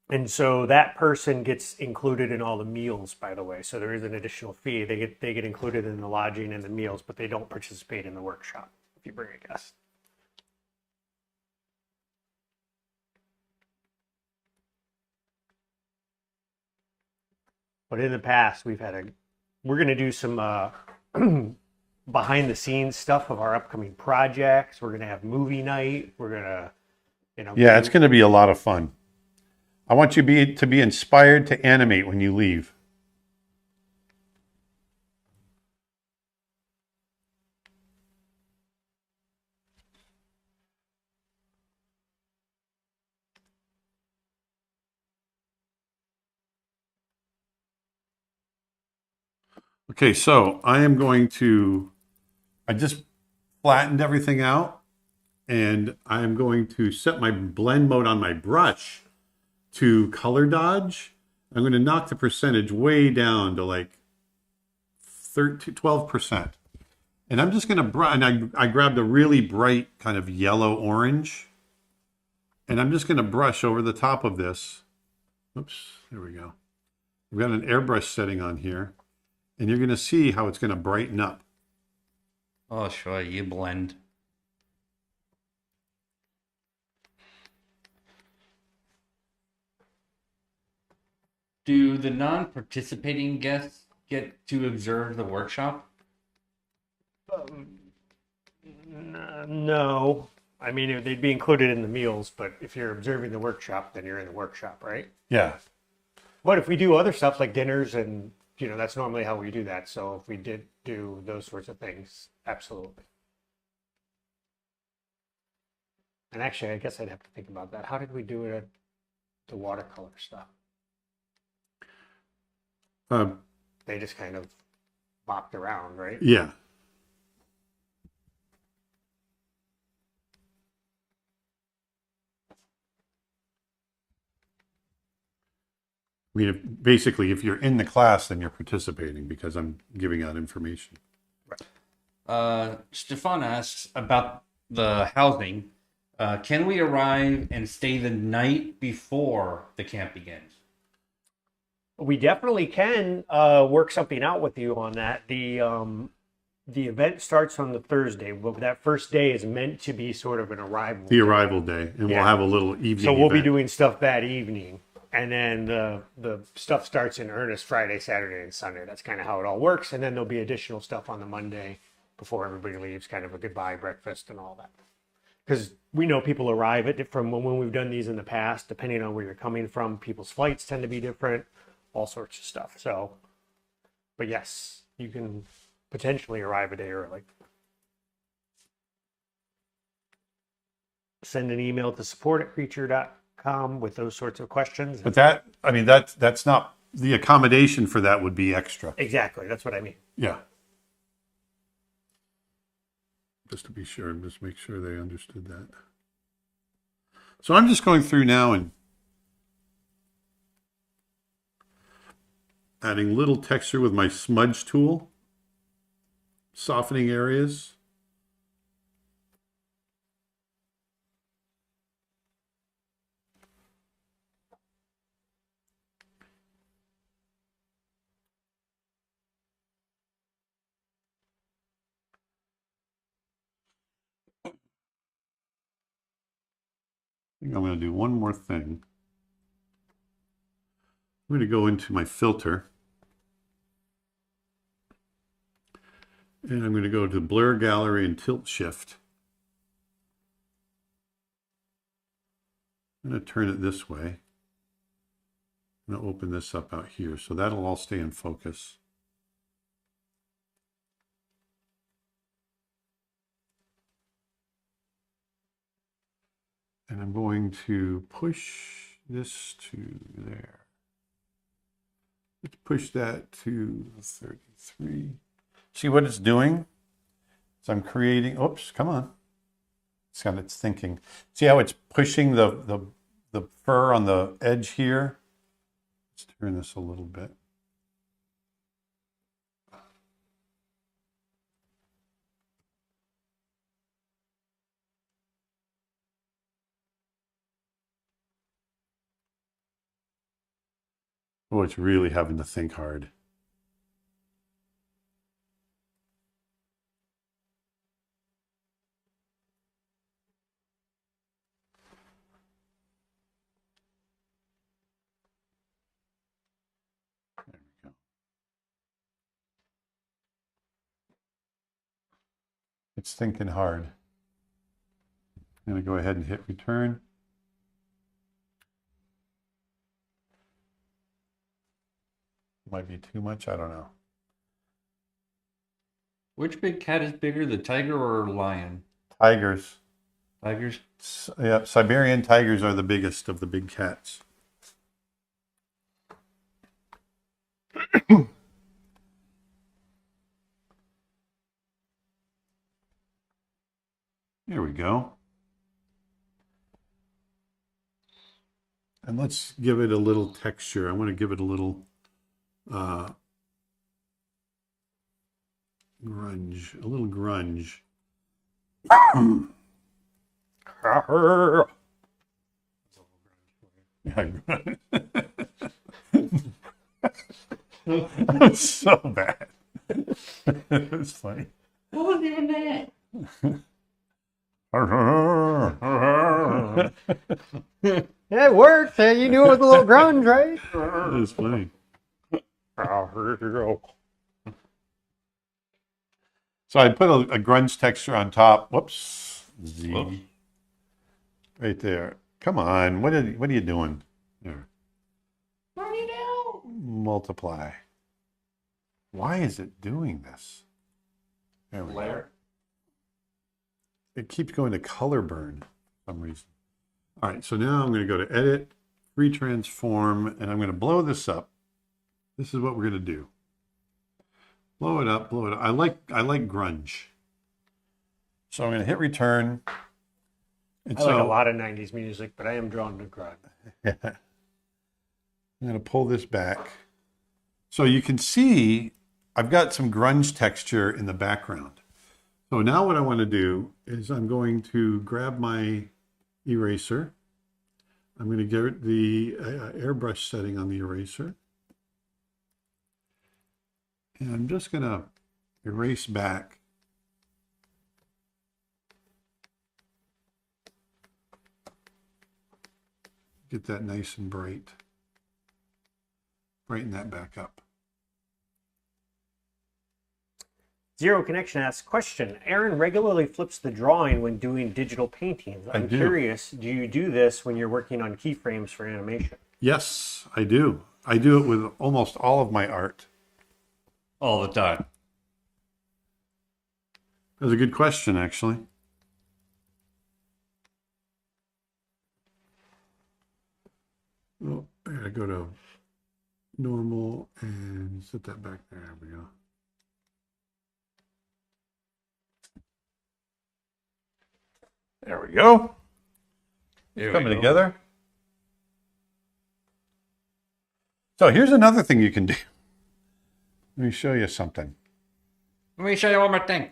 And so that person gets included in all the meals, by the way. So there is an additional fee. They get included in the lodging and the meals, but they don't participate in the workshop if you bring a guest. But in the past, we're going to do some behind the scenes stuff of our upcoming projects. We're going to have movie night. We're going to,
Yeah, it's going to be a lot of fun. I want you to be inspired to animate when you leave. Okay, so I just flattened everything out, and I am going to set my blend mode on my brush to color dodge. I'm going to knock the percentage way down to like 12%. And I'm just going to and I grabbed a really bright kind of yellow orange, and I'm just going to brush over the top of this. Oops, there we go. I've got an airbrush setting on here. And you're going to see how it's going to brighten up.
Oh, sure, you blend. Do the non-participating guests get to observe the workshop?
No. I mean, they'd be included in the meals, but if you're observing the workshop, then you're in the workshop, right?
Yeah.
But if we do other stuff like dinners and, that's normally how we do that. So if we did do those sorts of things, absolutely. And actually, I guess I'd have to think about that. How did we do it at the watercolor stuff? They just kind of bopped around, right?
Yeah. I mean, basically, if you're in the class, then you're participating because I'm giving out information.
Stefan asks about the housing. Can we arrive and stay the night before the camp begins?
We definitely can work something out with you on that. The event starts on the Thursday. Well, that first day is meant to be sort of an arrival.
The arrival day, and
Yeah.
we'll have a little evening.
So we'll be
event.
doing stuff that evening. And then the stuff starts in earnest Friday, Saturday, and Sunday. That's kind of how it all works. And then there'll be additional stuff on the Monday before everybody leaves, kind of a goodbye breakfast and all that. Because we know people arrive from when we've done these in the past, depending on where you're coming from, people's flights tend to be different, all sorts of stuff. So, but yes, you can potentially arrive a day early. Send an email to support@creature.com with those sorts of questions.
But that's not the accommodation for that would be extra.
Exactly. That's what I mean.
Yeah. Just to be sure, and just make sure they understood that. So I'm just going through now and adding little texture with my smudge tool, softening areas. I think I'm going to do one more thing. I'm going to go into my filter. And I'm going to go to Blur Gallery and Tilt Shift. I'm going to turn it this way. I'm going to open this up out here. So that'll all stay in focus. And I'm going to push this to there. Let's push that to 33. See what it's doing? So I'm creating, oops, come on. It's thinking. See how it's pushing the fur on the edge here? Let's turn this a little bit. Oh, it's really having to think hard. There we go. It's thinking hard. I'm going to go ahead and hit return. Might be too much, I don't know.
Which big cat is bigger, the tiger or lion?
Tigers.
Tigers?
Yeah, Siberian tigers are the biggest of the big cats. There we go. And let's give it a little texture. I want to give it a little grunge, a little grunge. That's so bad. It was funny.
What was even that?
It worked. You knew it was a little grunge, right?
It was funny. So I put a grunge texture on top. Whoops. Z.
Whoops.
Right there. Come on. What are you doing? There.
What are you doing?
Multiply. Why is it doing this? There we go.
Layer.
It keeps going to color burn for some reason. All right, so now I'm going to go to edit, free transform, and I'm going to blow this up. This is what we're going to do. Blow it up, blow it up. I like grunge. So I'm going to hit return. And
I like a lot of 90s music, but I am drawn to grunge.
I'm going to pull this back. So you can see I've got some grunge texture in the background. So now what I want to do is I'm going to grab my eraser. I'm going to get the airbrush setting on the eraser. And I'm just going to erase back. Get that nice and bright. Brighten that back up.
Zero Connection asks, question, Aaron regularly flips the drawing when doing digital paintings. I'm
do.
curious, do you do this when you're working on keyframes for animation?
Yes, I do. I do it with almost all of my art.
All the time.
That's a good question, actually. Oh, I gotta go to normal and set that back there. There we go. There we go.
Here we
Coming
go.
together. So here's another thing you can do. Let me show you something.
Let me show you one more thing.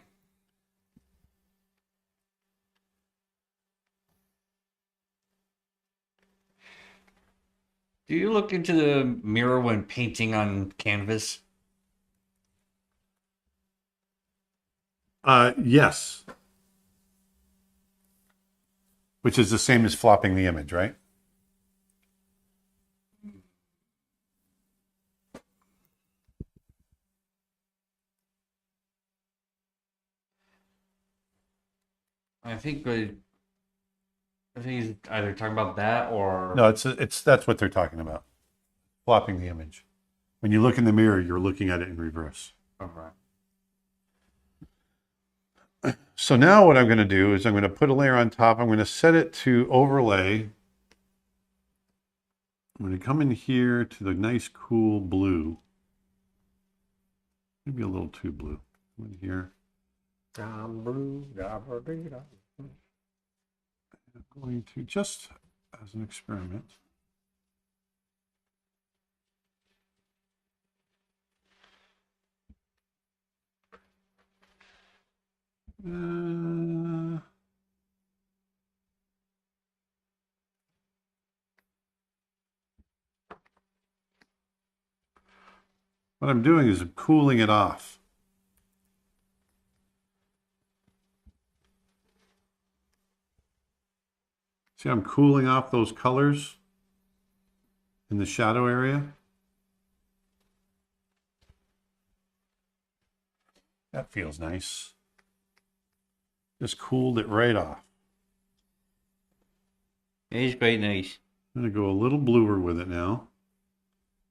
Do you look into the mirror when painting on canvas?
Yes. Which is the same as flopping the image, right?
I think he's either talking about that or
No, it's that's what they're talking about. Flopping the image. When you look in the mirror, you're looking at it in reverse.
Okay.
So now what I'm going to do is I'm going to put a layer on top. I'm going to set it to overlay. I'm going to come in here to the nice cool blue. Maybe a little too blue. Come in here. I'm going to, just as an experiment, what I'm doing is I'm cooling it off. See, I'm cooling off those colors in the shadow area. That feels nice. Just cooled it right off.
It's quite nice.
I'm going to go a little bluer with it now.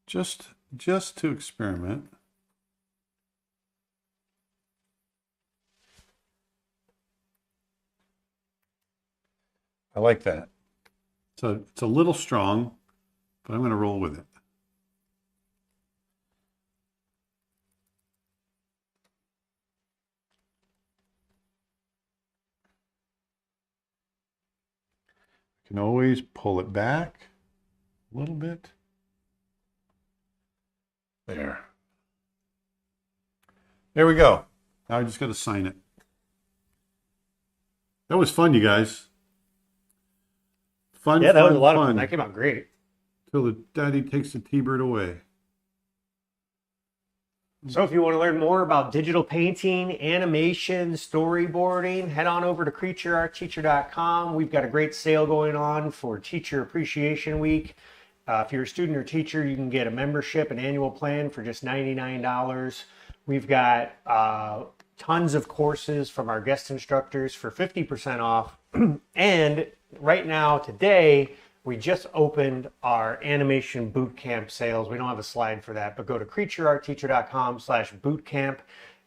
Just to experiment. I like that. So it's a little strong, but I'm going to roll with it. I can always pull it back a little bit. There. There we go. Now I just got to sign it. That was fun, you guys. Fun,
Yeah, that was
fun,
a lot of
fun.
fun. That came out great.
Till the daddy takes the T-bird away.
So if you want to learn more about digital painting, animation, storyboarding, head on over to creatureartteacher.com. We've got a great sale going on for Teacher Appreciation Week. If you're a student or teacher, you can get a membership, an annual plan for just $99. We've got tons of courses from our guest instructors for 50% off. And right now, today, we just opened our animation bootcamp sales. We don't have a slide for that, but go to creatureartteacher.com/bootcamp.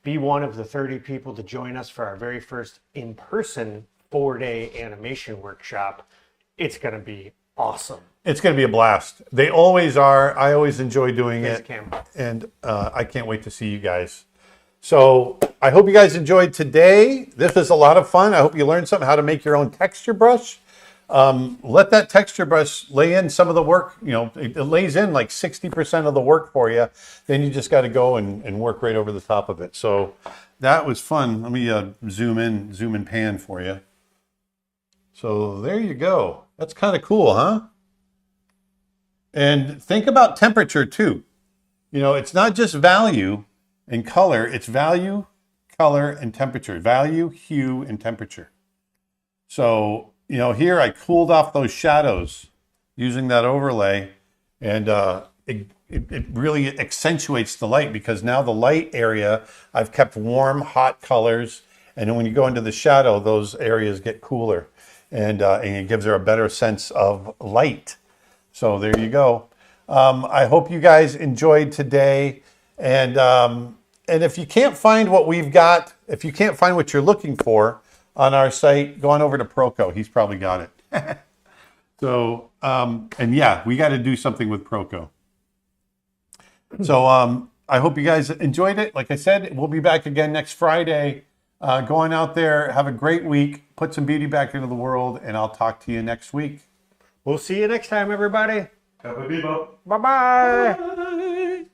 Be one of the 30 people to join us for our very first in-person 4-day animation workshop. It's going to be awesome.
It's going to be a blast. They always are. I always enjoy doing
Here's
it.
the camera.
And I can't wait to see you guys. So I hope you guys enjoyed today. This was a lot of fun. I hope you learned something how to make your own texture brush. Let that texture brush lay in some of the work. You know, it lays in like 60% of the work for you. Then you just got to go and work right over the top of it. So that was fun. Let me zoom in pan for you. So there you go. That's kind of cool, huh? And think about temperature too. You know, it's not just value and color, it's value, color, and temperature. Value, hue, and temperature. So, you know, here I cooled off those shadows using that overlay, and it really accentuates the light, because now the light area, I've kept warm, hot colors, and then when you go into the shadow, those areas get cooler, and it gives her a better sense of light. So there you go. I hope you guys enjoyed today. And if you can't find what we've got, if you can't find what you're looking for on our site, go on over to Proco. He's probably got it. So, and yeah, we got to do something with Proco. So I hope you guys enjoyed it. Like I said, we'll be back again next Friday. Go on out there, have a great week, put some beauty back into the world, and I'll talk to you next week.
We'll see you next time, everybody.
Bye-bye.
Bye-bye.